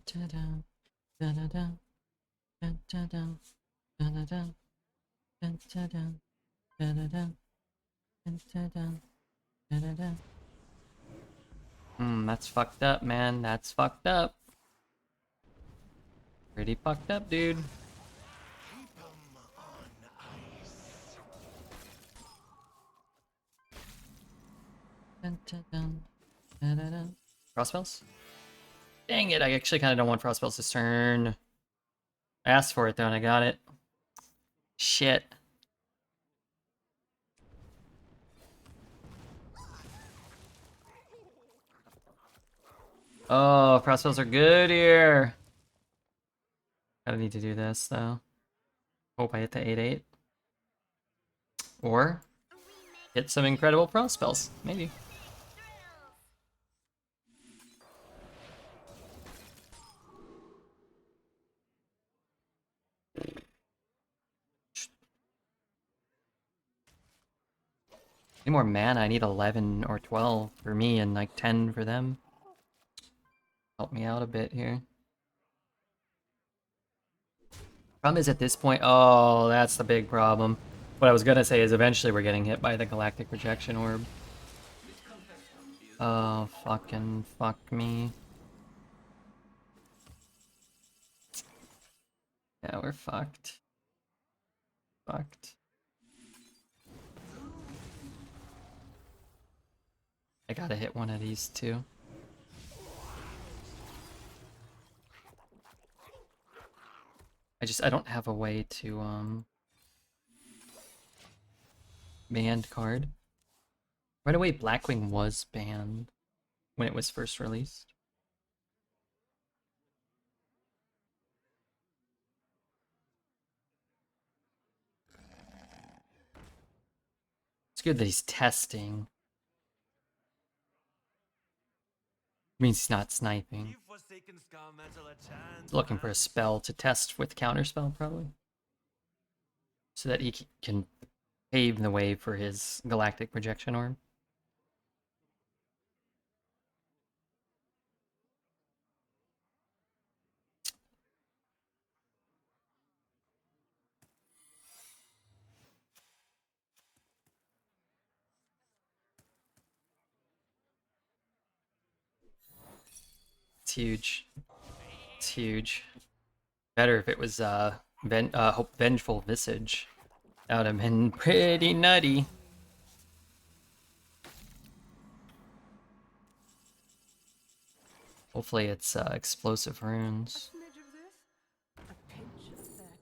Dun-dun-dun, dun-dun-dun, dun-dun-dun, dun-dun-dun, dun-dun-dun, dun-dun-dun, dun-dun-dun, dun-dun-dun. That's fucked up, man. That's fucked up. Pretty fucked up, dude. Dun, dun, dun, dun, dun, dun. Frost spells? Dang it, I actually kind of don't want frost spells this turn. I asked for it though and I got it. Shit. Oh, frost spells are good here. Gotta need to do this though. Hope I hit the 8/8. Or hit some incredible frost spells. Maybe. Need more mana. I need 11 or 12 for me and like 10 for them. Help me out a bit here. Problem is at this point, oh, that's the big problem. What I was gonna say is eventually we're getting hit by the Galactic Projection Orb. Oh, fucking fuck me. Yeah, we're fucked. Fucked. I gotta hit one of these two. I don't have a way to, banned card. Right away, Blackwing was banned when it was first released. It's good that he's testing. Means he's not sniping. He's looking for a spell to test with counterspell, probably. So that he can pave the way for his Galactic Projection Orb. It's huge. It's huge. Better if it was Vengeful Visage. That would have been pretty nutty. Hopefully it's Explosive Runes. A smidge of this, a pinch of that.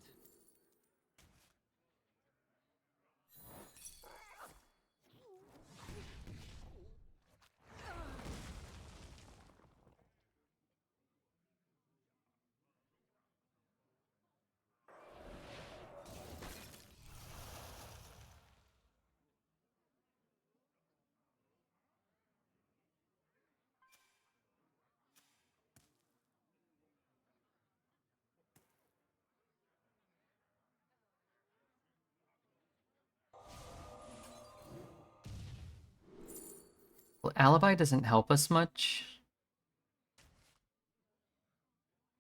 Well, Alibi doesn't help us much.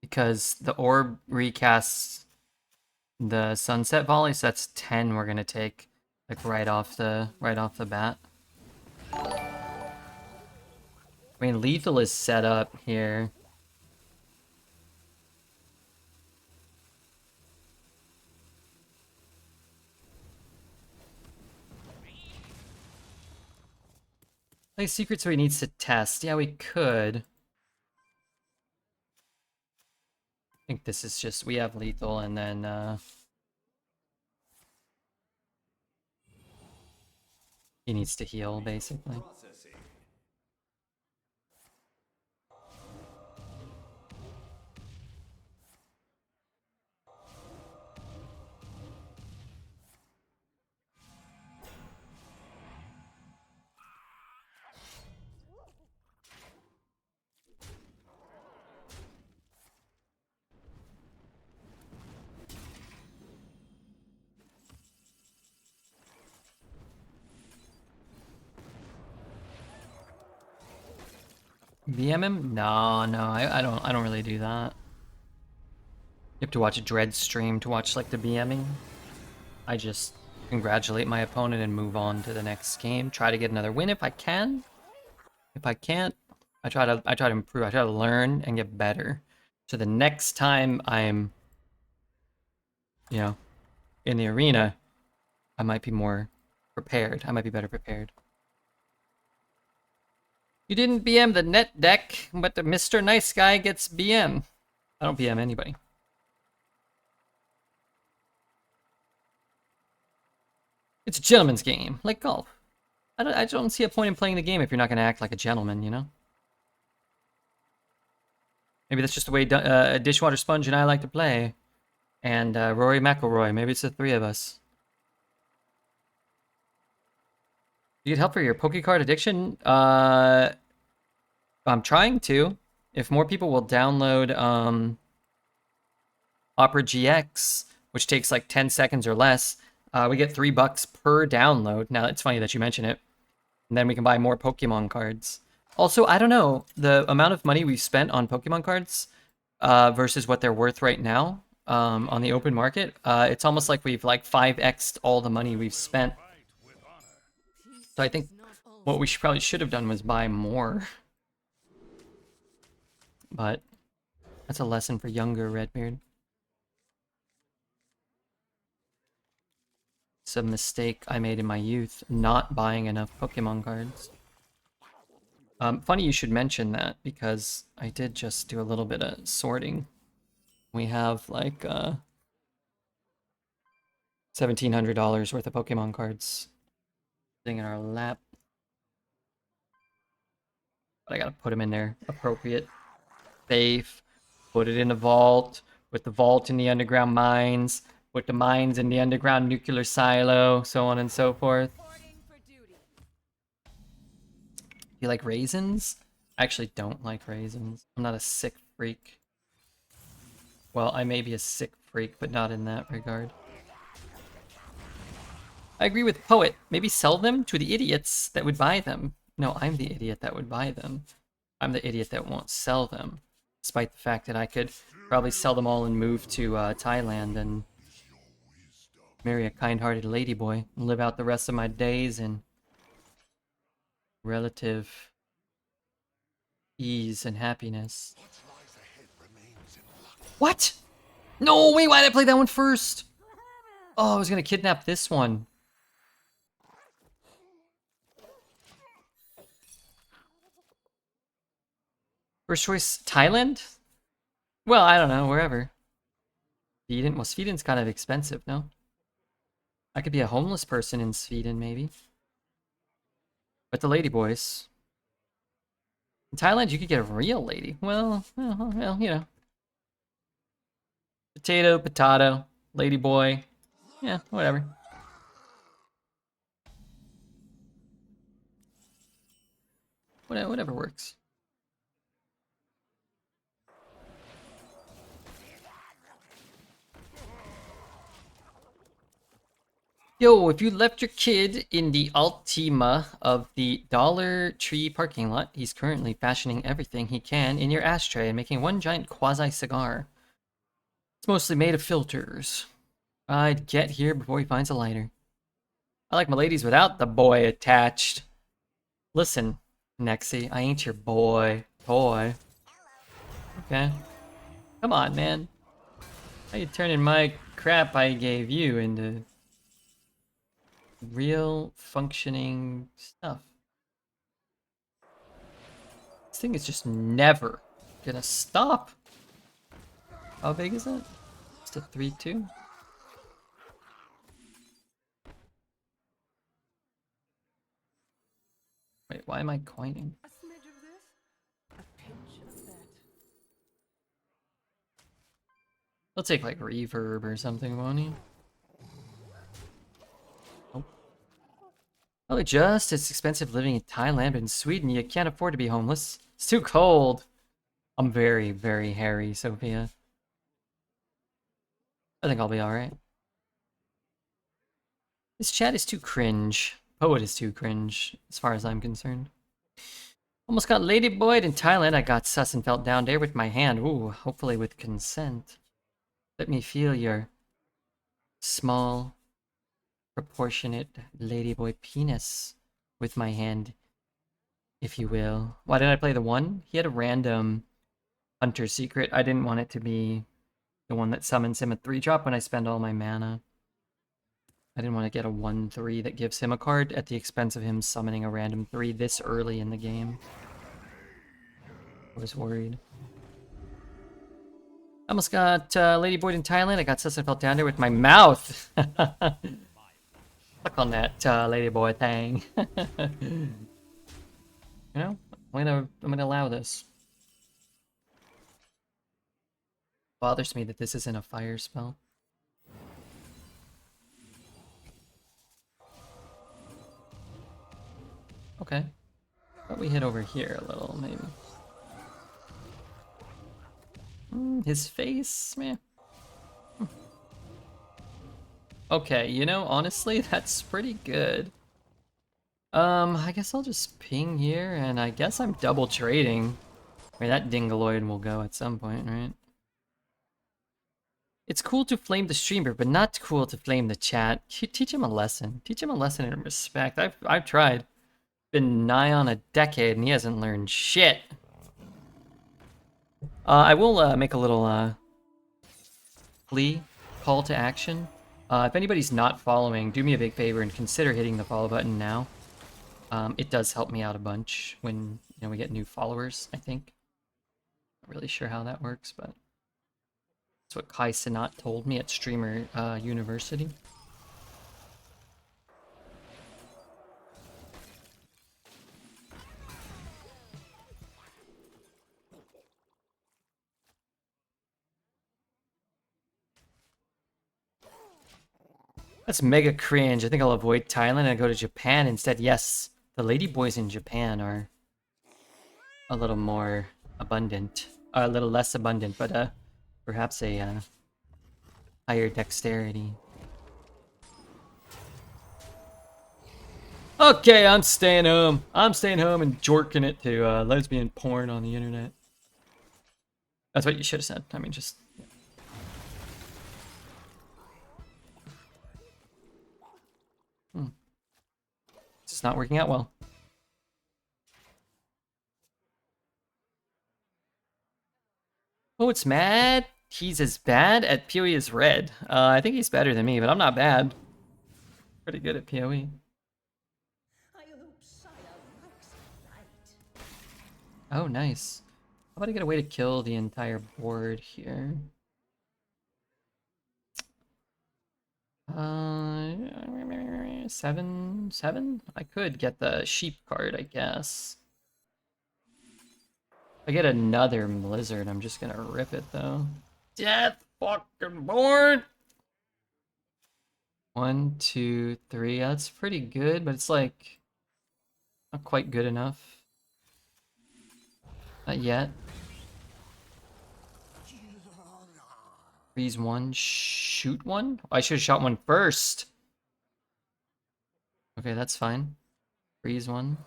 Because the orb recasts the Sunset Volley, so that's 10 we're gonna take like right off the bat. I mean, lethal is set up here. Like secrets where he needs to test. Yeah, we could. I think this is just we have lethal and then he needs to heal basically. BM him? No, I don't really do that. You have to watch a Dread stream to watch like the BMing. I just congratulate my opponent and move on to the next game. Try to get another win if I can. If I can't, I try to improve. I try to learn and get better. So the next time I'm, you know, in the arena, I might be more prepared. I might be better prepared. You didn't BM the net deck, but the Mr. Nice Guy gets BM. I don't BM anybody. It's a gentleman's game, like golf. I don't see a point in playing the game if you're not going to act like a gentleman, you know? Maybe that's just the way Dishwater Sponge and I like to play. And Rory McIlroy, maybe it's the three of us. Do you get help for your Pokecard addiction? I'm trying to. If more people will download Opera GX, which takes like 10 seconds or less, we get $3 per download. Now, it's funny that you mention it. And then we can buy more Pokemon cards. Also, I don't know, the amount of money we've spent on Pokemon cards versus what they're worth right now on the open market, it's almost like we've like 5x'd all the money we've spent. So I think what we probably should have done was buy more. But that's a lesson for younger Redbeard. It's a mistake I made in my youth, not buying enough Pokemon cards. Funny you should mention that, because I did just do a little bit of sorting. We have like $1,700 worth of Pokemon cards sitting in our lap. But I gotta put them in there. Appropriate. Safe. Put it in the vault. Put the vault in the underground mines. Put the mines in the underground nuclear silo. So on and so forth. You like raisins? I actually don't like raisins. I'm not a sick freak. Well, I may be a sick freak, but not in that regard. I agree with Poet. Maybe sell them to the idiots that would buy them. No, I'm the idiot that would buy them. I'm the idiot that won't sell them. Despite the fact that I could probably sell them all and move to Thailand and marry a kind-hearted ladyboy and live out the rest of my days in relative ease and happiness. What? No, wait, why did I play that one first? Oh, I was gonna kidnap this one. First choice, Thailand? Well, I don't know, wherever. Sweden? Well, Sweden's kind of expensive, no? I could be a homeless person in Sweden, maybe. But the ladyboys. In Thailand, you could get a real lady. Well, you know. Potato, potato, ladyboy. Yeah, whatever. Whatever works. Yo, if you left your kid in the Altima of the Dollar Tree parking lot, he's currently fashioning everything he can in your ashtray and making one giant quasi-cigar. It's mostly made of filters. I'd get here before he finds a lighter. I like my ladies without the boy attached. Listen, Nexie, I ain't your boy. Toy. Okay. Come on, man. How you turning my crap I gave you into real functioning stuff? This thing is just never gonna stop. How big is it? Just a 3-2? Wait, why am I coining? A smidge of this, a pinch of that. Let's take like reverb or something, won't he? Oh. Probably just as expensive living in Thailand, but in Sweden you can't afford to be homeless. It's too cold. I'm very, very hairy, Sophia. I think I'll be alright. This chat is too cringe. Poet is too cringe, as far as I'm concerned. Almost got Ladyboyed in Thailand. I got sus and felt down there with my hand. Ooh, hopefully with consent. Let me feel your small, proportionate ladyboy penis with my hand, if you will. Why did I play the 1? He had a random hunter secret. I didn't want it to be the one that summons him a 3-drop when I spend all my mana. I didn't want to get a 1/3 that gives him a card at the expense of him summoning a random 3 this early in the game. I was worried. I almost got Ladyboy in Thailand. I got sus and felt down there with my mouth. Suck on that Ladyboy thing. You know, I'm gonna allow this. Bothers me that this isn't a fire spell. Okay. But we hit over here a little, maybe. His face, man. Okay, you know, honestly, that's pretty good. I guess I'll just ping here, and I guess I'm double trading. I mean, that Dingaloid will go at some point, right? It's cool to flame the streamer, but not cool to flame the chat. Teach him a lesson. Teach him a lesson in respect. I've tried. Been nigh on a decade, and he hasn't learned shit. I will make a little plea, call to action. If anybody's not following, do me a big favor and consider hitting the follow button now. It does help me out a bunch when we get new followers, I think. Not really sure how that works, but that's what Kai Sinat told me at Streamer University. That's mega cringe. I think I'll avoid Thailand and go to Japan instead. Yes, the ladyboys in Japan are a little more abundant. A little less abundant, but perhaps a higher dexterity. Okay, I'm staying home. I'm staying home and jorking it to lesbian porn on the internet. That's what you should have said. I mean, just... It's not working out well. Oh, it's mad. He's as bad at PoE as Red. I think he's better than me, but I'm not bad. Pretty good at PoE. Oh, nice. How about I get a way to kill the entire board here? Seven? I could get the sheep card, I guess. If I get another blizzard, I'm just gonna rip it though. Death fucking board! 1, 2, 3. That's pretty good, but it's like not quite good enough. Not yet. Freeze 1, shoot 1? I should have shot 1 first. Okay, that's fine. Freeze 1.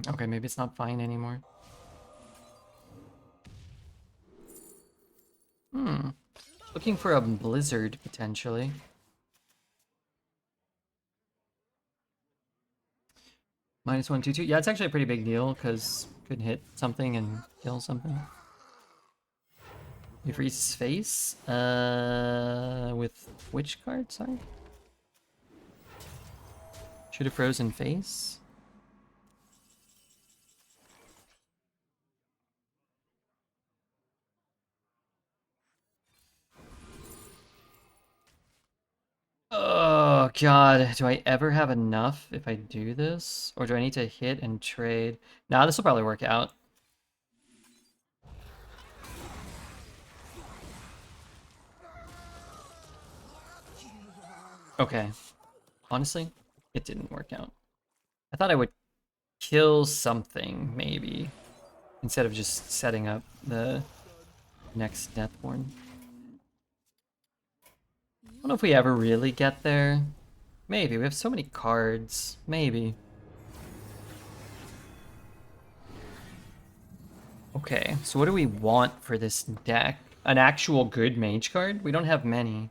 Okay, maybe it's not fine anymore. Looking for a blizzard, potentially. -122. Yeah, it's actually a pretty big deal, because could hit something and kill something. You freeze his face? With which card, sorry? Should have frozen face? Oh god, do I ever have enough if I do this? Or do I need to hit and trade? Nah, this will probably work out. Okay. Honestly, it didn't work out. I thought I would kill something, maybe, instead of just setting up the next Deathborn. I don't know if we ever really get there. Maybe. We have so many cards. Maybe. Okay, so what do we want for this deck? An actual good mage card? We don't have many.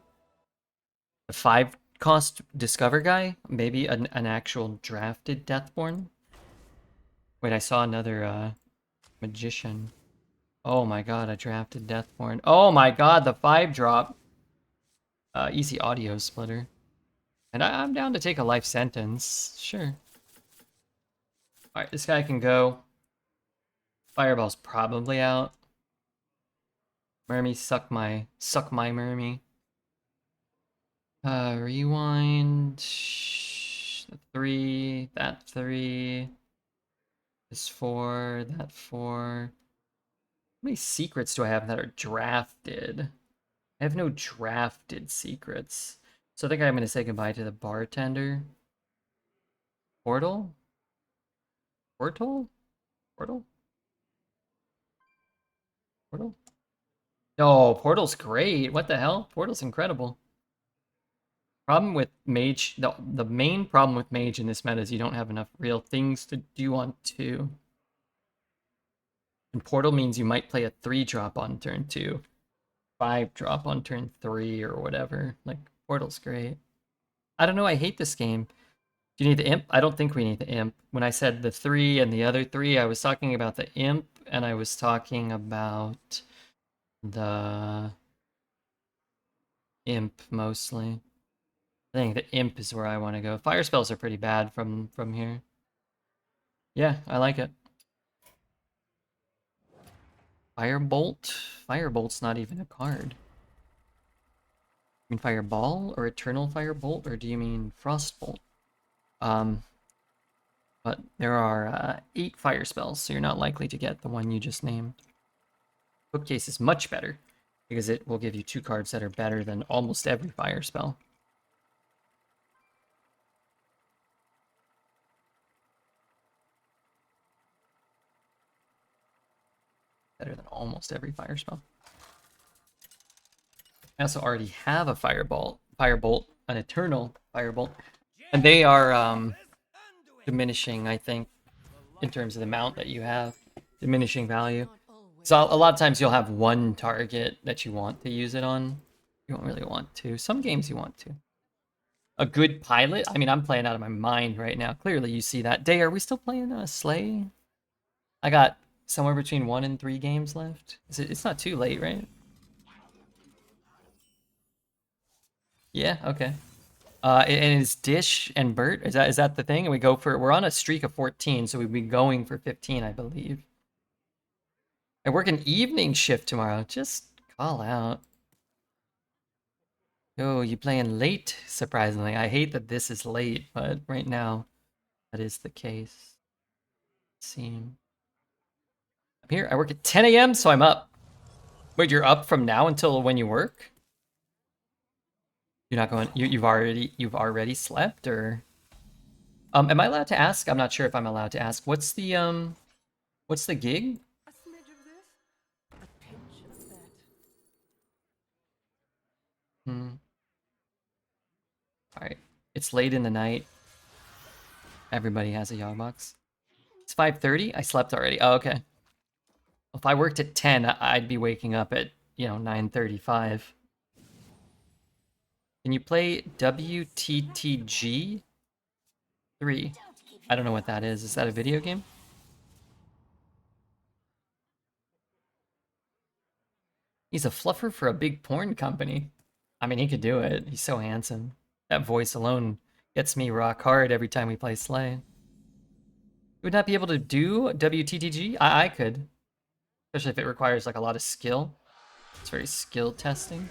A 5-cost Discover guy? Maybe an actual drafted Deathborn? Wait, I saw another Magician. Oh my god, a drafted Deathborn. Oh my god, the 5-drop. Easy audio splitter. And I'm down to take a life sentence. Sure. Alright, this guy can go. Fireball's probably out. Mermy, suck my Mermy. Rewind. 3, that 3. This 4, that 4. How many secrets do I have that are drafted? I have no drafted secrets. So I think I'm going to say goodbye to the bartender. Portal? Portal? Portal? Portal? No, Portal's great. What the hell? Portal's incredible. Problem with Mage, the main problem with Mage in this meta is you don't have enough real things to do on 2. And Portal means you might play a 3-drop on turn 2. 5-drop on turn 3 or whatever. Like, Portal's great. I don't know, I hate this game. Do you need the imp? I don't think we need the imp. When I said the 3 and the other 3, I was talking about the imp, and I was talking about the imp mostly. I think the imp is where I want to go. Fire spells are pretty bad from here. Yeah, I like it. Firebolt? Firebolt's not even a card. You mean Fireball or Eternal Firebolt, or do you mean Frostbolt? But there are 8 fire spells, so you're not likely to get the one you just named. Bookcase is much better, because it will give you 2 cards that are better than almost every fire spell. Better than almost every fire spell. I also already have a Firebolt, an Eternal Firebolt, and they are diminishing, I think, in terms of the amount that you have. Diminishing value. Not always. So a lot of times you'll have one target that you want to use it on. You don't really want to. Some games you want to. A good pilot? I mean, I'm playing out of my mind right now. Clearly you see that. Day, are we still playing Slay? I got somewhere between 1 and 3 games left. It's not too late, right? Yeah, okay. And is Dish and Bert, is that the thing? And we're on a streak of 14, so we'd be going for 15, I believe. I work an evening shift tomorrow. Just call out. Oh, you playing late? Surprisingly, I hate that this is late, but right now, that is the case. I'm here. I work at 10 a.m., so I'm up. Wait, you're up from now until when you work? You're not going. You've already slept, or am I allowed to ask? I'm not sure if I'm allowed to ask. What's the gig? A smidge of this, a pinch of that. All right. It's late in the night. Everybody has a yaw box. It's 5:30. I slept already. Oh, okay. If I worked at 10, I'd be waking up at 9:35. Can you play WTTG 3? I don't know what that is. Is that a video game? He's a fluffer for a big porn company. I mean, he could do it. He's so handsome. That voice alone gets me rock hard every time we play Slay. You would not be able to do WTTG? I could. Especially if it requires like a lot of skill. It's very skill testing.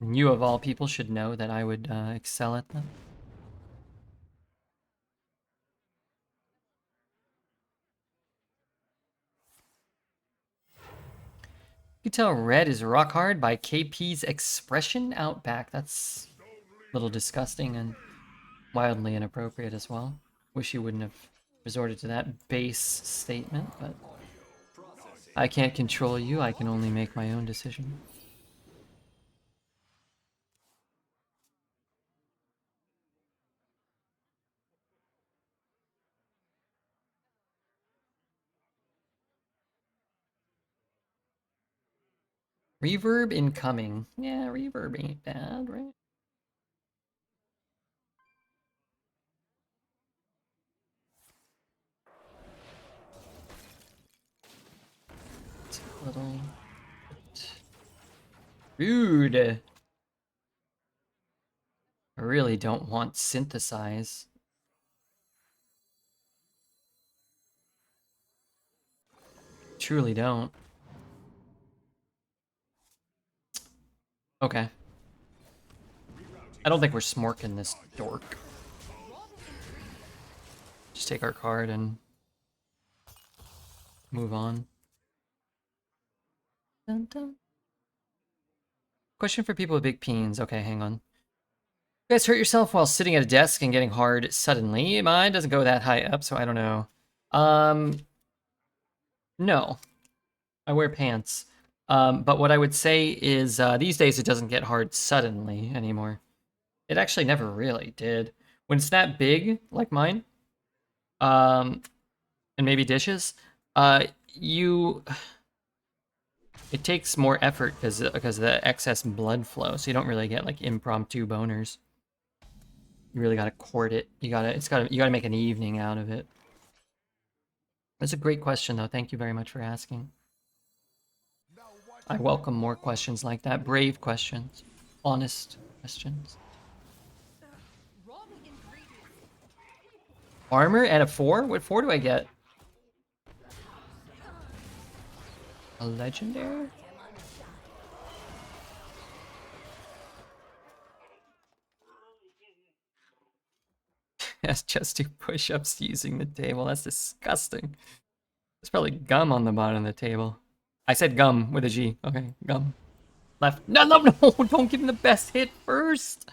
And you of all people should know that I would excel at them. You can tell red is rock hard by KP's expression outback. That's a little disgusting and wildly inappropriate as well. Wish you wouldn't have resorted to that base statement, but I can't control you. I can only make my own decision. Reverb incoming. Yeah, reverb ain't bad, right? It's a little rude. I really don't want synthesize. Truly don't. Okay. I don't think we're smorking this dork. Just take our card and move on. Dun, dun. Question for people with big peens. Okay, hang on. You guys hurt yourself while sitting at a desk and getting hard suddenly? Mine doesn't go that high up, so I don't know. No. I wear pants. But what I would say is these days it doesn't get hard suddenly anymore. It actually never really did. When it's that big, like mine, and maybe dishes, you... It takes more effort because of the excess blood flow, so you don't really get like impromptu boners. You really gotta court it. You gotta make an evening out of it. That's a great question though. Thank you very much for asking. I welcome more questions like that. Brave questions. Honest questions. Armor and a 4? What 4 do I get? A legendary? Yes, just do push-ups using the table. That's disgusting. There's probably gum on the bottom of the table. I said gum with a G. Okay, gum. Left. No, no, no! Don't give him the best hit first!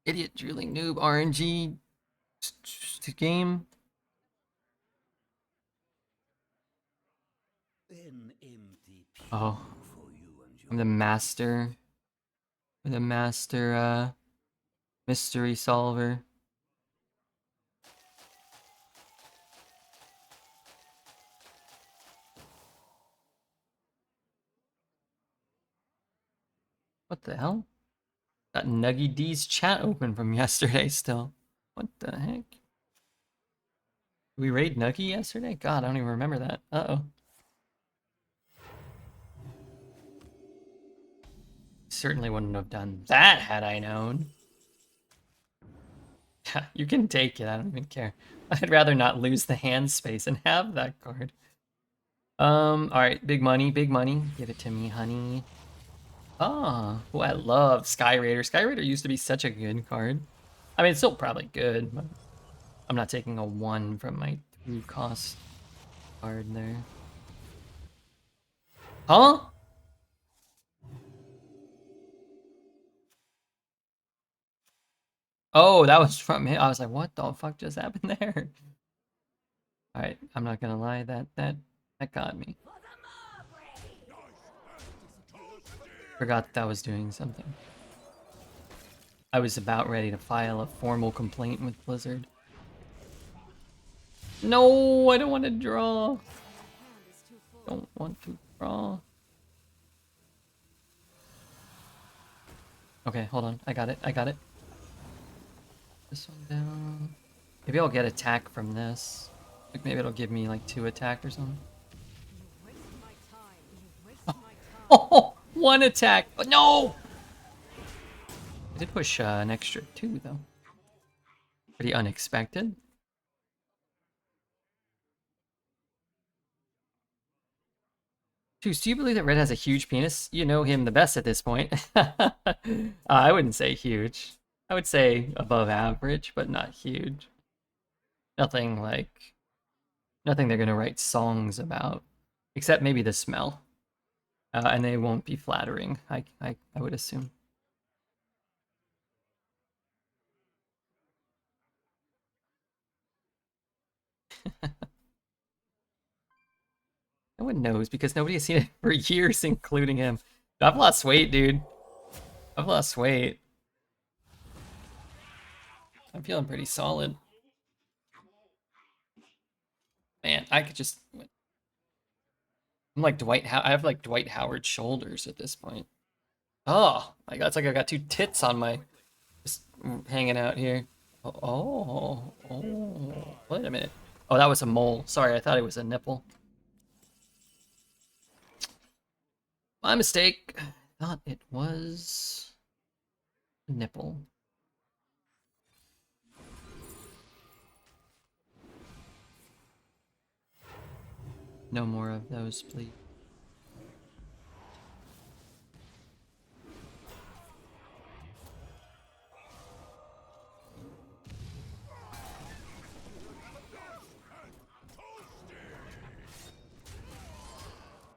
Idiot drilling noob RNG game. Oh. I'm the master. I'm the master, mystery solver. What the hell? Got Nuggy D's chat open from yesterday still. What the heck? Did we raid Nuggy yesterday? God, I don't even remember that. Uh-oh. Certainly wouldn't have done that had I known. You can take it, I don't even care. I'd rather not lose the hand space and have that card. Alright, big money, big money. Give it to me, honey. Ah, oh, I love Sky Raider. Sky Raider used to be such a good card. I mean, it's still probably good, but I'm not taking a 1 from my 2 cost card there. Huh? Oh, that was from him. I was like, what the fuck just happened there? Alright, I'm not gonna lie, that got me. Forgot that was doing something. I was about ready to file a formal complaint with Blizzard. No, I don't want to draw. Don't want to draw. Okay, hold on. I got it. I got it. This one down. Maybe I'll get attack from this. Like maybe it'll give me like 2 attack or something. Oh, 1 attack. Oh, no! I did push an extra 2 though. Pretty unexpected. Juice, do you believe that Red has a huge penis? You know him the best at this point. I wouldn't say huge. I would say above average, but not huge. Nothing like... Nothing they're gonna write songs about. Except maybe the smell. And they won't be flattering, I would assume. No one knows because nobody has seen it for years, including him. I've lost weight, dude. I've lost weight. I'm feeling pretty solid. Man, I could just... I'm like I have like Dwight Howard shoulders at this point. Oh my god, it's like I got two tits on my just hanging out here. Oh, wait a minute. Oh, that was a mole. Sorry, I thought it was a nipple. My mistake. I thought it was a nipple. No more of those, please.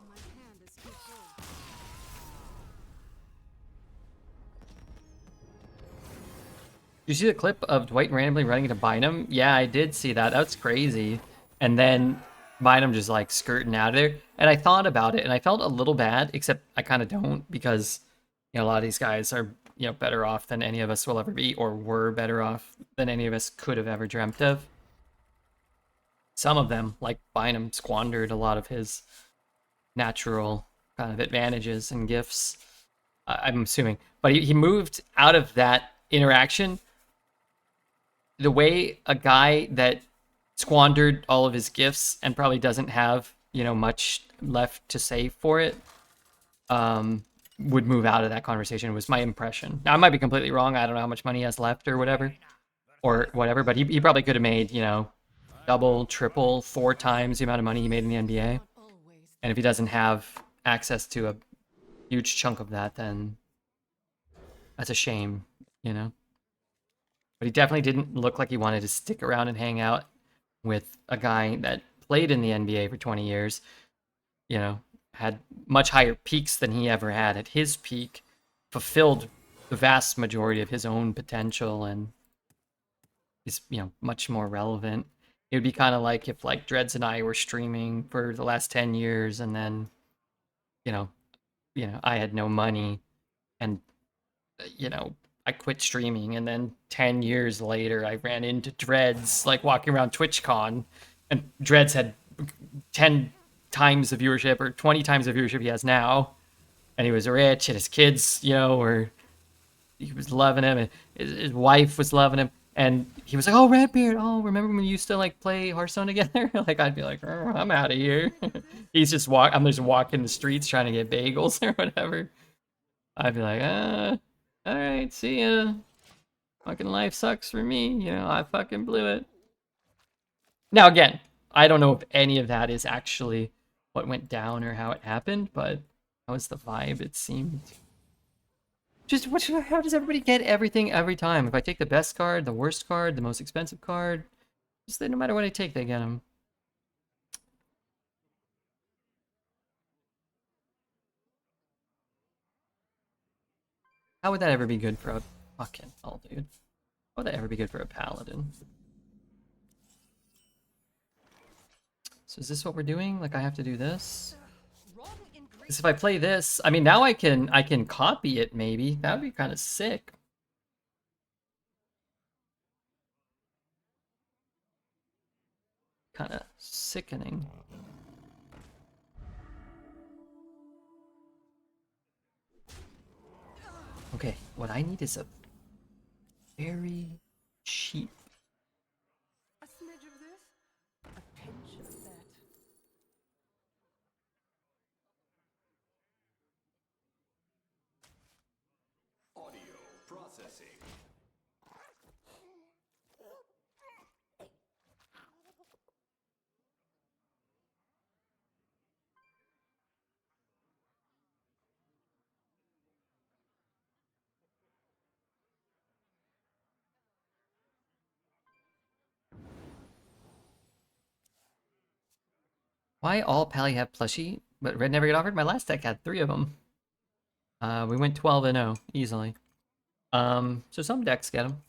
My hand is too full. Did you see the clip of Dwight randomly running into Bynum? Yeah, I did see that. That's crazy. And then Bynum just like skirting out of there. And I thought about it and I felt a little bad, except I kind of don't because, you know, a lot of these guys are, you know, better off than any of us will ever be, or were better off than any of us could have ever dreamt of. Some of them, like Bynum, squandered a lot of his natural kind of advantages and gifts, I'm assuming. But he moved out of that interaction the way a guy that squandered all of his gifts and probably doesn't have, you know, much left to say for it, would move out of that conversation was my impression. Now I might be completely wrong. I don't know how much money he has left or whatever, but he probably could have made, you know, double, triple, 4 times the amount of money he made in the NBA. Not always. And if he doesn't have access to a huge chunk of that, then that's a shame, you know? But he definitely didn't look like he wanted to stick around and hang out with a guy that played in the NBA for 20 years, you know, had much higher peaks than he ever had at his peak, fulfilled the vast majority of his own potential, and is, you know, much more relevant. It would be kind of like if like Dreads and I were streaming for the last 10 years and then, you know, I had no money and, you know, I quit streaming, and then 10 years later I ran into Dreads like walking around TwitchCon, and Dreads had 10 times the viewership or 20 times the viewership he has now, and he was rich and his kids, you know, were, he was loving him, and his wife was loving him, and he was like, oh, Redbeard, oh, remember when you used to like play Hearthstone together? Like I'd be like, oh, I'm out of here. I'm just walking the streets trying to get bagels or whatever. I'd be like, all right, see ya. Fucking life sucks for me. You know, I fucking blew it. Now, again, I don't know if any of that is actually what went down or how it happened, but that was the vibe it seemed. Just how does everybody get everything every time? If I take the best card, the worst card, the most expensive card, just no matter what I take, they get them. How would that ever be good for a fucking hell, dude? How would that ever be good for a paladin? So is this what we're doing? Like I have to do this? Because if I play this, I mean, now I can copy it maybe. That would be kind of sick. Kind of sickening. Okay, what I need is a very cheap. A smidge of this, a pinch of that. Audio processing. Why all Pally have plushie, but Red never get offered? My last deck had 3 of them. We went 12-0 easily. So some decks get them.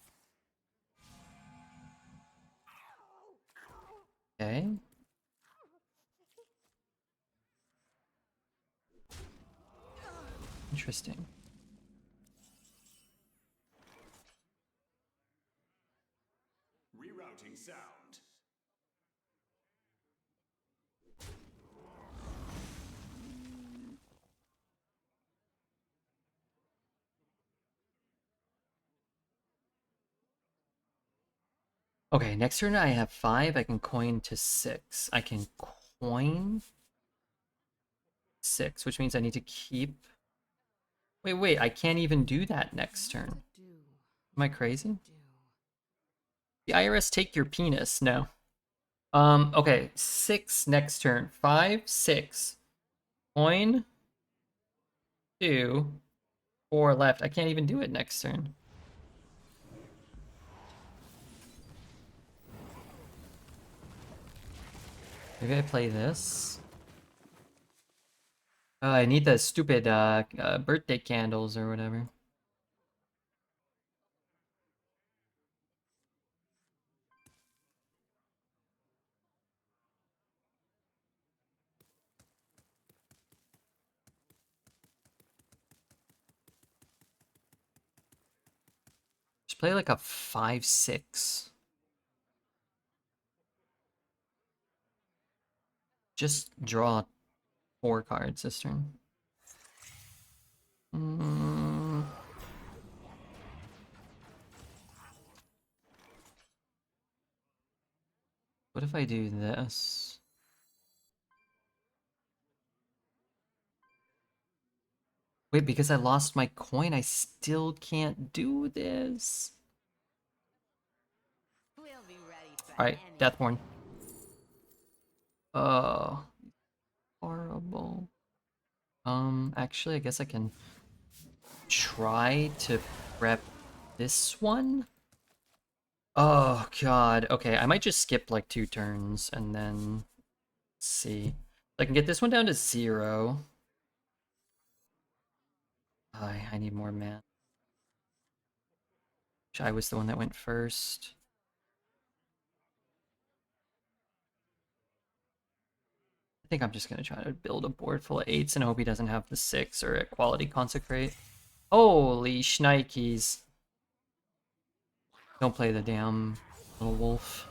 Okay. Interesting. Rerouting sound. Okay, next turn I have 5. I can coin to 6. I can coin 6, which means I need to keep... Wait, I can't even do that next turn. Am I crazy? The IRS take your penis? No. Okay, 6 next turn. 5, 6. Coin, 2, 4 left. I can't even do it next turn. Maybe I play this. Oh, I need the stupid birthday candles or whatever. Just play like a 5, 6. Just draw 4 cards this turn. What if I do this? Wait, because I lost my coin, I still can't do this. We'll be ready for Alright, anything. Deathborn. Oh, horrible. Actually, I guess I can try to prep this one. Oh god. Okay, I might just skip like 2 turns and then see. I can get this one down to 0. I need more mana. I was the one that went first. I think I'm just gonna try to build a board full of 8s and hope he doesn't have the 6 or a quality consecrate. Holy shnikes. Don't play the damn little wolf.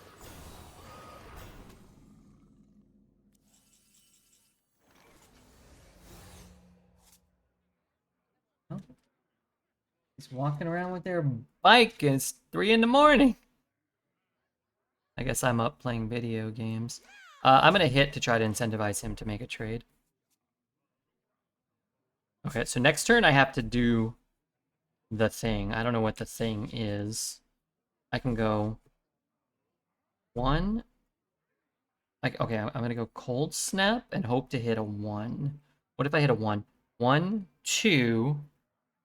Oh. He's walking around with their bike and it's 3 in the morning. I guess I'm up playing video games. I'm gonna hit to try to incentivize him to make a trade. Okay, so next turn I have to do the thing. I don't know what the thing is. I can go 1. Like, okay, I'm gonna go cold snap and hope to hit a 1. What if I hit a 1? 1, 2,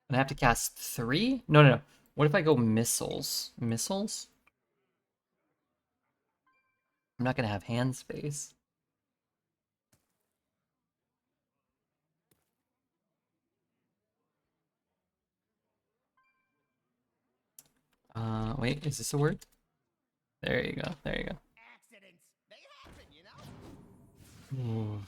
and I have to cast 3? No. What if I go missiles? Missiles? I'm not gonna have hand space. Wait, is this a word? There you go, there you go. Accidents, they happen, you know? Ooh.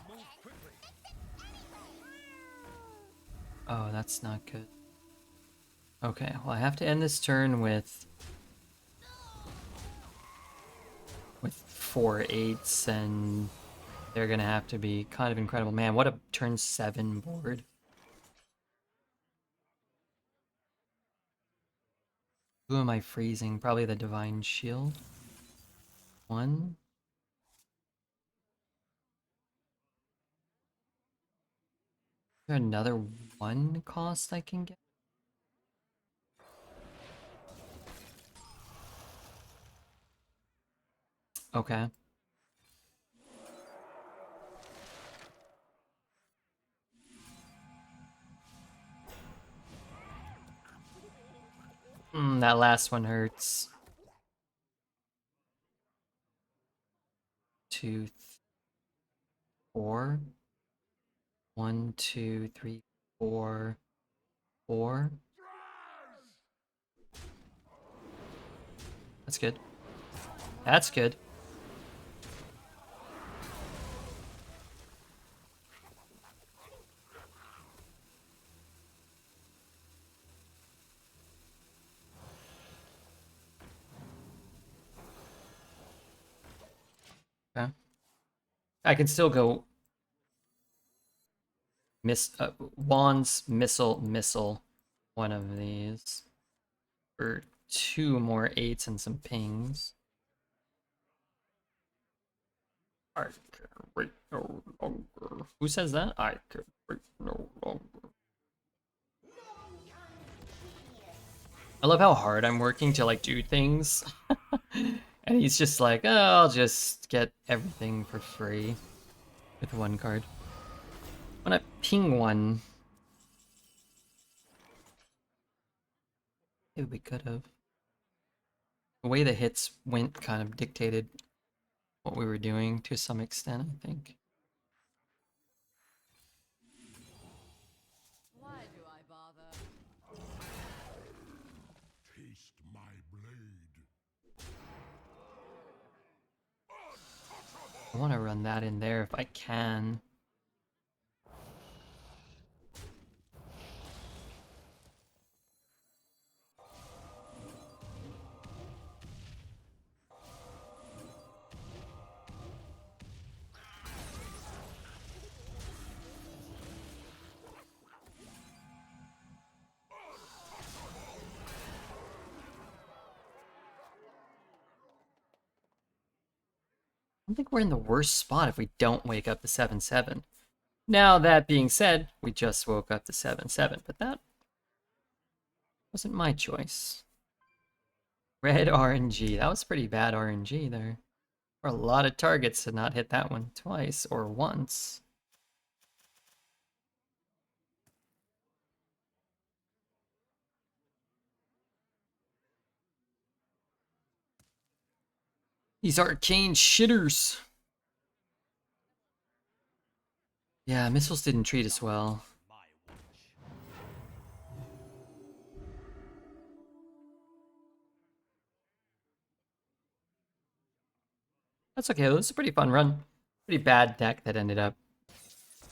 Move quickly. Oh, that's not good. Okay, well I have to end this turn with 4 8s, and they're gonna have to be kind of incredible. Man, what a turn 7 board. Who am I freezing? Probably the Divine Shield. 1. Is there another 1 cost I can get? Okay. That last one hurts. 2, 4. 1, 2, 3, 4. 4. That's good. That's good. Okay. I can still go wands, missile, one of these for 2 more 8s and some pings. I can wait no longer. Who says that? I can wait no longer. I love how hard I'm working to like do things. And he's just like, oh, I'll just get everything for free with 1 card. I'm gonna ping 1. Maybe we could have. The way the hits went kind of dictated what we were doing to some extent, I think. Why do I bother? Taste my blade. I want to run that in there if I can. I don't think we're in the worst spot if we don't wake up to 7/7. Now, that being said, we just woke up to 7/7, but that wasn't my choice. Red RNG. That was pretty bad RNG there. Or a lot of targets to not hit that one twice or once. These arcane shitters. Yeah, missiles didn't treat us well. That's okay, it was a pretty fun run. Pretty bad deck that ended up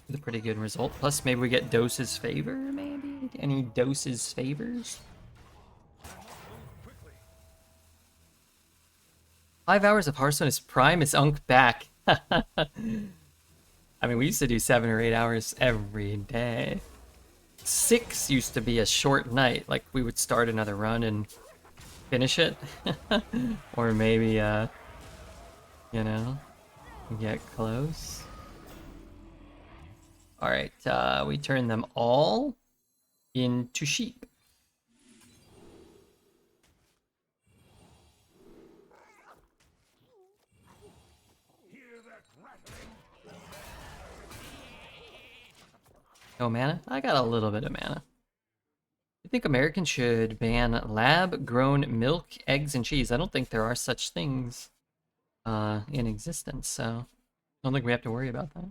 with a pretty good result. Plus, maybe we get Dose's favor, maybe? Any Dose's favors? 5 hours of Hearthstone is prime, it's Unk back. I mean, we used to do 7 or 8 hours every day. 6 used to be a short night, like we would start another run and finish it. Or maybe, you know, get close. Alright, we turn them all into sheep. No mana? I got a little bit of mana. I think Americans should ban lab-grown milk, eggs, and cheese. I don't think there are such things in existence, so I don't think we have to worry about that.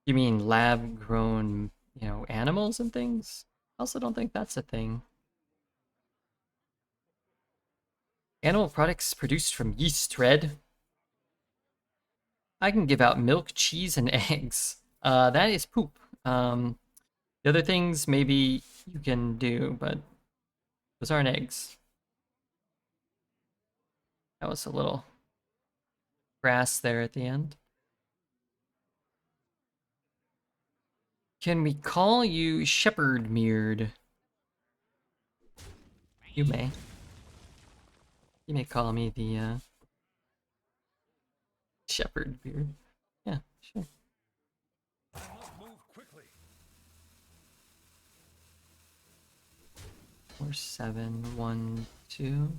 You mean lab-grown, you know, animals and things? I also don't think that's a thing. Animal products produced from yeast, red. I can give out milk, cheese, and eggs. That is poop. The other things maybe you can do, but those aren't eggs. That was a little grass there at the end. Can we call you Shepherd Meared? You may. You may call me the Shepherd Beard. Yeah, sure. I must move quickly. 4, 7, 1, 2.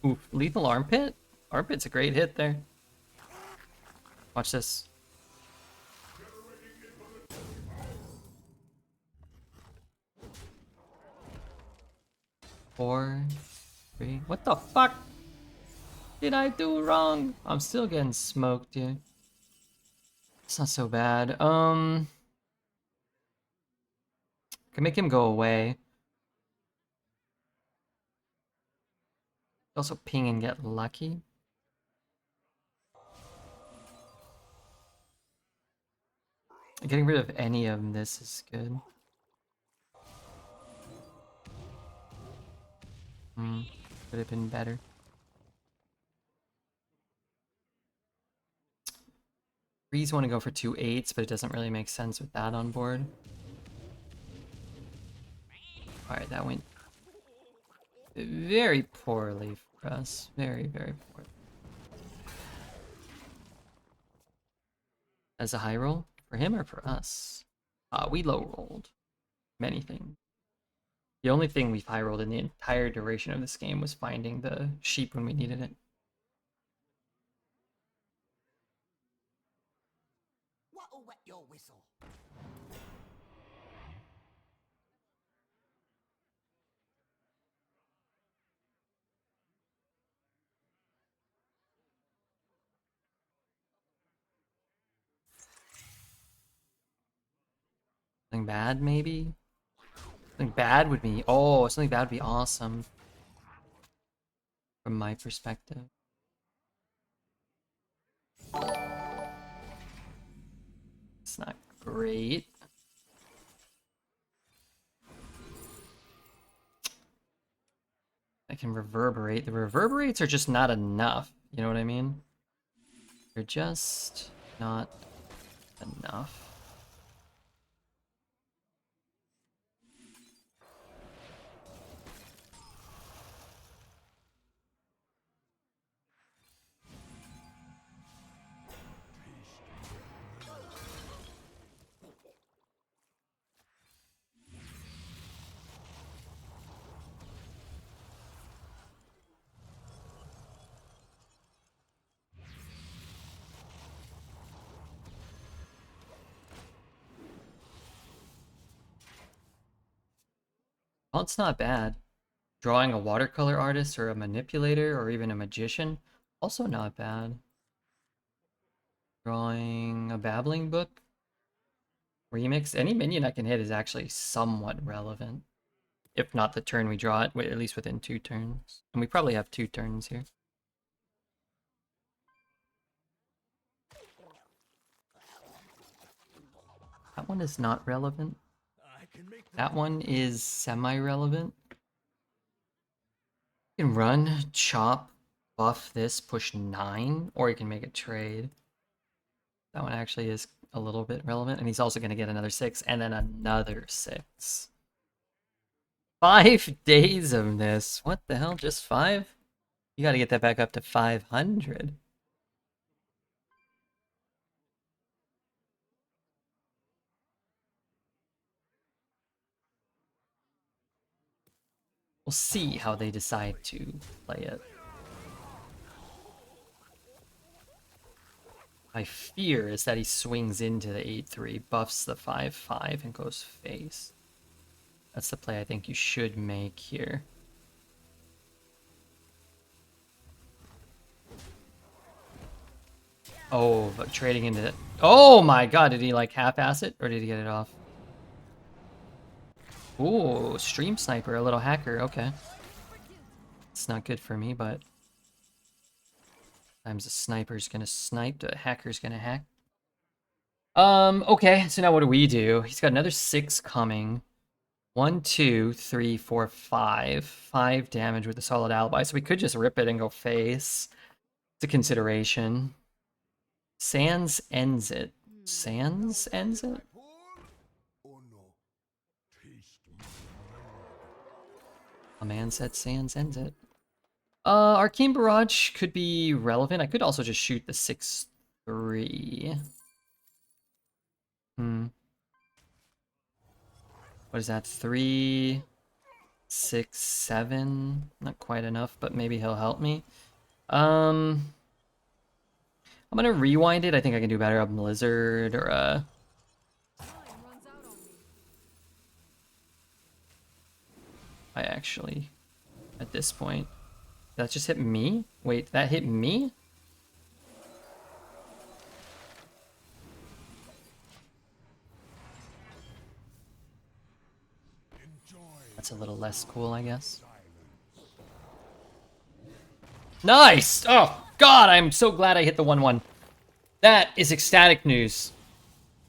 Oof, lethal armpit? Armpit's a great hit there. Watch this. Four, 3. What the fuck did I do wrong? I'm still getting smoked, dude. It's not so bad. Can make him go away. Also ping and get lucky. Getting rid of any of this is good. Could have been better. Threes want to go for 2 8s, but it doesn't really make sense with that on board. Alright, that went very poorly for us. Very, very poorly. As a high roll? For him or for us? We low rolled many things. The only thing we've high rolled in the entire duration of this game was finding the sheep when we needed it. What'll wet your whistle? Something bad, maybe? Something bad would be... Oh, something bad would be awesome. From my perspective. It's not great. I can reverberate. The reverberates are just not enough. You know what I mean? They're just not enough. Well, it's not bad. Drawing a watercolor artist or a manipulator or even a magician, also not bad. Drawing a babbling book, remix, any minion I can hit is actually somewhat relevant. If not the turn we draw it, at least within 2 turns. And we probably have 2 turns here. That one is not relevant. That one is semi-relevant. You can run, chop, buff this, push 9, or you can make a trade. That one actually is a little bit relevant, and he's also going to get another 6, and then another 6. 5 days of this. What the hell, just 5? You got to get that back up to 500. We'll see how they decide to play it. My fear is that he swings into the 8-3, buffs the 5-5, and goes face. That's the play I think you should make here. Oh, but trading into it. Oh my god, did he like half-ass it, or did he get it off? Ooh, stream sniper, a little hacker, okay. It's not good for me, but sometimes a sniper's gonna snipe, the hacker's gonna hack. Okay, so now what do? He's got another 6 coming. 1, 2, 3, 4, 5. 5 damage with a solid alibi, so we could just rip it and go face. It's a consideration. Sans ends it. Sans ends it? A man said Sans ends it. Arcane Barrage could be relevant. I could also just shoot the 6-3. What is that? 3, 6, 7. Not quite enough, but maybe he'll help me. I'm gonna rewind it. I think I can do better. A Blizzard or a... I actually, at this point, did that just hit me? Wait, that hit me? That's a little less cool, I guess. Nice! Oh, God, I'm so glad I hit the 1-1. That is ecstatic news.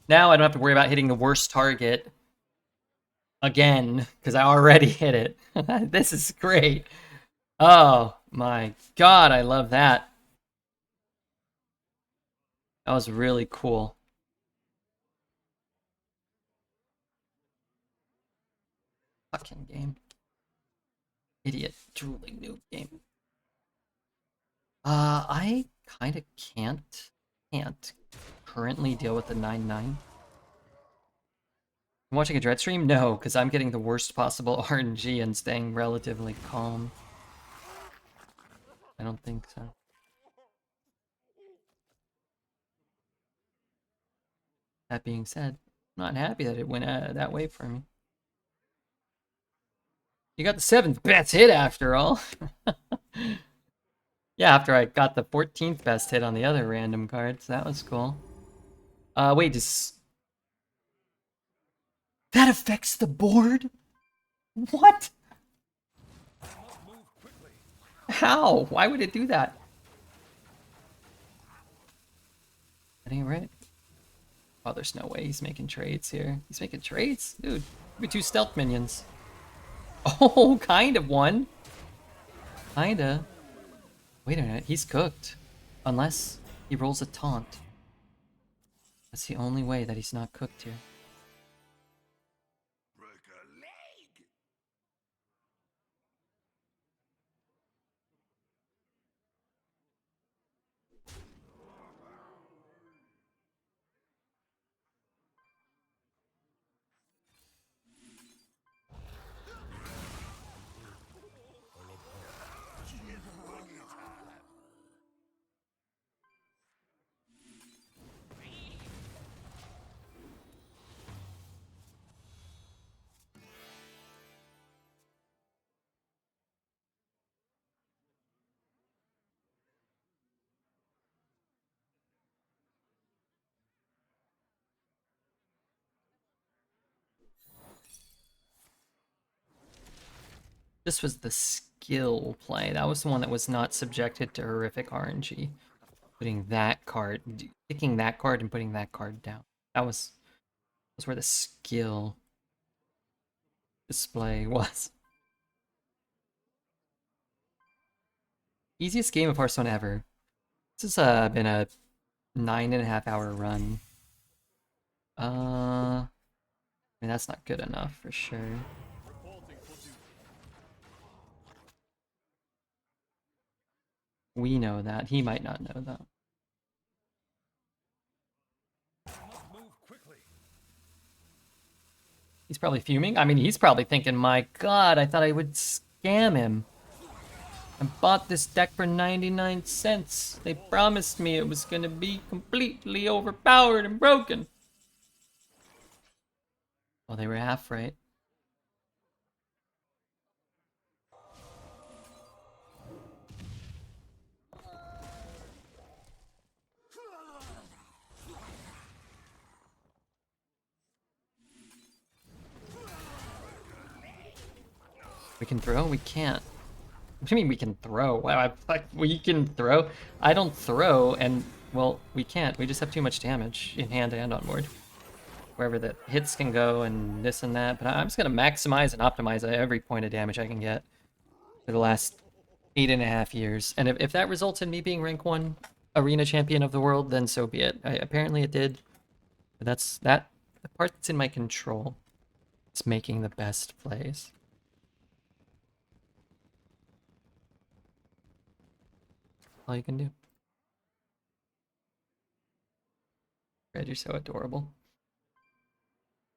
Now I don't have to worry about hitting the worst target again, because I already hit it. This is great. Oh my god, I love that. That was really cool. Fucking game. Idiot drooling noob game. I kind of can't currently deal with the 9-9. I'm watching a Dread stream? No, because I'm getting the worst possible RNG and staying relatively calm. I don't think so. That being said, I'm not happy that it went that way for me. You got the 7th best hit after all. Yeah, after I got the 14th best hit on the other random cards. That was cool. Wait, that affects the board? What? How? Why would it do that? That ain't right. Oh, there's no way he's making trades here. He's making trades? Dude, maybe 2 stealth minions. Oh, kind of one. Kinda. Wait a minute, he's cooked. Unless he rolls a taunt. That's the only way that he's not cooked here. Break a leg! This was the skill play. That was the one that was not subjected to horrific RNG. Putting that card, picking that card and putting that card down. That's where the skill display was. Easiest game of Hearthstone ever. This has been a 9.5-hour run. I mean, that's not good enough for sure. We know that. He might not know that. Move quickly. He's probably fuming. I mean, he's probably thinking, my god, I thought I would scam him. I bought this deck for 99 cents. They promised me it was gonna be completely overpowered and broken. Well, they were half right. We can throw? We can't. What do you mean we can throw? Wow, like, we can throw? I don't throw, and, well, we can't. We just have too much damage in hand and on board. Wherever the hits can go and this and that, but I'm just gonna maximize and optimize every point of damage I can get for the last 8.5 years. And if that results in me being rank 1 arena champion of the world, then so be it. Apparently it did. But that's the part that's in my control. It's making the best plays. All you can do. Red, you're so adorable.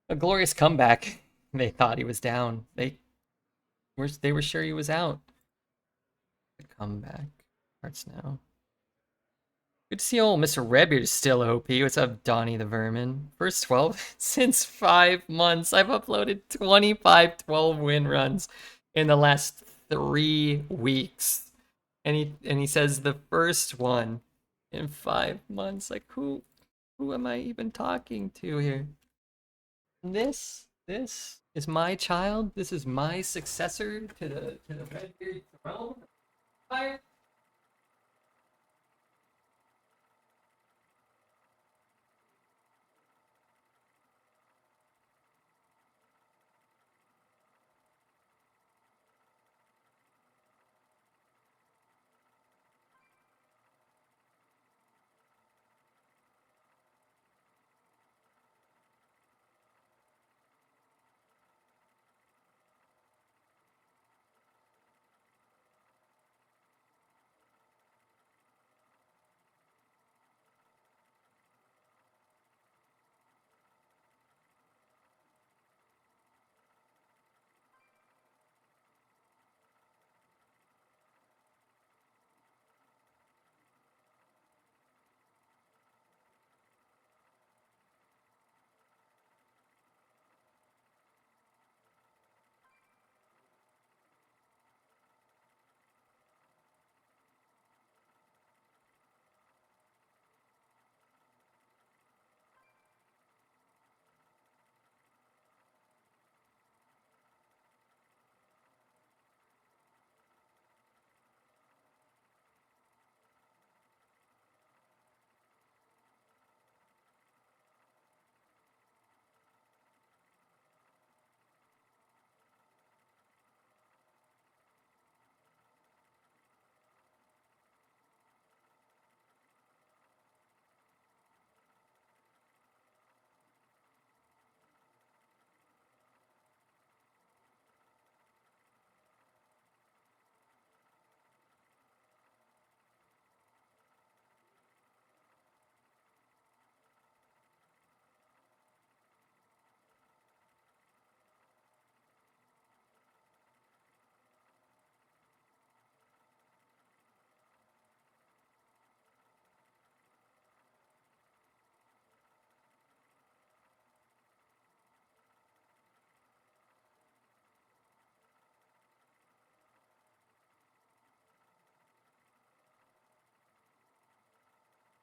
A glorious comeback. They thought he was down. They were sure he was out. The comeback. Hearts now. Good to see old Mr. Redbeard is still OP. What's up, Donnie the Vermin? First 12 since 5 months. I've uploaded 25 12 win runs in the last 3 weeks. And he says the first one in 5 months. Like who am I even talking to here? This is my child. This is my successor to the Redbeard throne. Fire.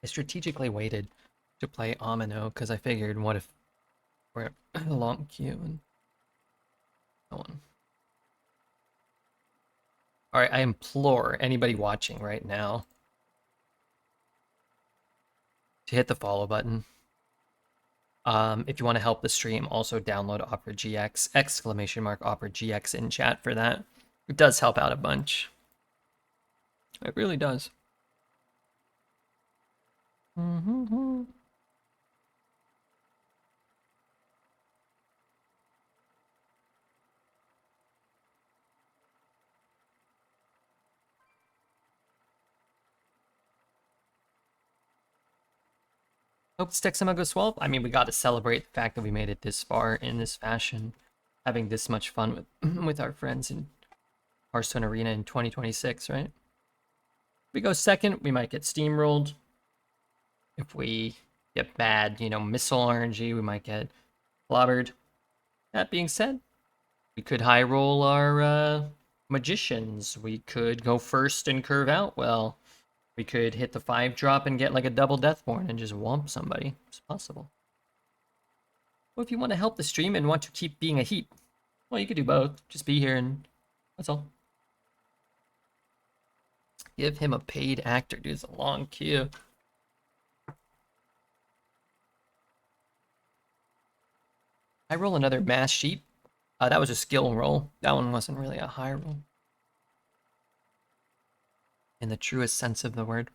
I strategically waited to play Amino because I figured, what if we're in a long queue and no one. Alright, I implore anybody watching right now to hit the follow button. If you want to help the stream, also download Opera GX, exclamation mark Opera GX in chat for that. It does help out a bunch. It really does. Hope Stexima goes well. I mean, we got to celebrate the fact that we made it this far in this fashion, having this much fun with with our friends in Hearthstone Arena in 2026, right? If we go second, we might get steamrolled. If we get bad, missile RNG, we might get clobbered. That being said, we could high roll our magicians. We could go first and curve out well. We could hit the 5-drop and get like a double Deathborn and just womp somebody. It's possible. Well, if you want to help the stream and want to keep being a heap, well, you could do both. Just be here and that's all. Give him a paid actor. Dude, it's a long queue. I roll another mass sheep. That was a skill roll. That one wasn't really a high roll. In the truest sense of the word.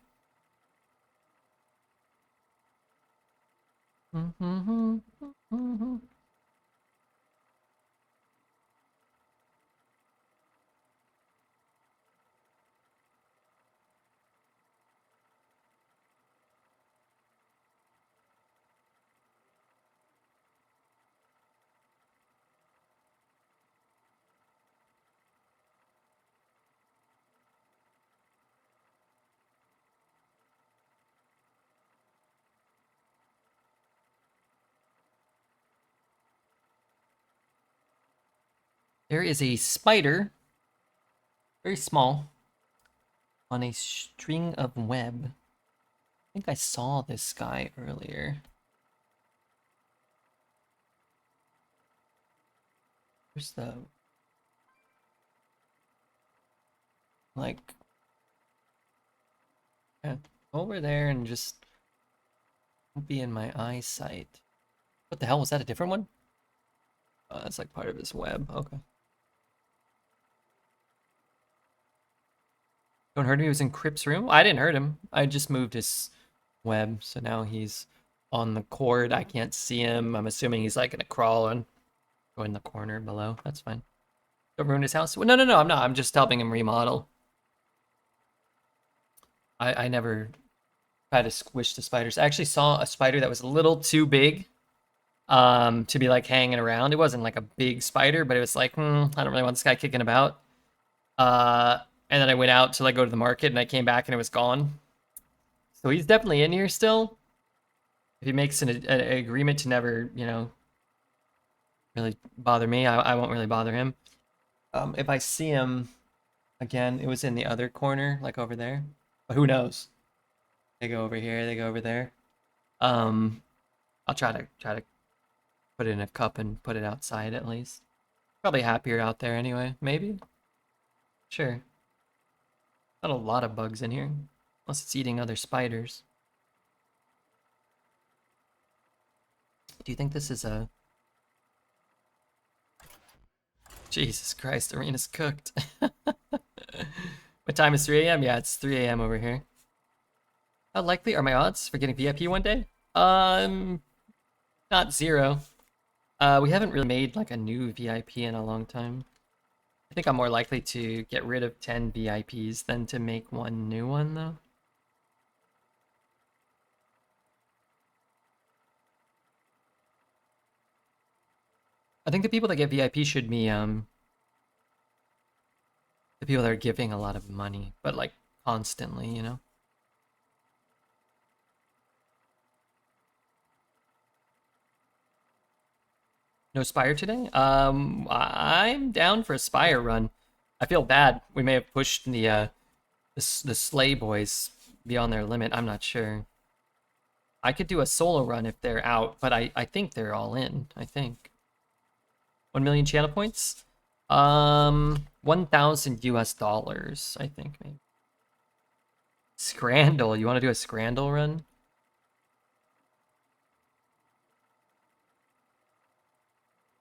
There is a spider, very small, on a string of web. I think I saw this guy earlier. Where's the... like... yeah, over there and just be in my eyesight. What the hell, was that a different one? Oh, that's like part of his web, okay. Don't hurt him, he was in Crip's room? I didn't hurt him. I just moved his web, so now he's on the cord. I can't see him. I'm assuming he's like gonna crawl and go in the corner below. That's fine. Don't ruin his house. Well, no, I'm not. I'm just helping him remodel. I never try to squish the spiders. I actually saw a spider that was a little too big to be like hanging around. It wasn't like a big spider, but it was like, I don't really want this guy kicking about. And then I went out to like go to the market and I came back and it was gone. So he's definitely in here still. If he makes an agreement to never, really bother me, I won't really bother him. If I see him again, it was in the other corner, like over there. But who knows? They go over here, they go over there. I'll try to put it in a cup and put it outside at least. Probably happier out there anyway, maybe? Sure. Not a lot of bugs in here, unless it's eating other spiders. Do you think this is a... Jesus Christ, Arena's cooked. What time is 3 a.m.? Yeah, it's 3 a.m. over here. How likely are my odds for getting VIP one day? Not zero. We haven't really made like a new VIP in a long time. I think I'm more likely to get rid of 10 VIPs than to make one new one, though. I think the people that get VIP should be, the people that are giving a lot of money, but like constantly, you know? No Spire today? I'm down for a Spire run. I feel bad. We may have pushed the Slay boys beyond their limit. I'm not sure. I could do a solo run if they're out, but I think they're all in, I think. 1 million channel points? 1,000 US dollars, I think, maybe. Scrandle, you want to do a Scrandle run?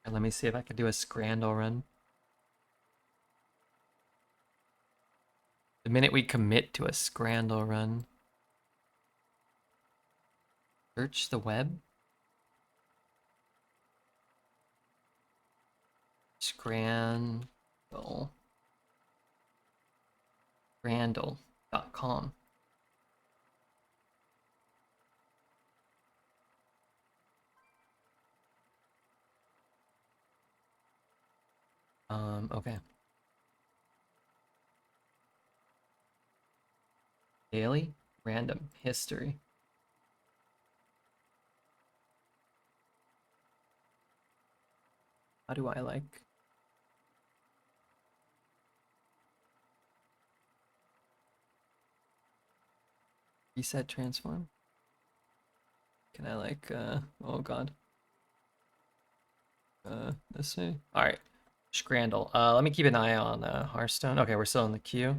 And let me see if I can do a Scrandle run. The minute we commit to a Scrandle run. Search the web? Scrandle. Scrandle.com. Okay. Daily random history. How do I like? Reset transform? Can I like, oh god. This way? Alright. Scrandle. Let me keep an eye on Hearthstone. Okay, we're still in the queue.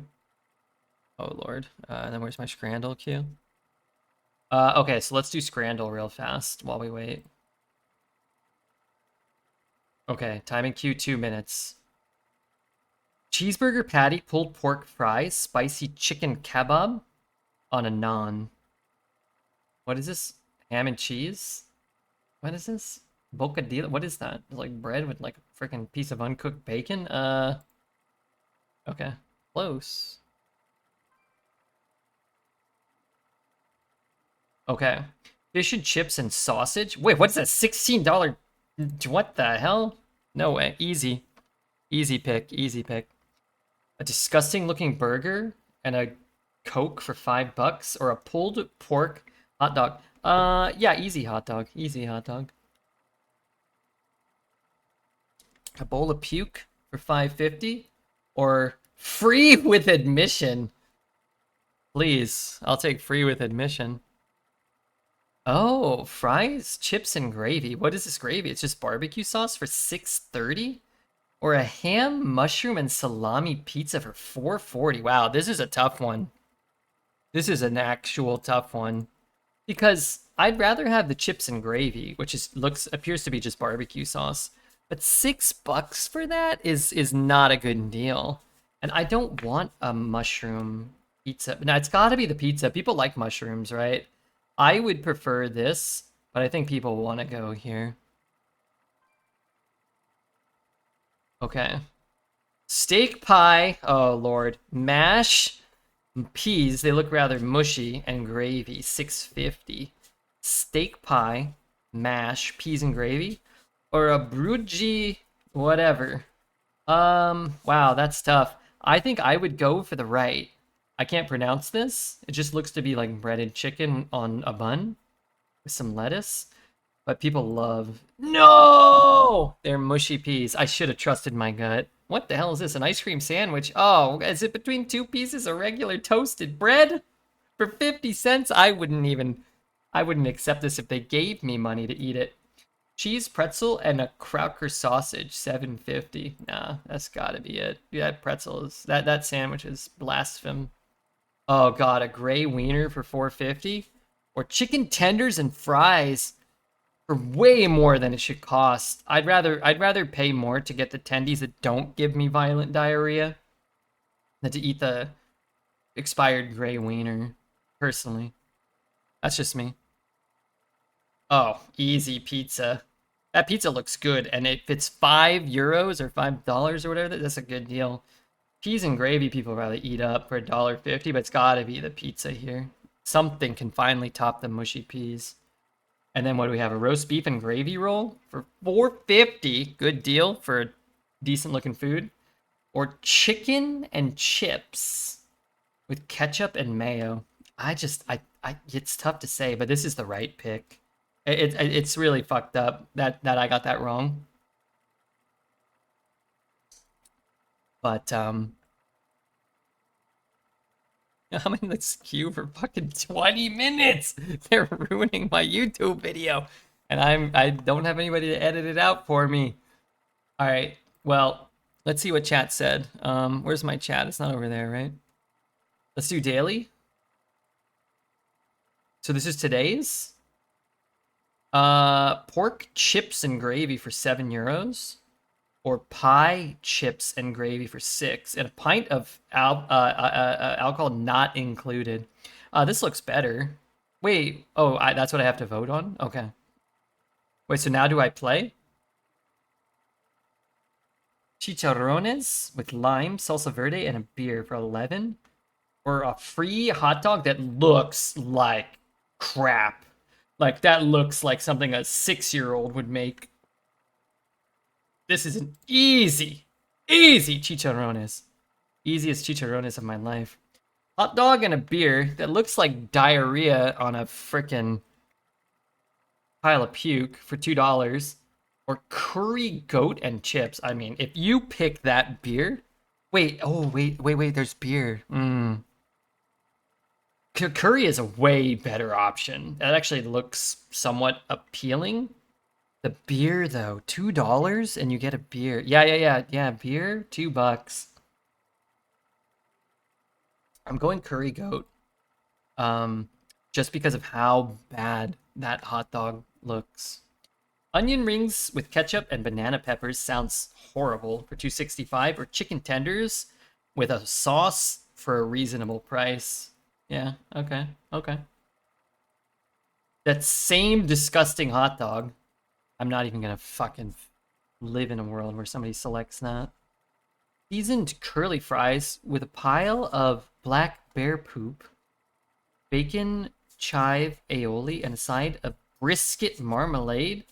Oh lord. And then where's my Scrandle queue? Okay, so let's do Scrandle real fast while we wait. Okay, timing queue 2 minutes. Cheeseburger patty, pulled pork fries, spicy chicken kebab on a naan. What is this? Ham and cheese? What is this? Bocadillo? What is that? Like bread with like a freaking piece of uncooked bacon? Okay. Close. Okay. Fish and chips and sausage? Wait, what's that? $16? What the hell? No way. Easy. Easy pick. Easy pick. A disgusting looking burger and a Coke for $5 or a pulled pork hot dog. Yeah, easy hot dog. Easy hot dog. A bowl of puke for $5.50 or free with admission. Please, I'll take free with admission. Oh, fries, chips, and gravy. What is this gravy? It's just barbecue sauce for $6.30? Or a ham, mushroom, and salami pizza for $4.40. Wow, this is a tough one. This is an actual tough one. Because I'd rather have the chips and gravy, which appears to be just barbecue sauce. But $6 for that is not a good deal. And I don't want a mushroom pizza. Now it's gotta be the pizza. People like mushrooms, right? I would prefer this, but I think people want to go here. Okay. Steak pie. Oh, Lord. Mash peas. They look rather mushy. And gravy. $6.50. Steak pie, mash, peas and gravy. Or a bruji whatever. Wow, that's tough. I think I would go for the right. I can't pronounce this. It just looks to be like breaded chicken on a bun with some lettuce. But people love... No! They're mushy peas. I should have trusted my gut. What the hell is this? An ice cream sandwich? Oh, is it between 2 pieces of regular toasted bread? For 50 cents? I wouldn't accept this if they gave me money to eat it. Cheese, pretzel, and a Kracker sausage, $7.50. Nah, that's gotta be it. Yeah, pretzel is... That sandwich is blasphemy. Oh god, a gray wiener for $4.50? Or chicken tenders and fries for way more than it should cost. I'd rather pay more to get the tendies that don't give me violent diarrhea than to eat the expired gray wiener, personally. That's just me. Oh, easy pizza. That pizza looks good, and if it's €5 or $5 or whatever, that's a good deal. Cheese and gravy people rather eat up for $1.50, but it's gotta be the pizza here. Something can finally top the mushy peas. And then what do we have? A roast beef and gravy roll for $4.50. Good deal for decent looking food. Or chicken and chips with ketchup and mayo. It's tough to say, but this is the right pick. It's really fucked up that I got that wrong. But I'm in this queue for fucking 20 minutes. They're ruining my YouTube video, and I don't have anybody to edit it out for me. All right. Well, let's see what chat said. Where's my chat? It's not over there, right? Let's do daily. So this is today's. Pork chips and gravy for €7, or pie chips and gravy for $6, and a pint of alcohol not included. This looks better. Wait, oh, that's what I have to vote on? Okay. Wait, so now do I play? Chicharrones with lime, salsa verde, and a beer for 11, or a free hot dog that looks like crap. Like, that looks like something a 6-year-old would make. This is an easy chicharrones. Easiest chicharrones of my life. Hot dog and a beer that looks like diarrhea on a frickin' pile of puke for $2. Or curry goat and chips. I mean, if you pick that beer... Wait, there's beer. Curry is a way better option. That actually looks somewhat appealing. The beer, though, $2 and you get a beer. Yeah, beer, $2. I'm going curry goat. Just because of how bad that hot dog looks. Onion rings with ketchup and banana peppers sounds horrible for $2.65, or chicken tenders with a sauce for a reasonable price. Yeah, okay. That same disgusting hot dog. I'm not even gonna fucking live in a world where somebody selects that. Seasoned curly fries with a pile of black bear poop, bacon, chive, aioli, and a side of brisket marmalade.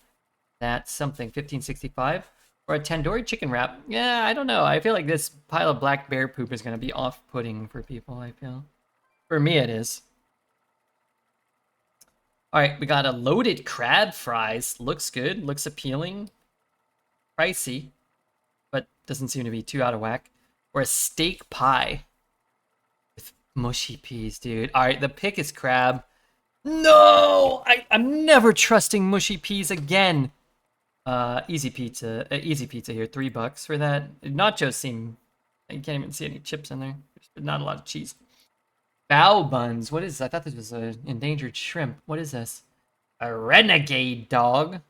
That's something, $15.65. Or a tandoori chicken wrap. Yeah, I don't know. I feel like this pile of black bear poop is gonna be off-putting for people, I feel. For me, it is. All right, we got a loaded crab fries. Looks good, looks appealing. Pricey, but doesn't seem to be too out of whack. Or a steak pie with mushy peas, dude. All right, the pick is crab. No, I'm never trusting mushy peas again. Easy pizza here, $3 for that. Nachos seem, you can't even see any chips in there. There's not a lot of cheese. Bao buns. What is this? I thought this was an endangered shrimp. What is this? A renegade dog.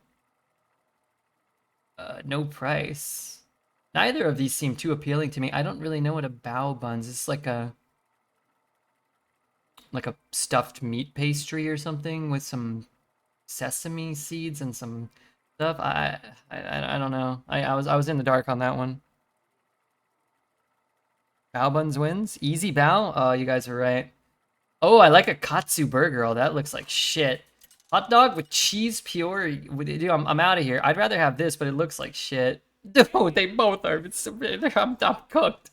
No price. Neither of these seem too appealing to me. I don't really know what a bao buns is. It's like a stuffed meat pastry or something with some sesame seeds and some stuff. I don't know. I was in the dark on that one. Bao buns wins. Easy bao. Oh, you guys are right. Oh, I like a katsu burger. Oh, that looks like shit. Hot dog with cheese pure. Dude, I'm out of here. I'd rather have this, but it looks like shit. Dude, they both are. I'm cooked.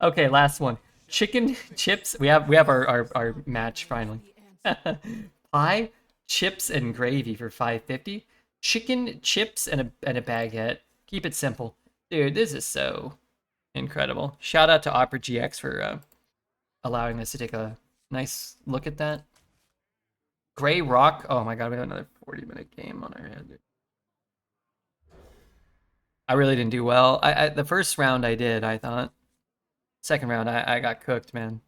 Okay, last one. Chicken chips. We have our match finally. Pie, chips, and gravy for $5.50. Chicken chips and a baguette. Keep it simple, dude. This is so incredible. Shout out to Opera GX for allowing us to take a nice look at that. Gray Rock. Oh my god, we have another 40-minute game on our head. I really didn't do well. The first round I did, I thought. Second round, I got cooked, man.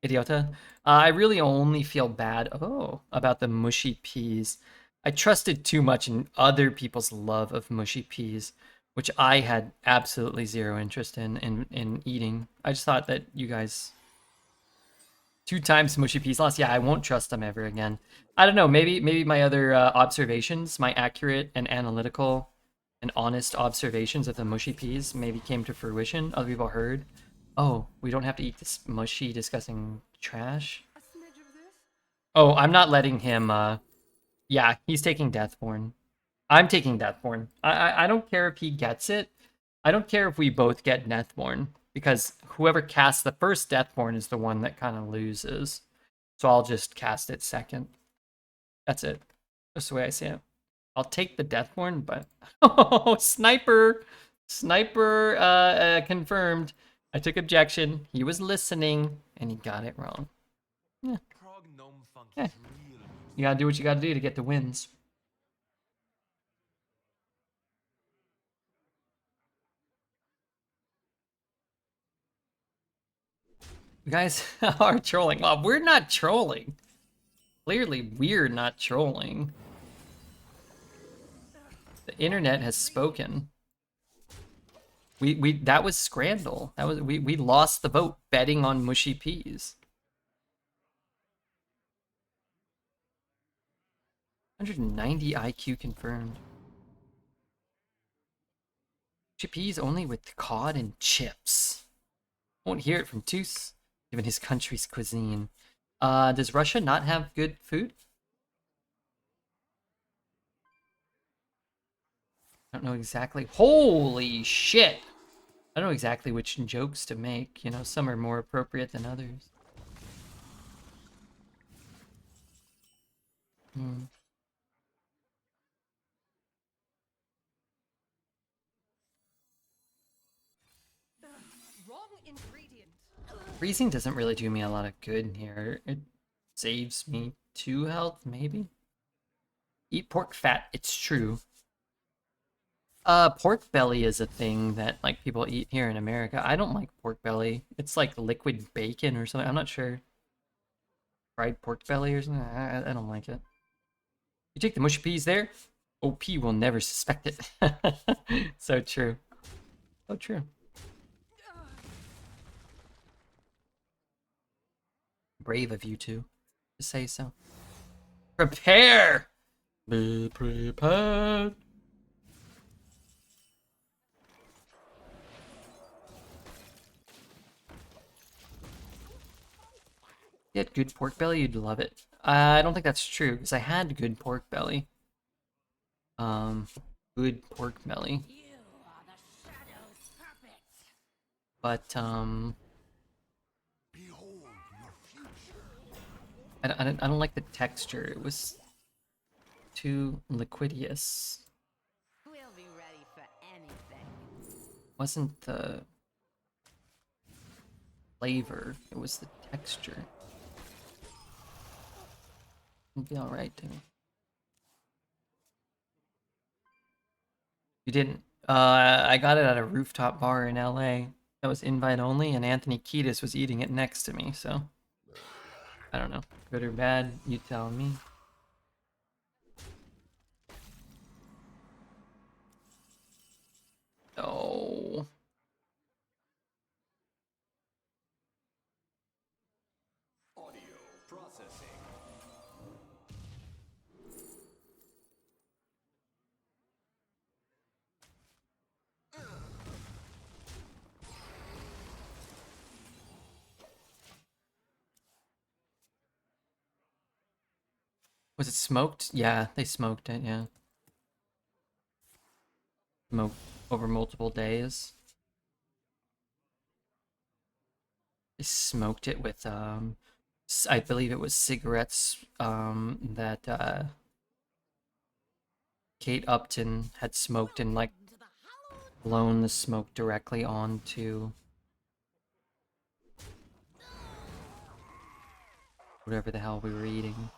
Idiota. I really only feel bad about the mushy peas. I trusted too much in other people's love of mushy peas, which I had absolutely zero interest in eating. I just thought that you guys... 2 times mushy peas lost. Yeah, I won't trust them ever again. I don't know. Maybe my other observations, my accurate and analytical and honest observations of the mushy peas, maybe came to fruition. Other people heard, oh, we don't have to eat this mushy, disgusting trash. Oh, I'm not letting him. Yeah, he's taking Deathborn. I'm taking Deathborn. I don't care if he gets it. I don't care if we both get Deathborn, because whoever casts the first Deathborn is the one that kind of loses. So I'll just cast it second. That's it. That's the way I see it. I'll take the Deathborn, but... Oh, Sniper! Sniper confirmed. I took objection. He was listening, and he got it wrong. Yeah. Yeah. You gotta do what you gotta do to get the wins. You guys are trolling. Well, we're not trolling. Clearly, we're not trolling. The internet has spoken. We that was Scrandal. That was we lost the vote betting on mushy peas. 190 IQ confirmed. Mushy peas only with cod and chips. Won't hear it from Toos, given his country's cuisine. Does Russia not have good food? I don't know exactly. Holy shit! I don't know exactly which jokes to make. You know, some are more appropriate than others. Hmm. Wrong ingredient. Freezing doesn't really do me a lot of good here. It saves me 2 health, maybe? Eat pork fat, it's true. Pork belly is a thing that, like, people eat here in America. I don't like pork belly. It's like liquid bacon or something. I'm not sure. Fried pork belly or something? I don't like it. You take the mushy peas there? OP will never suspect it. So true. So true. Brave of you two to say so. Prepare! Be prepared. You had good pork belly, you'd love it. I don't think that's true, because I had good pork belly. Good pork belly. You are the Shadow's puppet. But, I don't like the texture. It was too liquidious. We'll be ready for anything. Wasn't the flavor, it was the texture. It'd be alright too. You didn't. I got it at a rooftop bar in LA. That was invite only, and Anthony Kiedis was eating it next to me, so I don't know. Good or bad, you tell me. Oh. Was it smoked? Yeah, they smoked it, yeah. Smoked over multiple days. They smoked it with, I believe it was cigarettes, that, Kate Upton had smoked and, like, To the hallowed blown the smoke directly onto whatever the hell we were eating.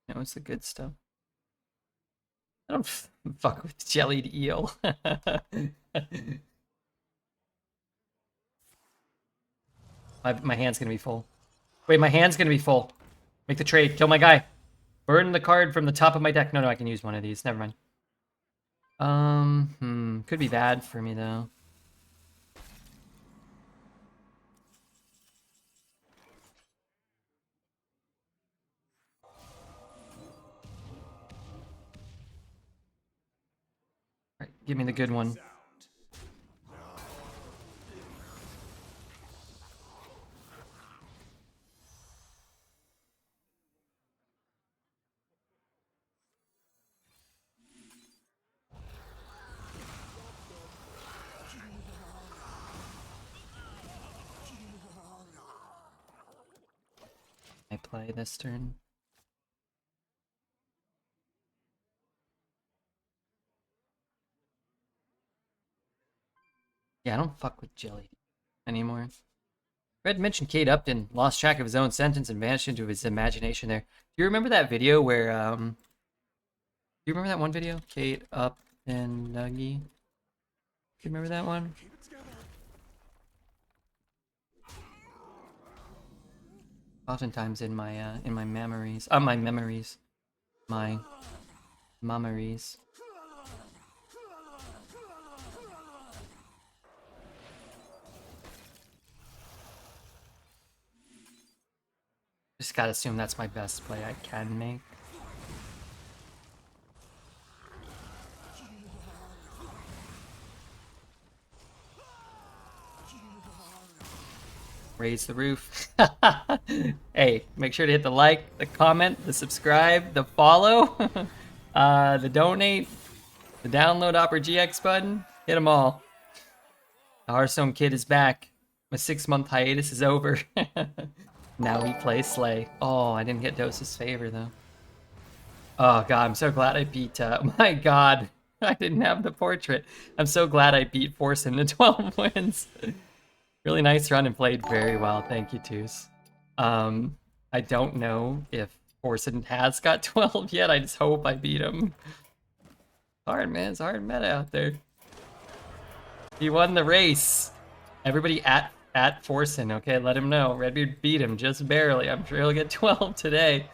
That was the good stuff. I don't fuck with jellied eel. My hand's gonna be full. Wait, my hand's gonna be full. Make the trade. Kill my guy. Burn the card from the top of my deck. No, I can use one of these. Never mind. Could be bad for me though. Alright, give me the good one. I play this turn. Yeah, I don't fuck with Jelly anymore. Red mentioned Kate Upton lost track of his own sentence and vanished into his imagination there. Do you remember that video where, do you remember that one video? Kate Upton Nuggy? Do you remember that one? Oftentimes in my memories, my memories, my memories. Just gotta assume that's my best play I can make. Raise the roof. Hey, make sure to hit the like, the comment, the subscribe, the follow, the donate, the download Opera GX button. Hit them all. The Hearthstone kid is back. My 6-month hiatus is over. Now he plays Slay. Oh, I didn't get Dose's favor though. Oh god, I'm so glad I beat, my god. I didn't have the portrait. I'm so glad I beat Forsen to 12 wins. Really nice run and played very well. Thank you, Toos. I don't know if Forsen has got 12 yet. I just hope I beat him. Hard, man. It's hard meta out there. He won the race. Everybody at Forsen, okay? Let him know. Redbeard beat him just barely. I'm sure he'll get 12 today.